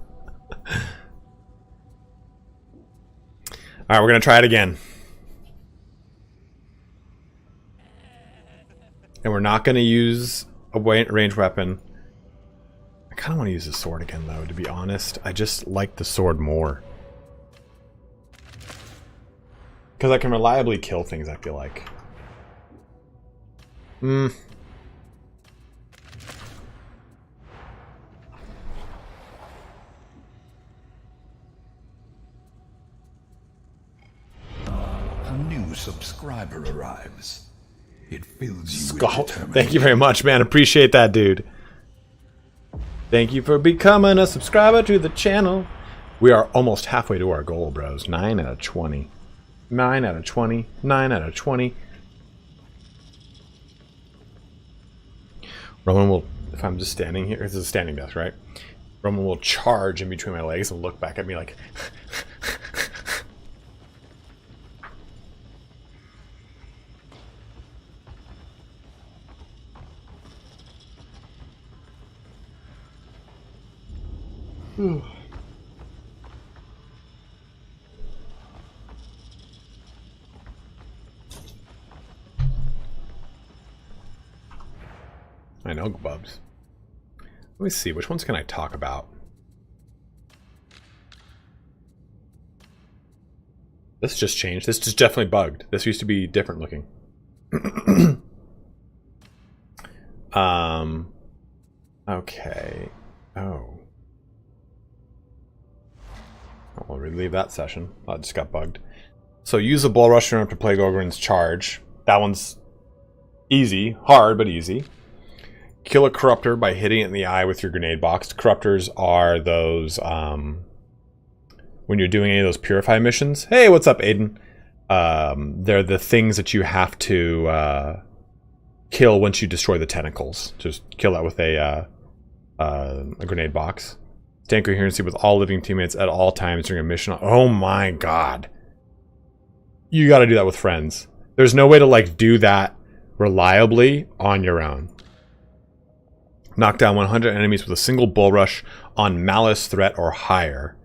Alright, we're going to try it again. And we're not going to use a ranged weapon. I kind of want to use the sword again, though, to be honest. I just like the sword more. Because I can reliably kill things, I feel like. A new subscriber arrives. It fills you with determination. Thank you very much, man. Appreciate that, dude. Thank you for becoming a subscriber to the channel. We are almost halfway to our goal, bros. 9 out of 20. 9 out of 20. 9 out of 20. Roman will, if I'm just standing here, this is a standing desk, right? Roman will charge in between my legs and look back at me like... I know, Bubs. Let me see, which ones can I talk about? This just changed. This is definitely bugged. This used to be different looking. Okay. Oh. I'll relieve that session. Oh, it just got bugged. So use a bull rusher to play Gogren's charge. That one's easy. Hard, but easy. Kill a corruptor by hitting it in the eye with your grenade box. Corruptors are those, when you're doing any of those purify missions. Hey, what's up, Aiden? They're the things that you have to kill once you destroy the tentacles. Just kill that with a grenade box. Stay in coherency with all living teammates at all times during a mission. Oh my god. You gotta do that with friends. There's no way to, like, do that reliably on your own. Knock down 100 enemies with a single bull rush on malice, threat, or higher.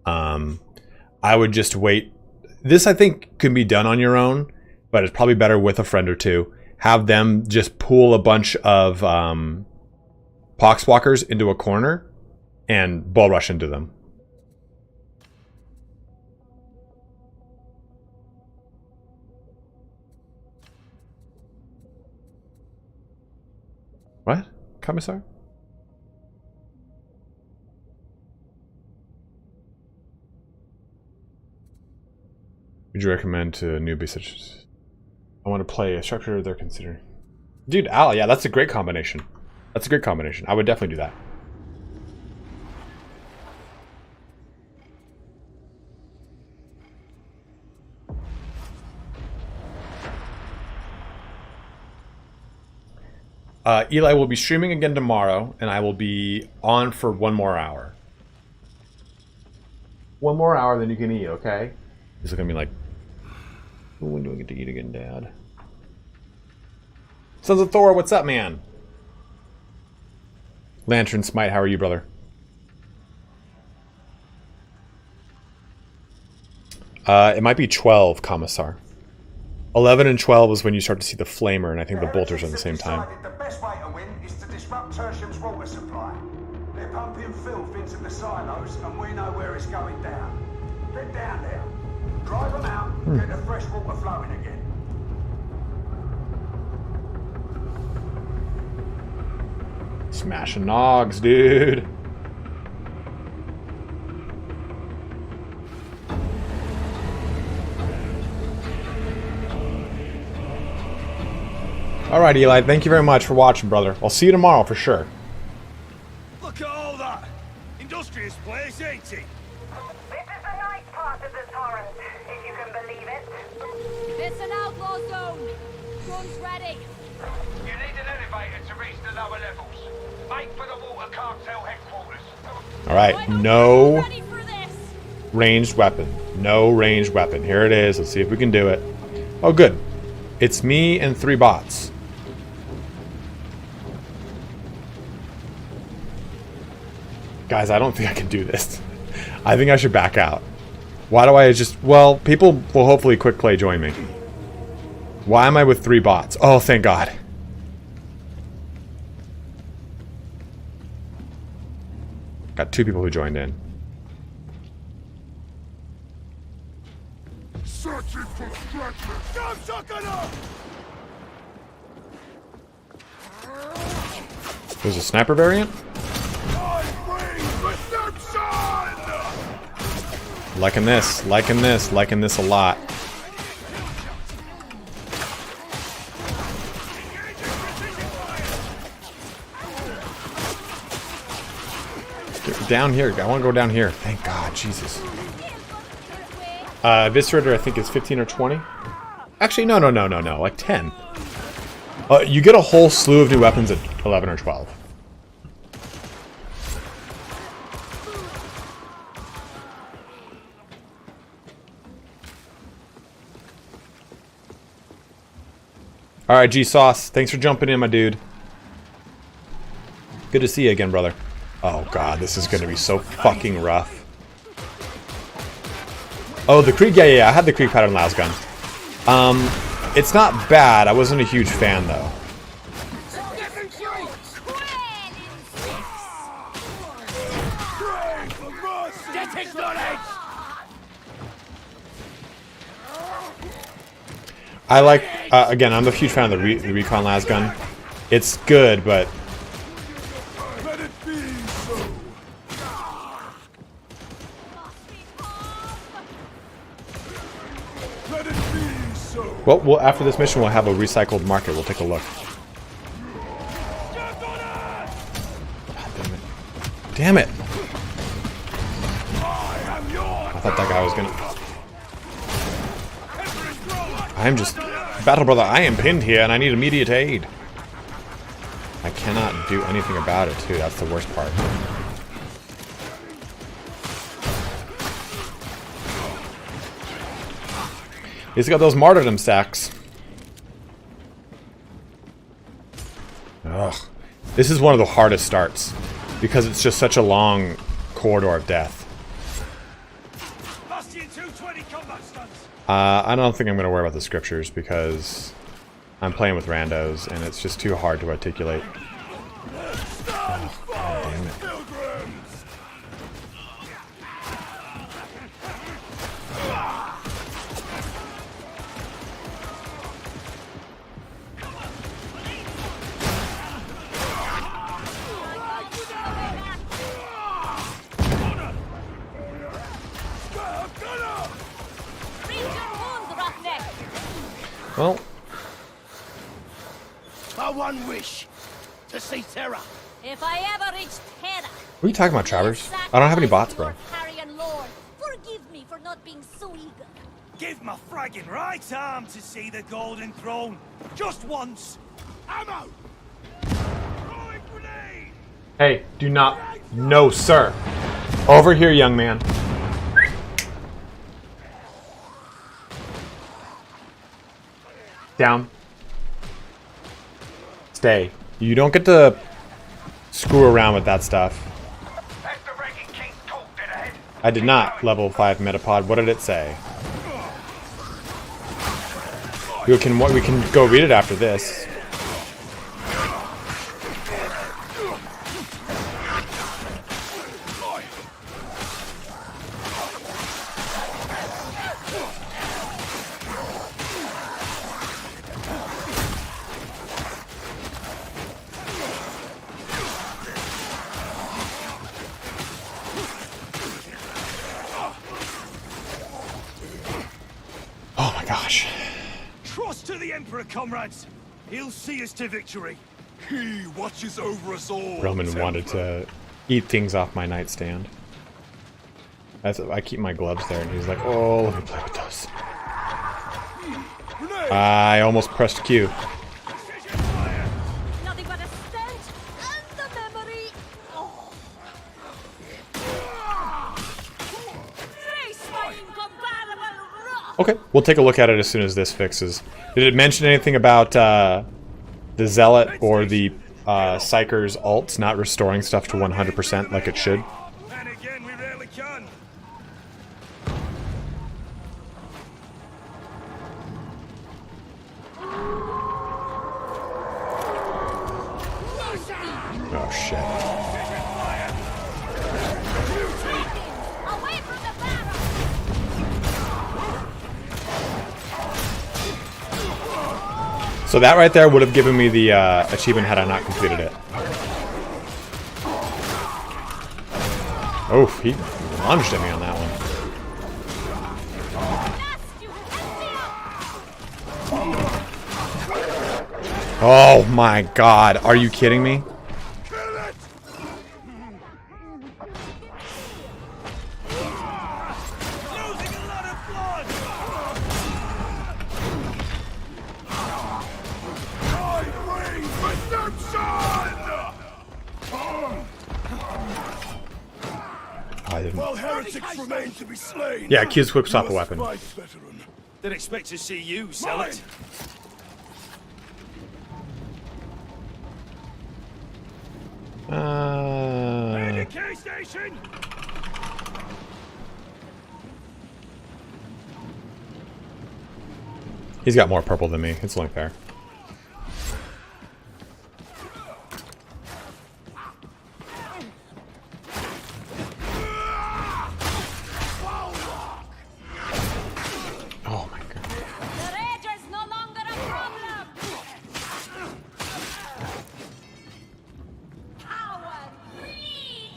I would just wait. This, I think, can be done on your own, but it's probably better with a friend or two. Have them just pull a bunch of poxwalkers into a corner and bull rush into them. What? Commissar? Would you recommend to newbies such as... I want to play a structure they're considering. Dude, Al, yeah, that's a great combination. That's a great combination. I would definitely do that. Eli will be streaming again tomorrow, and I will be on for 1 more hour. 1 more hour, then you can eat, okay? He's looking at me like, when do I get to eat again, Dad? Sons of Thor, what's up, man? Lantern Smite, how are you, brother? It might be 12, Commissar. 11 and 12 is when you start to see the flamer, and I think the bolters are at the same time. The best way to win is to disrupt Tertium's water supply. They're pumping filth into the silos, and we know where it's going down. Get down there. Drive them out, and get the fresh water flowing again. Smashing nogs, dude. Alright, Eli, thank you very much for watching, brother. I'll see you tomorrow for sure. Look at all that! Industrious place, ain't it? This is the night part of the torrent, if you can believe it. It's an outlaw zone. Guns ready. You need an elevator to reach the lower levels. Make for the water cartel headquarters. Alright, no. Ready for this. ranged weapon. No ranged weapon. Here it is. Let's see if we can do it. Oh, good. It's me and 3 bots. Guys, I don't think I can do this. I think I should back out. Why do I just... Well, people will hopefully quick play join me. Why am I with 3 bots? Oh, thank God. Got 2 people who joined in. Searching for stragglers. There's a sniper variant? Liking this, liking this, liking this a lot. Get down here. I want to go down here. Thank God, Jesus. Eviscerator, I think, is 15 or 20. Actually, no. Like 10. You get a whole slew of new weapons at 11 or 12. Alright, G-Sauce. Thanks for jumping in, my dude. Good to see you again, brother. Oh, God. This is going to be so fucking rough. Oh, the Krieg? Yeah. I had the Krieg pattern las gun. It's not bad. I wasn't a huge fan, though. I like, again, I'm a huge fan of the Recon las gun. It's good, but... Let it be so. Let it be so. Well, after this mission, we'll have a recycled market. We'll take a look. God, damn it. I thought that guy was gonna... I'm just... Battle brother, I am pinned here and I need immediate aid. I cannot do anything about it, too. That's the worst part. He's got those martyrdom stacks. Ugh. This is one of the hardest starts. Because it's just such a long corridor of death. I don't think I'm going to worry about the scriptures because I'm playing with randos and it's just too hard to articulate. Oh, God damn it. Well, our one wish to see Terra. If I ever reach Terra, what are you talking about, Travers? I don't have any bots, bro. Lord, forgive me for not being so eager. Give my fragging right arm to see the golden throne. Just once. Ammo! Throwing grenade! Hey, do not. No, sir. Over here, young man. Down. Stay. You don't get to screw around with that stuff. I did not level 5 Metapod. What did it say? We can go read it after this. Comrades, he'll see us to victory. He watches over us all. Roman wanted to eat things off my nightstand. I keep my gloves there, and he's like, "Oh, let me play with those." I almost pressed Q. Nothing but a stench and the memory. Oh. Okay, we'll take a look at it as soon as this fixes. Did it mention anything about the Zealot or the Psyker's ults not restoring stuff to 100% like it should? And again, we rarely can. Oh shit. Away from the barrel! So that right there would have given me the achievement had I not completed it. Oh, he lunged at me on that one. Oh my god, are you kidding me? While heretics remain to be slain. Yeah, Q's quick swap a weapon. Didn't expect to see you, Zealot. Medication station. He's got more purple than me. It's only fair. Oh my god. The rage is no longer a problem! Power, bleed,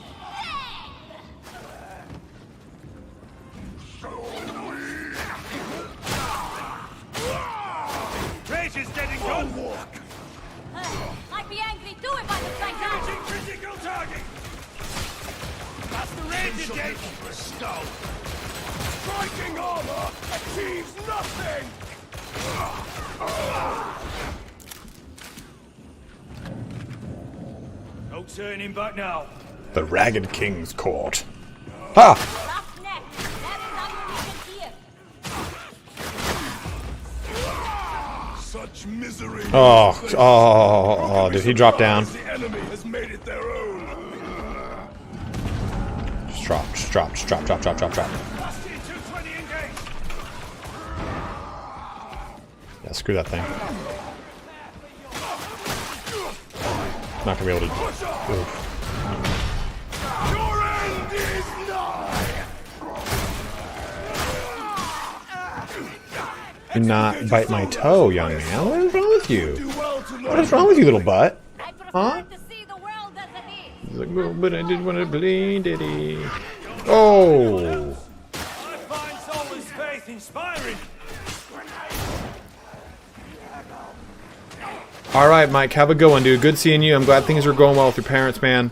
Rage is dead and gone. I'd be angry too if I was like that! Critical target. That's the rage again. Stone. Striking armor achieves nothing. No turning back now. The Ragged King's Court. Ha! Rough neck, that is how you Such misery. Oh, did he drop down? The enemy has made it their own. Just drop. Yeah, screw that thing. Not gonna be able to. Oof. Your end is nigh. Do not bite my toe, young man. What is wrong with you? What is wrong with you, little butt? Huh? He's like, well, but I did want to bleed, did he? Oh! I find soulless faith inspiring. Alright, Mike, have a good one, dude. Good seeing you. I'm glad things are going well with your parents, man.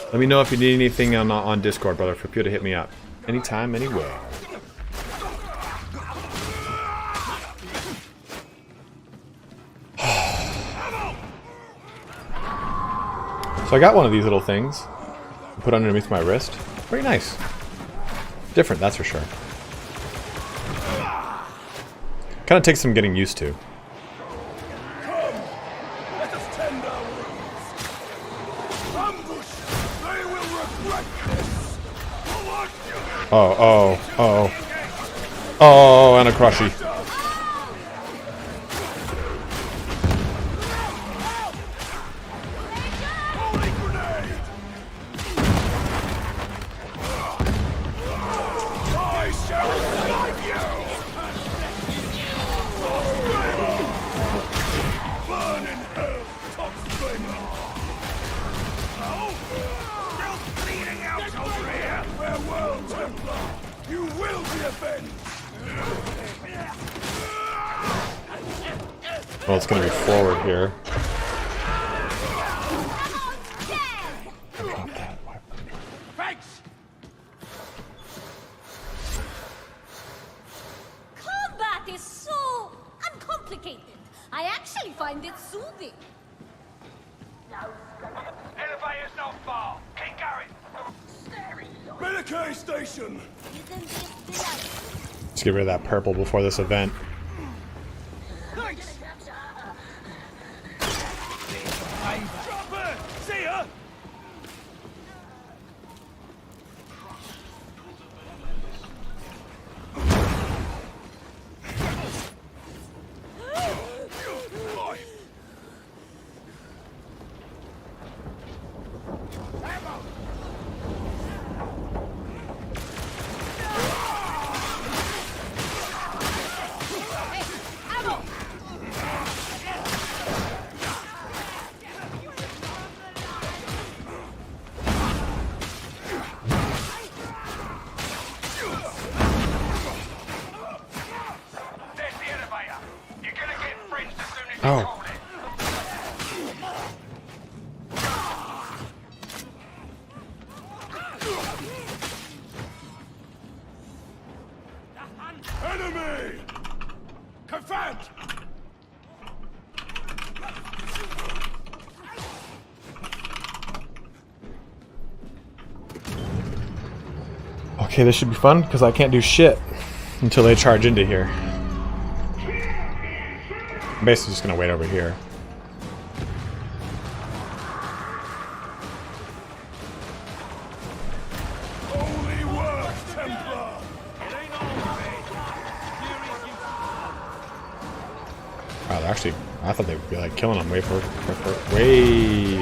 Let me know if you need anything on Discord, brother. Feel free to hit me up. Anytime, anywhere. So I got one of these little things. Put underneath my wrist. Very nice. Different, that's for sure. Kind of takes some getting used to. Oh, and a crushy. Well, it's going to be forward here. Thanks! Combat is so uncomplicated. I actually find it soothing. Elevator's not far. Keep going. Medicaid station. Isn't this delightful? Let's get rid of that purple before this event. See ya! Oh. Enemy! Confirmed! Okay, this should be fun because I can't do shit until they charge into here. I'm basically just gonna wait over here. Holy work, Templar! Wow, they're actually, I thought they would be like killing them way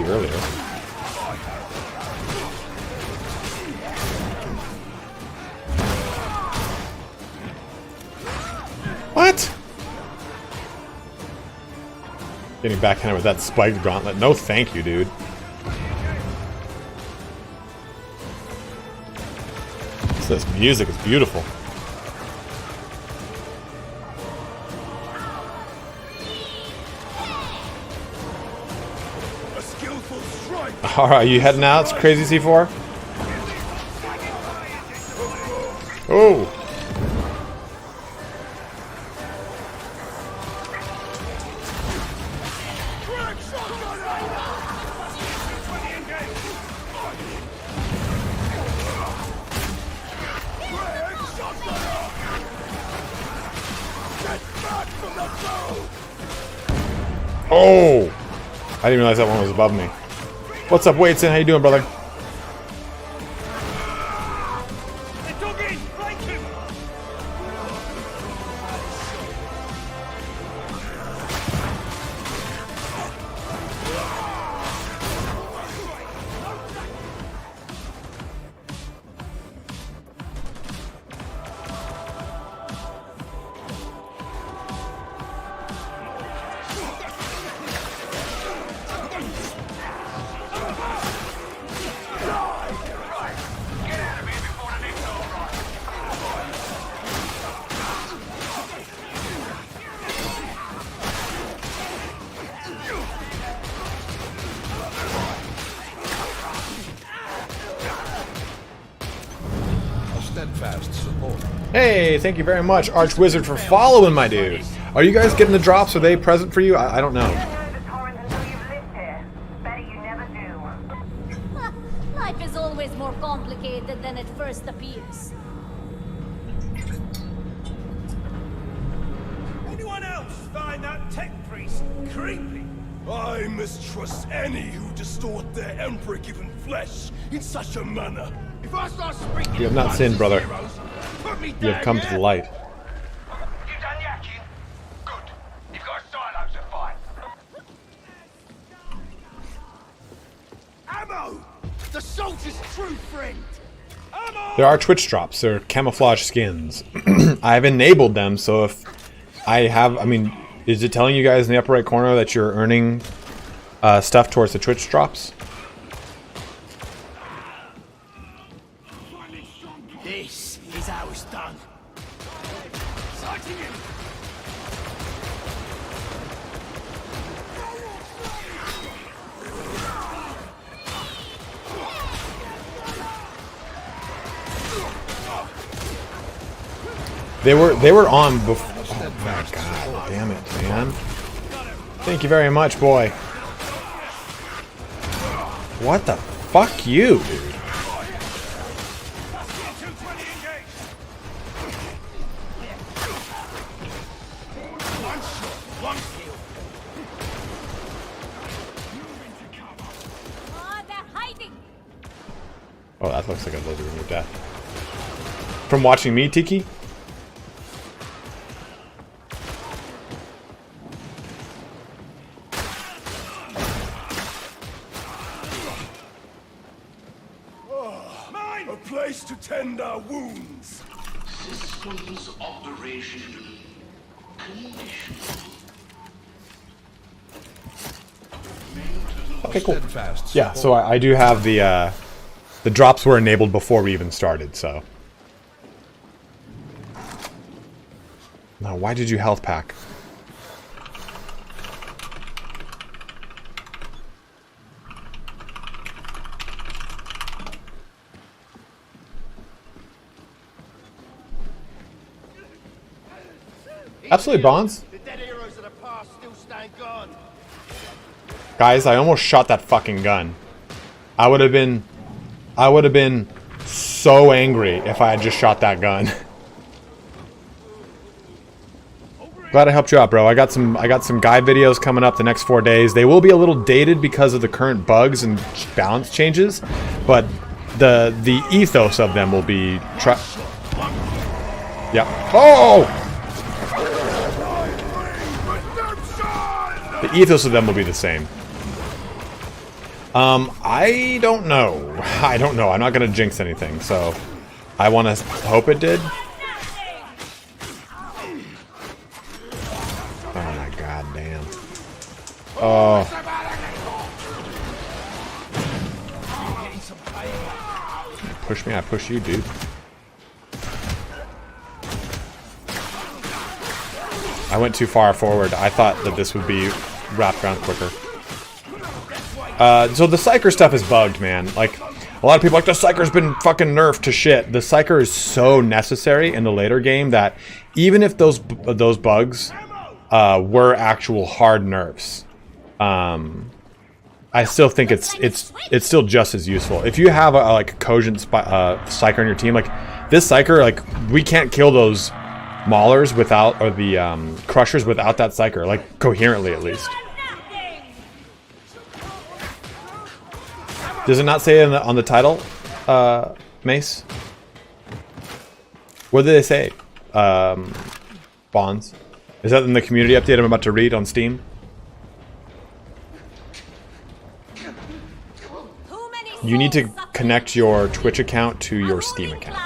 earlier. What? Getting backhanded with that spiked gauntlet. No thank you, dude. This music is beautiful. A skillful strike! Alright, you heading out? It's crazy C4? Oh! Oh! I didn't realize that one was above me. What's up, Waitson? How you doing, brother? Hey, thank you very much, Archwizard, for following my dude. Are you guys getting the drops? Are they present for you? I don't know. Life is always more complicated than it first appears. Anyone else find that tech priest creepy? I mistrust any who distort their emperor-given flesh in such a manner. If I start speaking, You have not sinned, brother. You have come to the light. You done yakking? Good. You've got silos to fight. Ammo! The soldier's true friend! Ammo! There are Twitch drops. They're camouflage skins. I've enabled them, so if I have... I mean, is it telling you guys in the upper right corner that you're earning stuff towards the Twitch drops? This is how it's done. Sighting him! They were on before. Oh my god, damn it, man. Thank you very much, boy. What the fuck you, dude? One shot, one kill. Oh, they're hiding. Oh, that looks like a loader in your death. From watching me, Tiki? Mine! A place to tend our wounds. Systems operation conditional. Okay, cool. Yeah, so I do have the drops were enabled before we even started, so. No, why did you health pack? Absolutely, Bonds. The dead heroes of the past still stand guard. Guys, I almost shot that fucking gun. I would have been so angry if I had just shot that gun. Glad I helped you out, bro. I got some guide videos coming up the next 4 days. They will be a little dated because of the current bugs and balance changes, but the ethos of them will be yeah. Oh! The ethos of them will be the same. I don't know. I don't know. I'm not gonna jinx anything, so I want to hope it did. Oh my god damn. Oh. Push me, I push you, dude. I went too far forward. I thought that this would be wrapped around quicker. So the Psyker stuff is bugged, man. Like, a lot of people are like, the Psyker's been fucking nerfed to shit. The Psyker is so necessary in the later game that even if those bugs were actual hard nerfs, I still think it's still just as useful. If you have a cogent Psyker on your team, like this Psyker, like we can't kill those Maulers without, or the Crushers without that Psyker, like coherently at least. Does it not say on the title, Mace? What did they say? Bonds. Is that in the community update I'm about to read on Steam? You need to connect your Twitch account to your Steam account.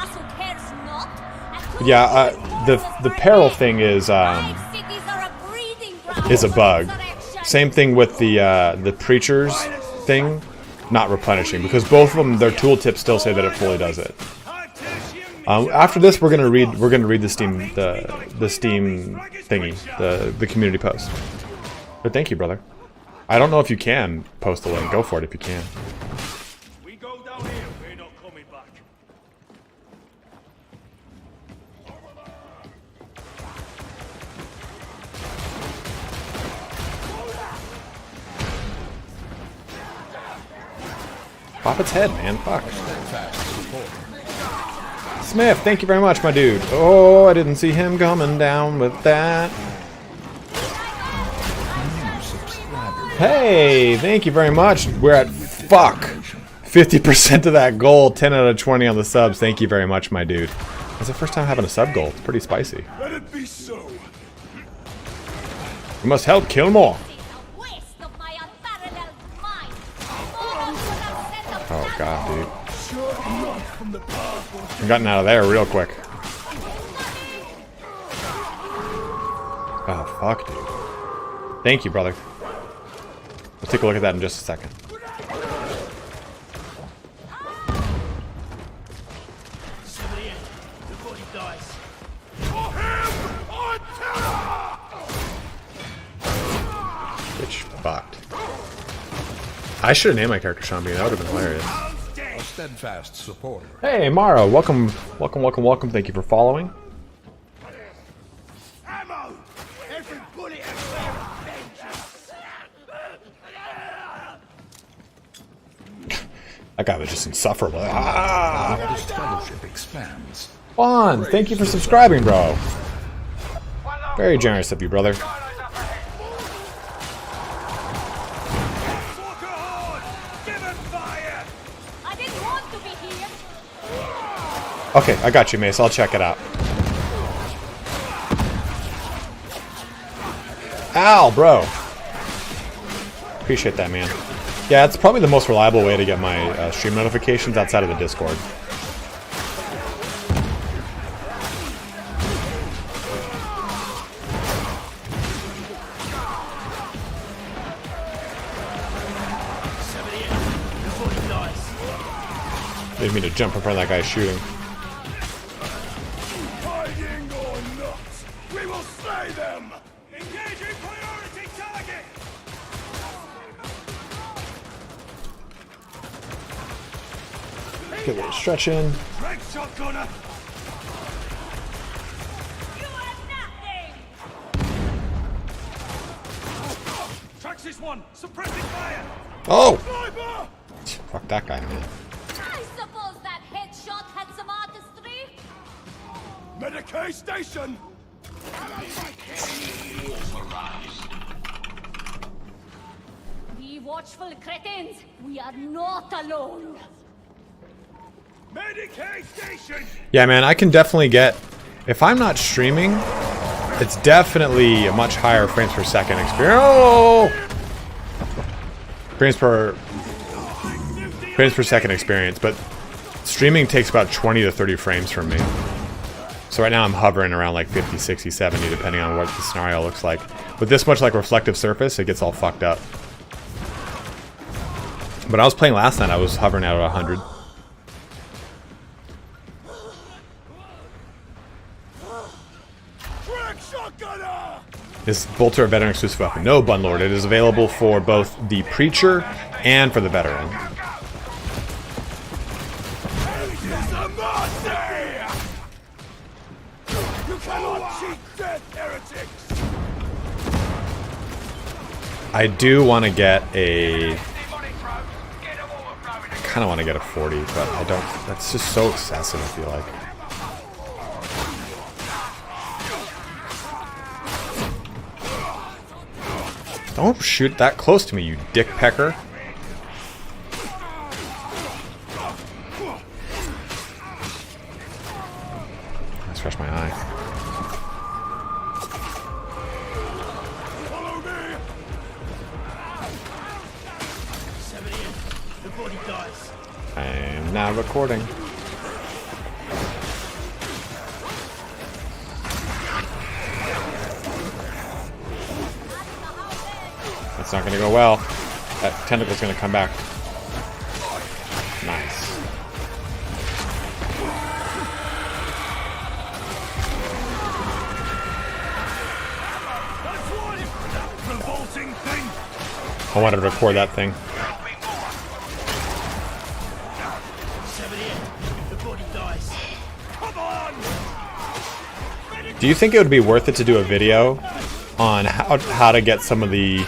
Yeah, the peril thing is a bug. Same thing with the Preachers thing. Not replenishing, because both of them, their tooltips still say that it fully does it. After this, we're gonna read the Steam thingy, the community post. But thank you, brother. I don't know if you can post the link. Go for it if you can. We go down here, we're not coming back. Pop its head, man. Fuck. Smith, thank you very much, my dude. Oh, I didn't see him coming down with that. Hey, thank you very much. We're at, fuck, 50% of that goal. 10 out of 20 on the subs. Thank you very much, my dude. It's the first time having a sub goal. It's pretty spicy. Let it be so. We must help kill more. Oh god, dude. I'm getting out of there real quick. Oh fuck, dude. Thank you, brother. We'll take a look at that in just a second. Bitch fucked. I should have named my character Sean Bean. That would have been hilarious. A steadfast supporter. Hey, Mara. Welcome, welcome, welcome, welcome. Thank you for following. Ammo! Every bullet That guy was just insufferable. Ah! This fellowship expands. Juan, thank you for subscribing, bro. Very generous of you, brother. Okay, I got you, Mace. I'll check it out. Ow, bro. Appreciate that, man. Yeah, it's probably the most reliable way to get my stream notifications outside of the Discord. Didn't mean to jump in front of that guy shooting. Hiding or not, we will slay them! Engaging priority target! Get a little stretch in. Red shotgunner! Tracks this one! Suppressing fire! Oh! Sniper! Fuck that guy, man. I suppose that headshot had some artistry. Medicaid station! Be watchful, cretins. We are not alone. Medicaid station! Yeah, man, I can definitely get... If I'm not streaming, it's definitely a much higher frames per second experience. Oh! Frames per second experience, but streaming takes about 20 to 30 frames from me. So right now I'm hovering around like 50, 60, 70, depending on what the scenario looks like. With this much like reflective surface, it gets all fucked up. But I was playing last night, I was hovering at 100. Is Bolter a veteran exclusive weapon? No, Bunlord. It is available for both the Preacher and for the Veteran. You cannot cheat death, heretics! I do want to get a... I kind of want to get a 40, but I don't... That's just so excessive, I feel like. Don't shoot that close to me, you dick pecker. I scratched my eye. Follow me! The body dies. I am now recording. It's not gonna go well. That tentacle's gonna come back. Nice. Revolting thing! I wanted to record that thing. The body dies. Come on! Do you think it would be worth it to do a video on how to get some of the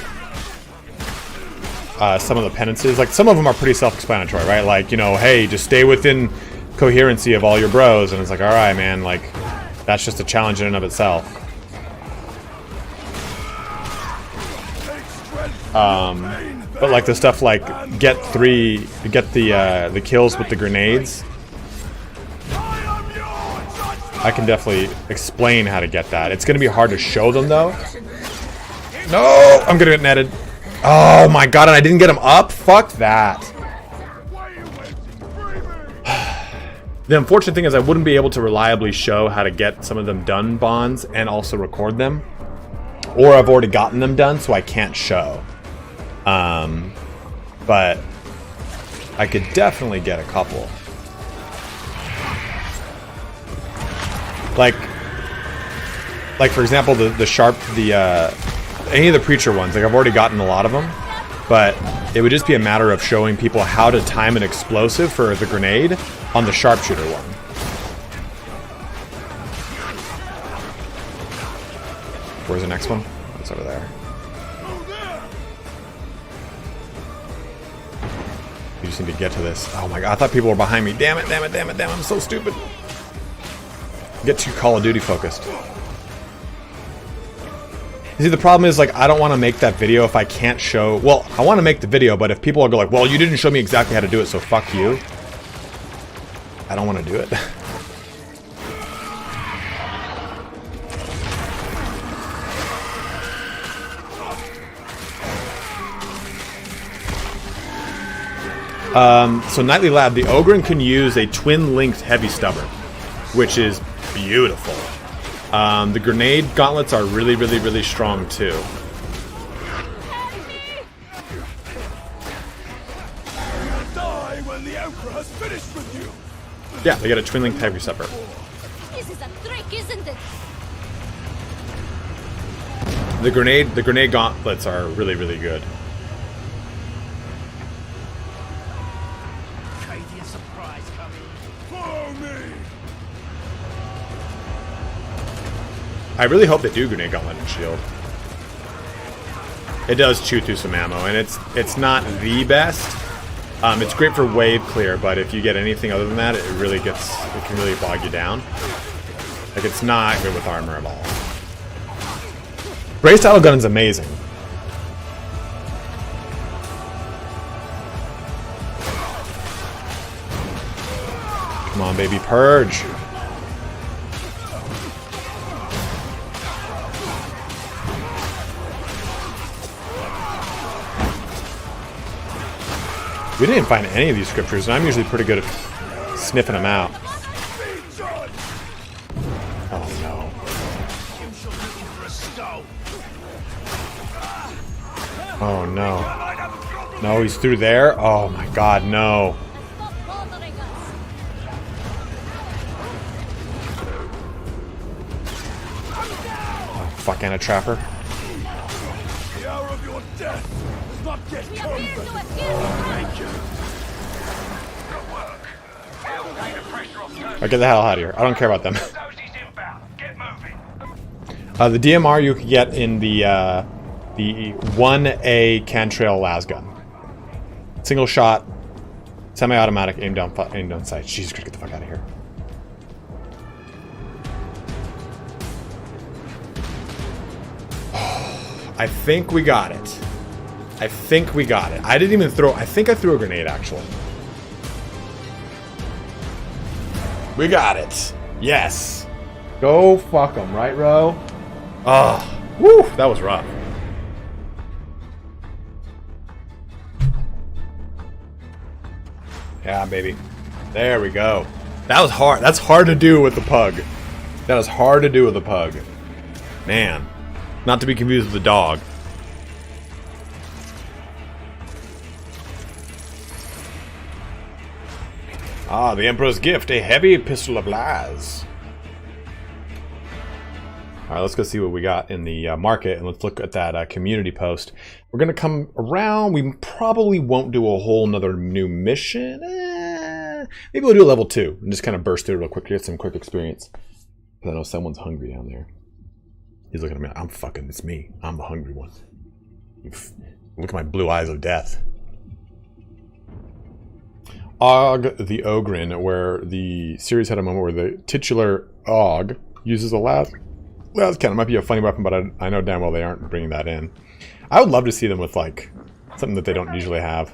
penances? Like, some of them are pretty self-explanatory, right? Like, you know, hey, just stay within coherency of all your bros, and it's like, all right, man, like, that's just a challenge in and of itself. But like the stuff like get the kills with the grenades, I can definitely explain how to get that. It's gonna be hard to show them though. No, I'm gonna get netted. Oh my god, and I didn't get him up? Fuck that. The unfortunate thing is I wouldn't be able to reliably show how to get some of them done bonds and also record them. Or I've already gotten them done, so I can't show. But I could definitely get a couple. Like for example, the sharp, any of the Preacher ones, like I've already gotten a lot of them, but it would just be a matter of showing people how to time an explosive for the grenade on the sharpshooter one. Where's the next one? It's over there. You just need to get to this. Oh my god, I thought people were behind me. Damn it, damn it, damn it, damn it, I'm so stupid. Get too Call of Duty focused. You see, the problem is, like, I don't want to make that video if I can't show... Well, I want to make the video, but if people are like, well, you didn't show me exactly how to do it, so fuck you. I don't want to do it. So Nightly Lab, the Ogryn can use a twin-linked heavy stubber, which is beautiful. The grenade gauntlets are really, really, really strong too. Die when the Emperor has finished with you. Yeah, they got a twin-linked heavy stubber. This is a trick, isn't it? The grenade gauntlets are really, really good. I really hope they do grenade gauntlet and shield. It does chew through some ammo, and it's not the best. It's great for wave clear, but if you get anything other than that, it can really bog you down. Like, it's not good with armor at all. Braced Idle Gun's amazing. Come on, baby, purge. We didn't find any of these scriptures, and I'm usually pretty good at sniffing them out. Oh no. Oh no. No, he's through there? Oh my god, no. Oh, fuck, and a trapper. The hour of your death has not yet come. Alright, get the hell out of here. I don't care about them. The DMR you can get in the 1A Cantrail Lasgun. Single shot, semi-automatic, aim down sight. Jesus Christ, get the fuck out of here. I think we got it. I think we got it. I didn't even throw... I think I threw a grenade, actually. We got it. Yes. Go fuck them, right, Ro? Ah, woo, that was rough. Yeah, baby. There we go. That was hard. That's hard to do with the pug. That was hard to do with the pug. Man. Not to be confused with the dog. Ah, the Emperor's gift, a heavy pistol of Laz. Alright, let's go see what we got in the market, and let's look at that community post. We're going to come around. We probably won't do a whole nother new mission. Maybe we'll do a level 2 and just kind of burst through real quick, get some quick experience. I know someone's hungry down there. He's looking at me. It's me. I'm the hungry one. Look at my blue eyes of death. Og the Ogryn, where the series had a moment where the titular Og uses a las cannon. It might be a funny weapon, but I know damn well they aren't bringing that in. I would love to see them with, like, something that they don't usually have.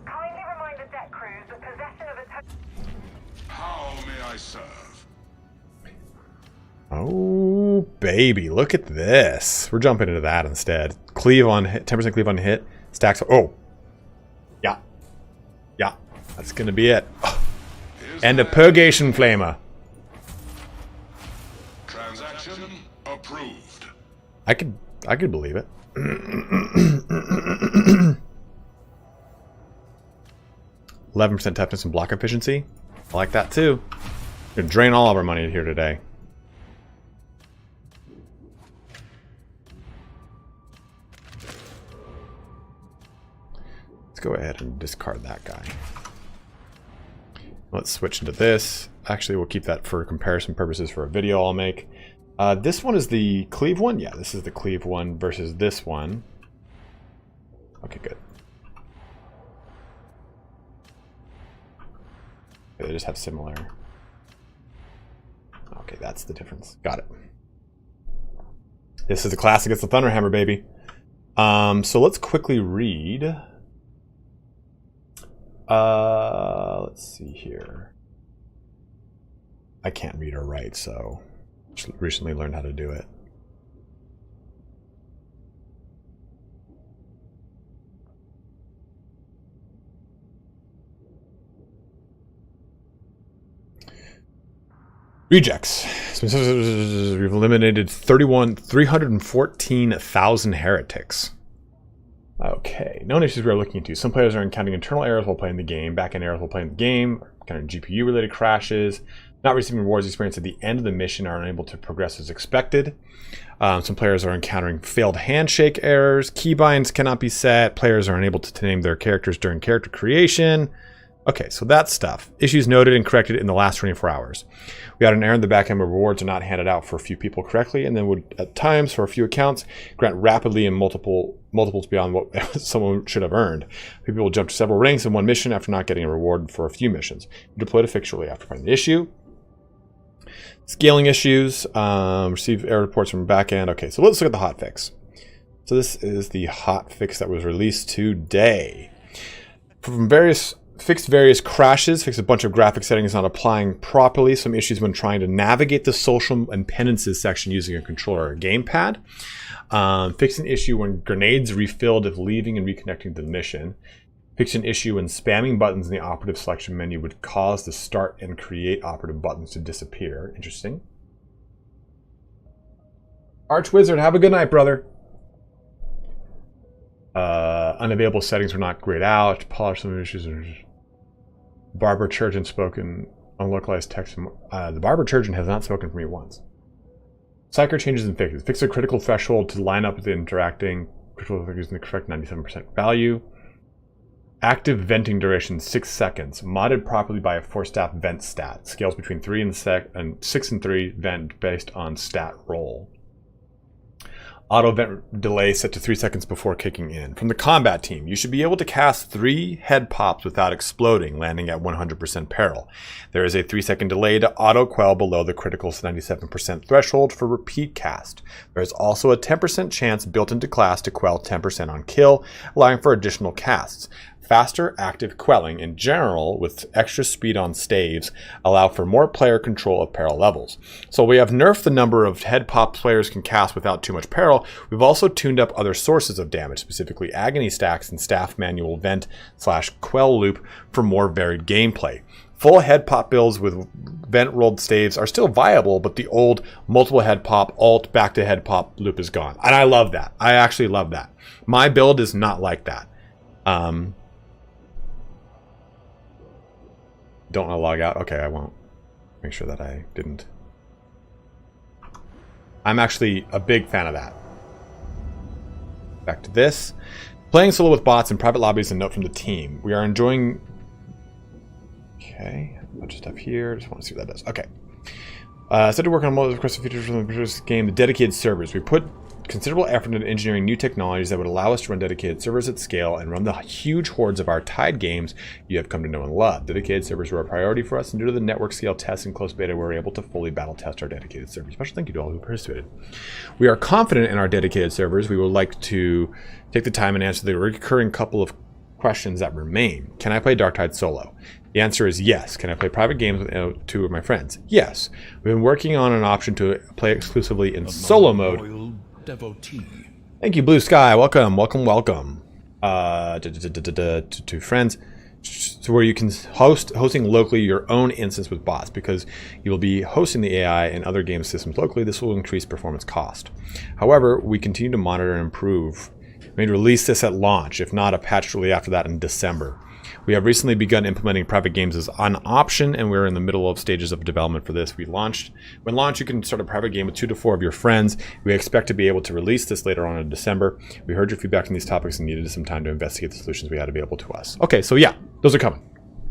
Kindly remind the deck crews that possession of a... How may I serve? Oh, baby, look at this. We're jumping into that instead. Cleave on hit, 10% cleave on hit, stacks. Oh, yeah. Yeah, that's going to be it. Oh. And a Purgation Flamer. Transaction approved. I could believe it. 11% toughness and block efficiency. I like that too. We're gonna drain all of our money here today. Let's go ahead and discard that guy. Let's switch into this. Actually, we'll keep that for comparison purposes for a video I'll make. This one is the cleave one? Yeah, this is the cleave one versus this one. Okay, good. Okay, they just have similar. Okay, that's the difference. Got it. This is the classic. It's the Thunderhammer, baby. So let's quickly read. Let's see here. I can't read or write, so just recently learned how to do it. Rejects. We've eliminated 314,000 heretics. Okay, known issues we are looking into. Some players are encountering internal errors while playing the game, back-end errors while playing the game, encountering GPU-related crashes, not receiving rewards experienced at the end of the mission, are unable to progress as expected. Some players are encountering failed handshake errors, keybinds cannot be set, players are unable to name their characters during character creation. Okay, so that's stuff. Issues noted and corrected in the last 24 hours. We had an error in the back end where rewards are not handed out for a few people correctly, and then would, at times, for a few accounts, grant rapidly and multiples beyond what someone should have earned. People will jump to several ranks in one mission after not getting a reward for a few missions. We deployed a fix shortly after finding the issue. Scaling issues, receive error reports from back end. Okay, so let's look at the hotfix. So this is the hotfix that was released today. Fixed various crashes, fixed a bunch of graphic settings not applying properly, some issues when trying to navigate the social and penances section using a controller or a gamepad. Fixed an issue when grenades refilled if leaving and reconnecting to the mission. Fixed an issue when spamming buttons in the operative selection menu would cause the start and create operative buttons to disappear. Interesting. Archwizard, have a good night, brother. Unavailable settings were not grayed out. Polish some issues. Barber Churgeon spoken unlocalized text. The Barber Churgeon has not spoken for me once. Psyker changes and fixes. Fix a critical threshold to line up with the interacting. Critical using the correct 97% value. Active venting duration 6 seconds. Modded properly by a 4-staff vent stat. Scales between 6 and 3 vent based on stat roll. Auto vent delay set to 3 seconds before kicking in. From the combat team, you should be able to cast 3 head pops without exploding, landing at 100% peril. There is a 3-second delay to auto quell below the critical 97% threshold for repeat cast. There is also a 10% chance built into class to quell 10% on kill, allowing for additional casts. Faster active quelling in general with extra speed on staves allow for more player control of peril levels. So we have nerfed the number of head pop players can cast without too much peril. We've also tuned up other sources of damage, specifically agony stacks and staff manual vent / quell loop for more varied gameplay. Full head pop builds with vent rolled staves are still viable, but the old multiple head pop alt back to head pop loop is gone. And I love that. I actually love that. My build is not like that. Don't want to log out? Okay, I won't. Make sure that I didn't. I'm actually a big fan of that. Back to this. Playing solo with bots in private lobbies, and note from the team. We are enjoying... Okay, a bunch of stuff here. Just want to see what that does. Okay. Started to work on multiple requested features from the previous game, the dedicated servers. We put considerable effort into engineering new technologies that would allow us to run dedicated servers at scale and run the huge hordes of our Tide games you have come to know and love. Dedicated servers were a priority for us, and due to the network scale tests and close beta, we were able to fully battle test our dedicated servers. Special thank you to all who participated. We are confident in our dedicated servers. We would like to take the time and answer the recurring couple of questions that remain. Can I play Darktide solo? The answer is yes. Can I play private games with 2 of my friends? Yes. We've been working on an option to play exclusively in solo mode. Devotee. Thank you, Blue Sky. Welcome, welcome, welcome. To friends, so where you can hosting locally your own instance with bots, because you will be hosting the AI and other game systems locally. This will increase performance cost. However, we continue to monitor and improve. We may release this at launch, if not a patch shortly after that in December. We have recently begun implementing private games as an option, and we're in the middle of stages of development for this. When launched, you can start a private game with 2 to 4 of your friends. We expect to be able to release this later on in December. We heard your feedback on these topics and needed some time to investigate the solutions we had available to us. Okay, so yeah, those are coming.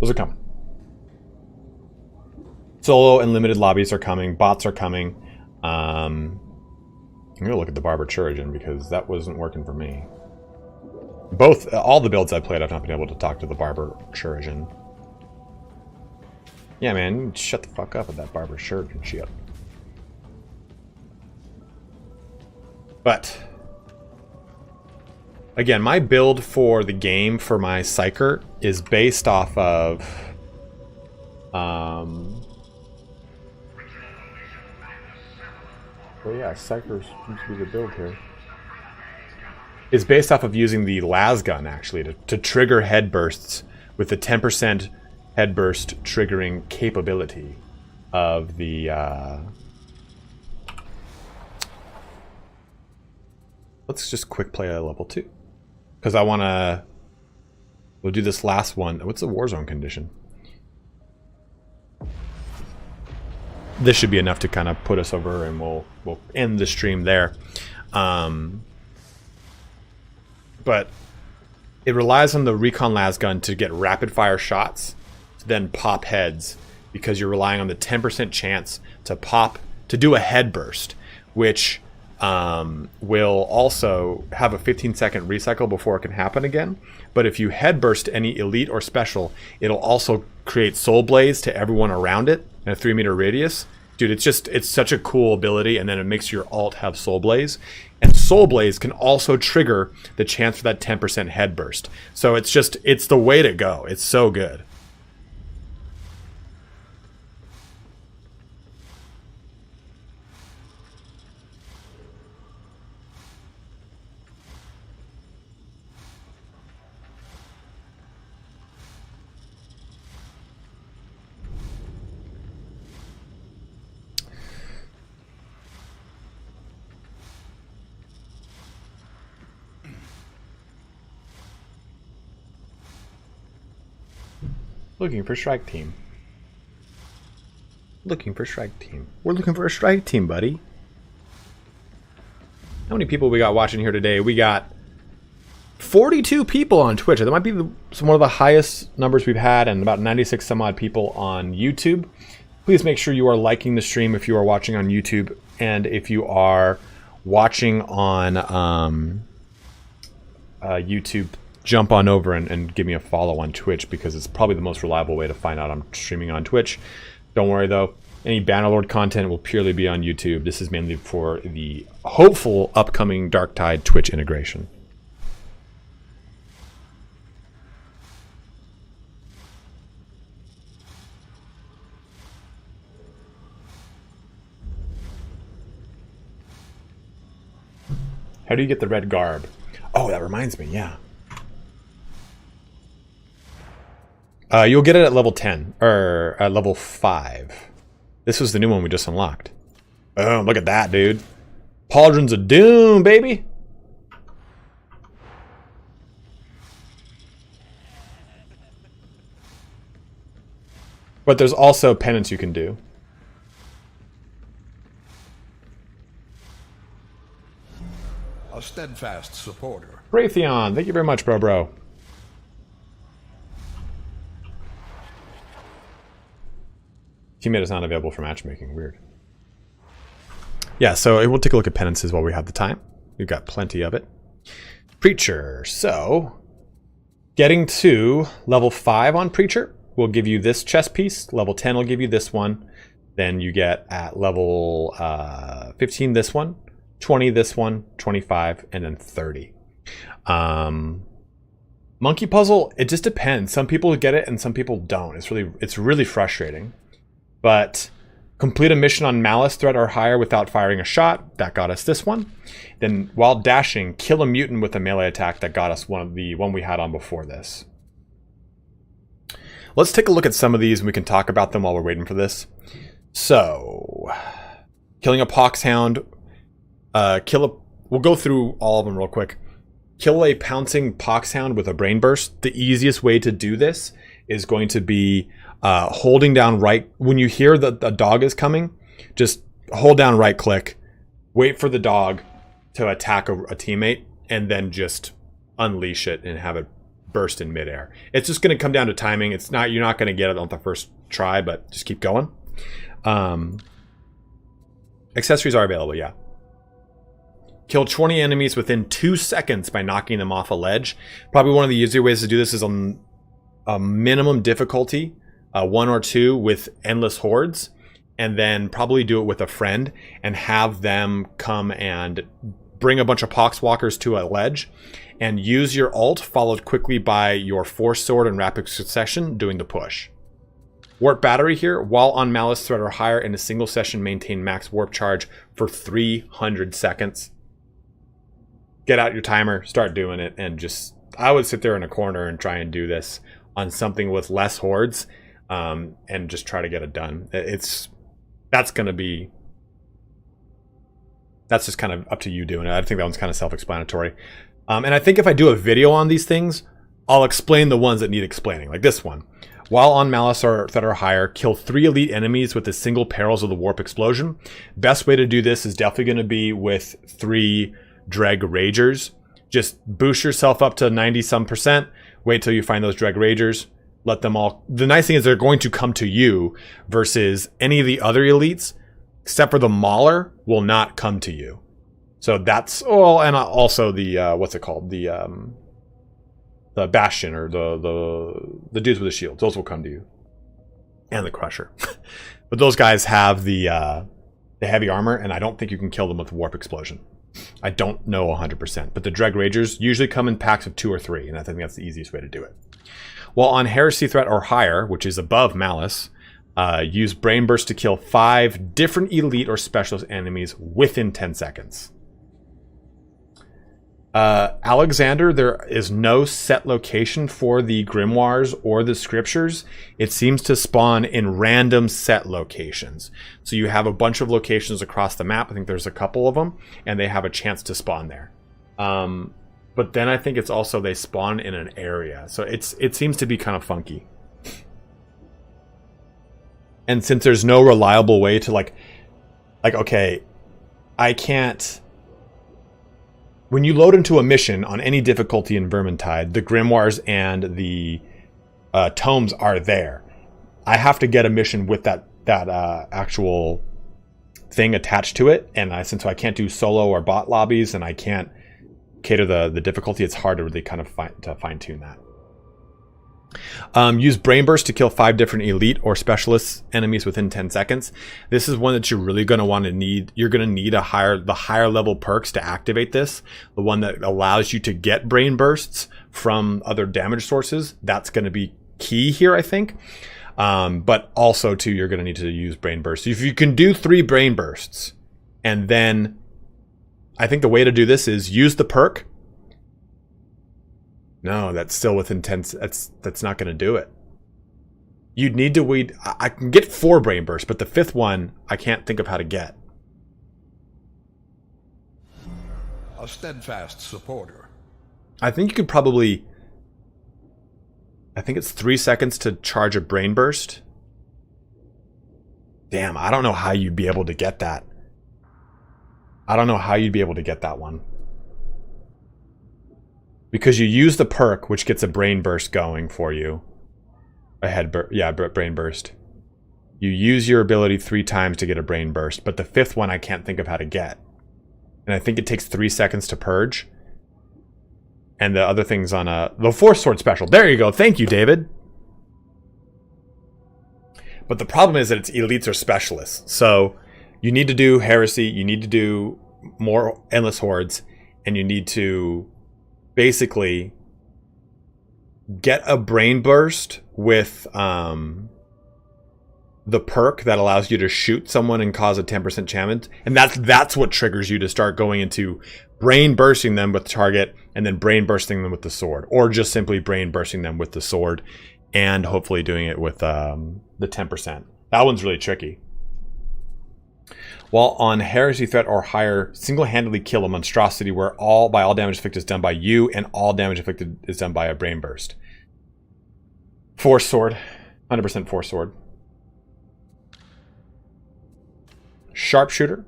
Those are coming. Solo and limited lobbies are coming. Bots are coming. I'm going to look at the Barber Churgeon because that wasn't working for me. All the builds I've played, I've not been able to talk to the Barber Churgeon. Yeah, man, shut the fuck up with that Barber Churgeon shit. But again, my build for the game for my Psyker is based off of well, yeah, Psyker seems to be the build here. It's based off of using the las gun actually to trigger head bursts with the 10% head burst triggering capability of the let's just quick play a level 2 because I want to. We'll do this last one. What's the Warzone condition? This should be enough to kind of put us over, and we'll end the stream there. But it relies on the recon las gun to get rapid fire shots, to then pop heads, because you're relying on the 10% chance to do a head burst, which will also have a 15-second recycle before it can happen again. But if you head burst any elite or special, it'll also create soul blaze to everyone around it in a 3-meter radius. Dude, it's such a cool ability, and then it makes your alt have soul blaze. And soul blaze can also trigger the chance for that 10% head burst. So it's the way to go. It's so good. Looking for strike team. Looking for strike team. We're looking for a strike team, buddy. How many people we got watching here today? We got 42 people on Twitch. That might be one of the highest numbers we've had, and about 96 some odd people on YouTube. Please make sure you are liking the stream if you are watching on YouTube, and if you are watching on YouTube, jump on over and give me a follow on Twitch, because it's probably the most reliable way to find out I'm streaming on Twitch. Don't worry though, any Bannerlord content will purely be on YouTube. This is mainly for the hopeful upcoming Darktide Twitch integration. How do you get the red garb? Oh, that reminds me, yeah. You'll get it at level 10, or at level 5. This was the new one we just unlocked. Oh, look at that, dude. Pauldrons of Doom, baby! But there's also penance you can do. A steadfast supporter. Raytheon, thank you very much, bro. Teammate is not available for matchmaking. Weird. Yeah, so we'll take a look at penances while we have the time. We've got plenty of it. Preacher. So, getting to level 5 on Preacher will give you this chest piece. Level 10 will give you this one. Then you get at level 15 this one, 20 this one, 25, and then 30. Monkey Puzzle, it just depends. Some people get it and some people don't. It's really frustrating. But complete a mission on Malice threat or higher without firing a shot. That got us this one. Then while dashing, kill a mutant with a melee attack. That got us the one we had on before this. Let's take a look at some of these and we can talk about them while we're waiting for this. So, killing a Poxhound. We'll go through all of them real quick. Kill a pouncing Poxhound with a brain burst. The easiest way to do this is going to be holding down right when you hear that the dog is coming. Just hold down right click, wait for the dog to attack a teammate, and then just unleash it and have it burst in midair. It's just going to come down to timing. You're not going to get it on the first try, but just keep going. Accessories are available, yeah. Kill 20 enemies within 2 seconds by knocking them off a ledge. Probably one of the easier ways to do this is on a minimum difficulty, 1 or 2 with endless hordes, and then probably do it with a friend and have them come and bring a bunch of poxwalkers to a ledge, and use your ult, followed quickly by your force sword in rapid succession, doing the push. Warp battery here, while on Malice threat or higher in a single session, maintain max warp charge for 300 seconds. Get out your timer, start doing it, and just, I would sit there in a corner and try and do this on something with less hordes, and just try to get it done. That's just kind of up to you doing it. I think that one's kind of self-explanatory. And I think if I do a video on these things, I'll explain the ones that need explaining, like this one. While on Malice or Threat or higher, kill 3 elite enemies with the single perils of the Warp Explosion. Best way to do this is definitely going to be with 3 Dreg Ragers. Just boost yourself up to 90-some%. Wait till you find those Dreg Ragers. Let them all... The nice thing is they're going to come to you versus any of the other elites, except for the Mauler, will not come to you. So that's... Oh, and also the... what's it called? The Bastion, or the dudes with the shields. Those will come to you. And the Crusher. But those guys have the heavy armor, and I don't think you can kill them with Warp Explosion. I don't know 100%. But the Dreg Ragers usually come in packs of 2 or 3, and I think that's the easiest way to do it. While on Heresy Threat or higher, which is above Malice, use Brain Burst to kill 5 different elite or specialist enemies within 10 seconds. Alexander, there is no set location for the grimoires or the scriptures. It seems to spawn in random set locations. So you have a bunch of locations across the map. I think there's a couple of them, and they have a chance to spawn there. But then I think it's also they spawn in an area. So it seems to be kind of funky. And since there's no reliable way to like okay, I can't... When you load into a mission on any difficulty in Vermintide, the grimoires and the tomes are there. I have to get a mission with that actual thing attached to it, and since I can't do solo or bot lobbies, and I can't cater the difficulty, it's hard to really kind of fine-tune that. Use Brain Burst to kill 5 different elite or specialist enemies within 10 seconds. This is one that you're really going to want to need. You're going to need the higher level perks to activate this. The one that allows you to get Brain Bursts from other damage sources. That's going to be key here, I think. But also, too, you're going to need to use Brain Bursts. If you can do 3 Brain Bursts, and then I think the way to do this is use the perk. No, that's still within 10. That's not going to do it. You'd need to wait. I can get 4 Brain Bursts, but the 5th one I can't think of how to get. A steadfast supporter. I think you could probably... I think it's 3 seconds to charge a Brain Burst. Damn, I don't know how you'd be able to get that. I don't know how you'd be able to get that one. Because you use the perk, which gets a Brain Burst going for you. Brain Burst. You use your ability 3 times to get a Brain Burst, but the 5th one I can't think of how to get. And I think it takes 3 seconds to purge. And the other thing's on the Force Sword special. There you go. Thank you, David. But the problem is that it's elites or specialists. So you need to do Heresy, you need to do more Endless Hordes, and you need to basically get a Brain Burst with the perk that allows you to shoot someone and cause a 10% challenge, and that's what triggers you to start going into Brain Bursting them with the target and then Brain Bursting them with the sword, or just simply Brain Bursting them with the sword and hopefully doing it with the 10%. That one's really tricky. While on Heresy Threat or higher, single-handedly kill a Monstrosity where all damage inflicted is done by you and all damage inflicted is done by a Brain Burst. Force Sword. 100% Force Sword. Sharpshooter.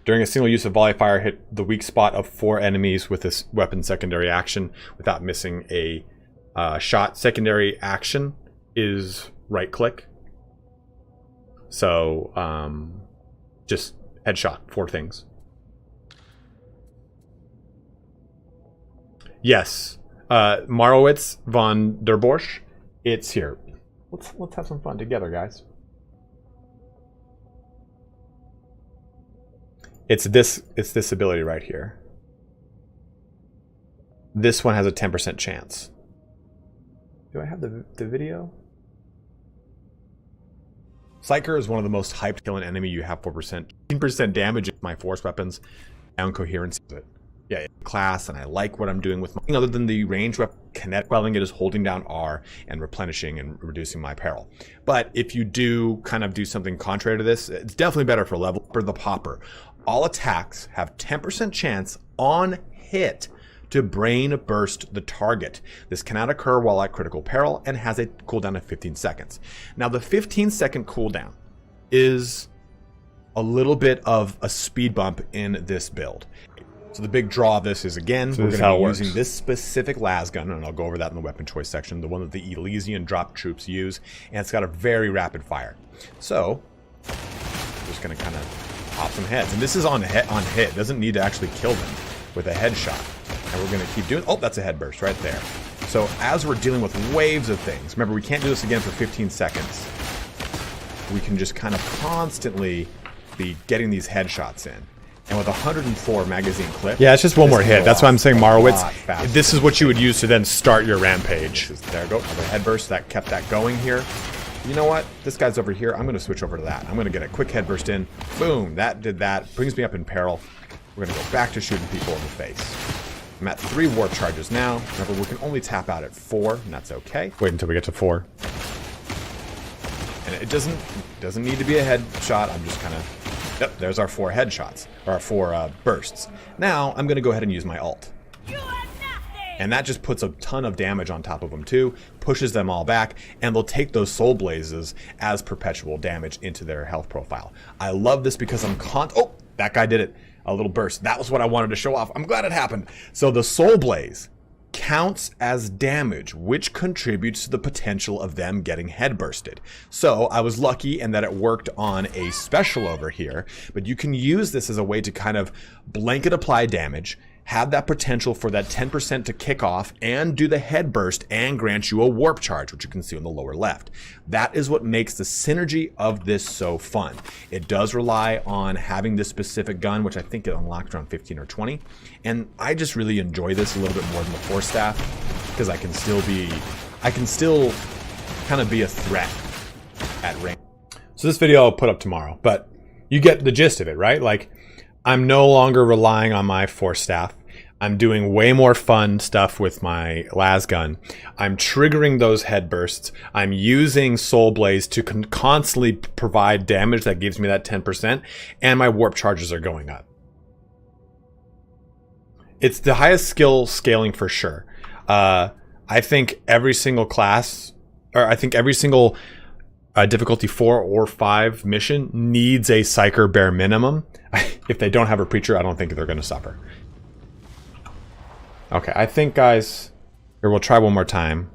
During a single use of volley fire, hit the weak spot of 4 enemies with this weapon secondary action without missing a shot. Secondary action is right-click. So, just headshot, 4 things. Yes, Marowitz von der Borsch. It's here. Let's have some fun together, guys. It's this ability right here. This one has a 10% chance. Do I have the video? Psyker is one of the most hyped kill an enemy. You have 15% damage with my force weapons. Down coherence. Yeah, class, and I like what I'm doing with my, other than the range weapon, kinetic quelling it is holding down R and replenishing and reducing my peril. But if you do kind of do something contrary to this, it's definitely better for level for the popper. All attacks have 10% chance on hit to brain burst the target. This cannot occur while at critical peril and has a cooldown of 15 seconds. Now the 15-second cooldown is a little bit of a speed bump in this build. So the big draw of this is, again, we're going to be using this specific las gun, and I'll go over that in the weapon choice section, the one that the Elysian drop troops use, and it's got a very rapid fire. So, just going to kind of pop some heads. And this is on hit. It doesn't need to actually kill them with a headshot. And we're going to keep doing... Oh, that's a head burst right there. So as we're dealing with waves of things, remember, we can't do this again for 15 seconds. We can just kind of constantly be getting these headshots in. And with 104 magazine clip... Yeah, it's just one more hit. That's why I'm saying Marowitz. This is what you would use to then start your rampage. There we go. Another head burst. That kept that going here. You know what? This guy's over here. I'm going to switch over to that. I'm going to get a quick head burst in. Boom. That did that. Brings me up in peril. We're going to go back to shooting people in the face. I'm at 3 warp charges now. Remember, we can only tap out at 4, and that's okay. Wait until we get to 4. And it doesn't need to be a headshot. I'm just kind of... Yep, there's our 4 headshots, or our 4 bursts. Now, I'm going to go ahead and use my ult. And that just puts a ton of damage on top of them too, pushes them all back, and they'll take those soul blazes as perpetual damage into their health profile. I love this because I'm oh, that guy did it. A little burst. That was what I wanted to show off. I'm glad it happened. So the soul blaze counts as damage, which contributes to the potential of them getting head bursted. So I was lucky in that it worked on a special over here, but you can use this as a way to kind of blanket apply damage, have that potential for that 10% to kick off and do the head burst and grant you a warp charge, which you can see on the lower left. That is what makes the synergy of this so fun. It does rely on having this specific gun, which I think it unlocked around 15 or 20. And I just really enjoy this a little bit more than the force staff because I can still kind of be a threat at range. So this video I'll put up tomorrow, but you get the gist of it, right? Like, I'm no longer relying on my force staff. I'm doing way more fun stuff with my las gun. I'm triggering those head bursts. I'm using Soul Blaze to constantly provide damage that gives me that 10%, and my warp charges are going up. It's the highest skill scaling for sure. I think every single class, or I think every single difficulty 4 or 5 mission needs a Psyker bare minimum. If they don't have a preacher, I don't think they're going to suffer. Okay, I think, guys, here, we'll try one more time.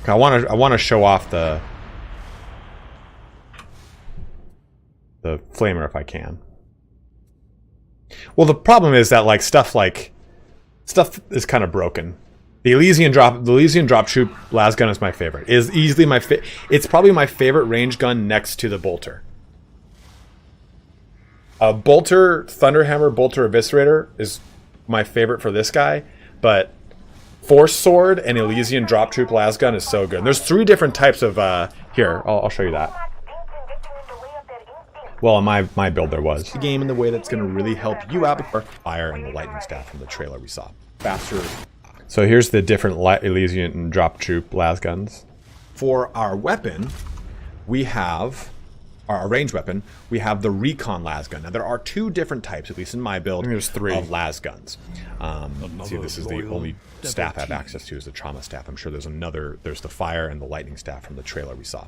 I want to show off the flamer if I can. Well, the problem is that stuff is kind of broken. The Elysian drop troop las gun is my favorite. It is easily it's probably my favorite range gun next to the bolter. Bolter, Thunderhammer, Bolter Eviscerator is my favorite for this guy, but Force Sword and Elysian Drop Troop las gun is so good. And there's 3 different types of here. I'll show you that. Well, in my build there was the game in the way that's going to really help you out before fire and the lightning staff from the trailer we saw. Faster. So here's the different Elysian Drop Troop las guns. For our weapon, we have our range weapon, we have the Recon las gun. Now there are 2 different types, at least in my build, there's 3 of las guns. See, this is the only staff I have access to is the trauma staff. I'm sure there's the fire and the lightning staff from the trailer we saw.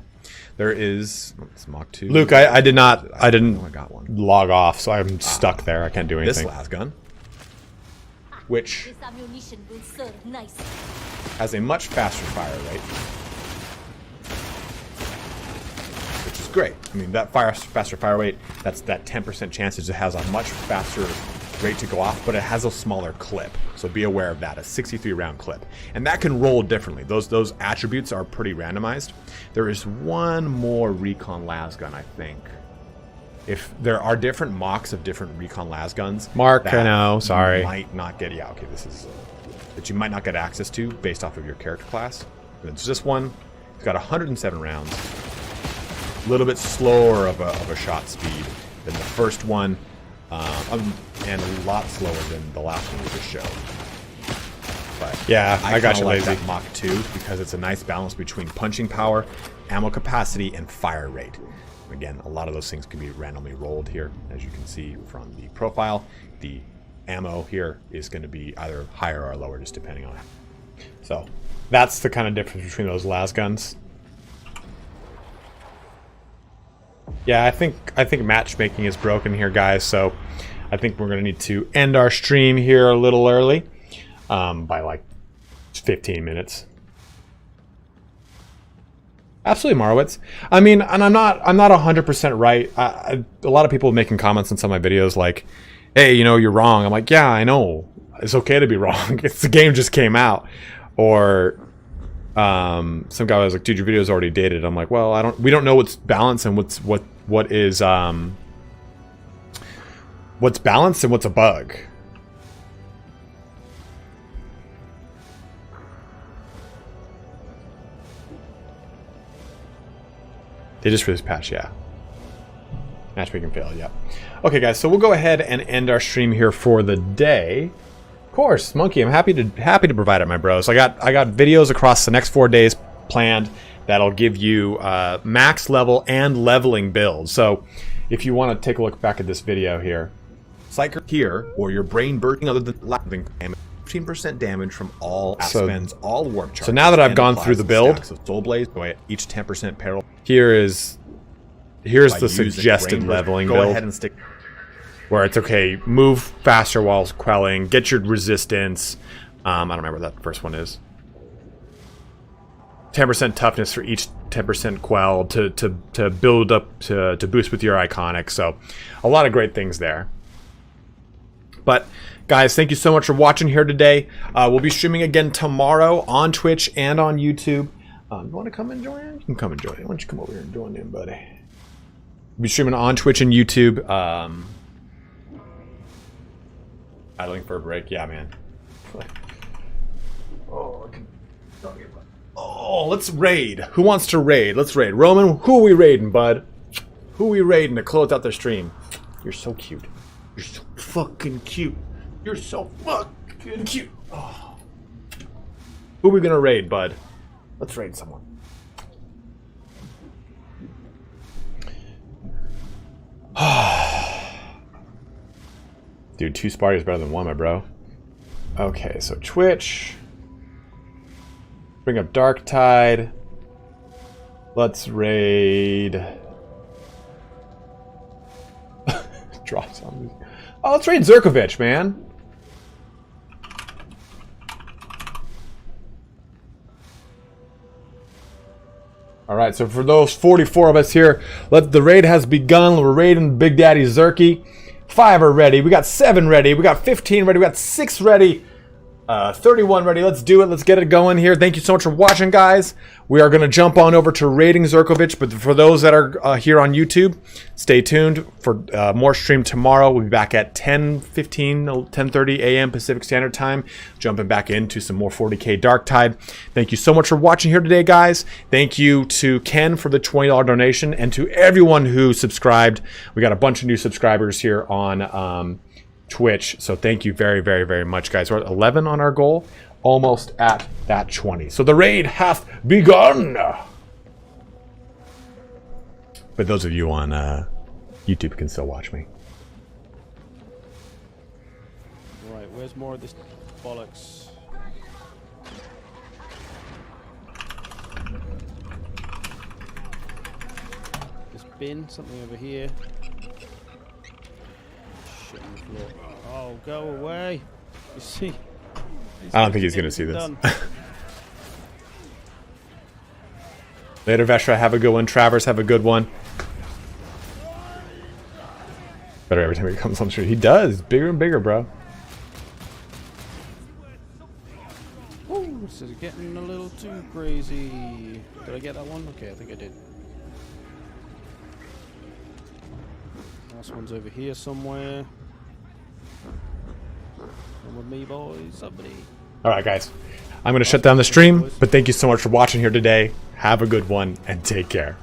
There is it's Mach 2. Luke, I didn't log off, so I'm stuck there. I can't do anything. This las gun, which has a much faster fire rate. Great. I mean, that faster fire rate, that's that 10% chance it has a much faster rate to go off, but it has a smaller clip. So be aware of that, a 63 round clip. And that can roll differently. Those attributes are pretty randomized. There is one more Recon las gun, I think. if there are different mocks of different recon las guns. Mark, I know, sorry. You might not get, yeah, okay, this is, that you might not get access to based off of your character class. And it's this one. It's got 107 rounds. A little bit slower of a shot speed than the first one, and a lot slower than the last one we just showed. But yeah, I got you, like lazy. that Mach 2 because it's a nice balance between punching power, ammo capacity, and fire rate. Again, a lot of those things can be randomly rolled here, as you can see from the profile. The ammo here is going to be either higher or lower, just depending on it. So that's the kind of difference between those las guns. Yeah, I think matchmaking is broken here, guys. So I think we're going to need to end our stream here a little early, by like 15 minutes. Absolutely, Marwitz. I mean, and I'm not 100% right. A lot of people making comments on some of my videos like, "Hey, you know, you're wrong." I'm like, "Yeah, I know. It's okay to be wrong. It's the game just came out." Or some guy was like, "Dude, your video's already dated." I'm like, "Well, we don't know what's balanced and what's balanced and what's a bug." They just released patch, yeah. Matchmaking failed, yeah. Okay, guys, so we'll go ahead and end our stream here for the day. Of course, Monkey, I'm happy to provide it, my bros. I got videos across the next 4 days planned that'll give you max level and leveling builds. So if you want to take a look back at this video here, Psyker here, or your brain bursting other than laughing, 15% damage from all spends all warp charges. So now that I've gone through the build, Soul Blaze, each 10% peril. Here's the suggested leveling build. Go ahead and stick. Where it's okay, move faster while quelling, get your resistance. I don't remember what that first one is. 10% toughness for each 10% quell to build up to boost with your iconic. So a lot of great things there. But guys, thank you so much for watching here today. We'll be streaming again tomorrow on Twitch and on YouTube. You want to come and join? You can come and join. Why don't you come over here and join in, buddy? We'll be streaming on Twitch and YouTube. Idling for a break. Yeah, man. Oh, let's raid. Who wants to raid? Let's raid. Roman, who are we raiding, bud? Who are we raiding to close out their stream? You're so cute. You're so fucking cute. You're so fucking cute. Oh. Who are we gonna raid, bud? Let's raid someone. Dude, 2 Sparty is better than 1, my bro. Okay, so Twitch. Bring up Darktide. Let's raid. Draw zombies. Oh, let's raid Zerkovich, man. Alright, so for those 44 of us here, the raid has begun. We're raiding Big Daddy Zerky. 5 are ready. We got 7 ready. We got 15 ready. We got 6 ready. 31 ready. Let's do it. Let's get it going here. Thank you so much for watching, guys. We are going to jump on over to raiding Zerkovich, but for those that are here on YouTube, stay tuned for more stream tomorrow. We'll be back at 10:30 a.m. Pacific Standard Time, jumping back into some more 40k Darktide. Thank you so much for watching here today, guys. Thank you to Ken for the $20 donation, and to everyone who subscribed. We got a bunch of new subscribers here on Twitch, so thank you very, very, very much, guys. We're at 11 on our goal, almost at that 20. So the raid hath begun. But those of you on YouTube can still watch me. Right, where's more of this bollocks? This bin, something over here. Shit on the floor. Oh, go away! You see? I don't think he's gonna see this. Later, Vestra. Have a good one. Travers, have a good one. Better every time he comes on stream. He does. Bigger and bigger, bro. Ooh, this is getting a little too crazy. Did I get that one? Okay, I think I did. Last one's over here somewhere. Come with me, boys. Somebody. Alright, guys. I'm going to shut down the stream, but thank you so much for watching here today. Have a good one, and take care.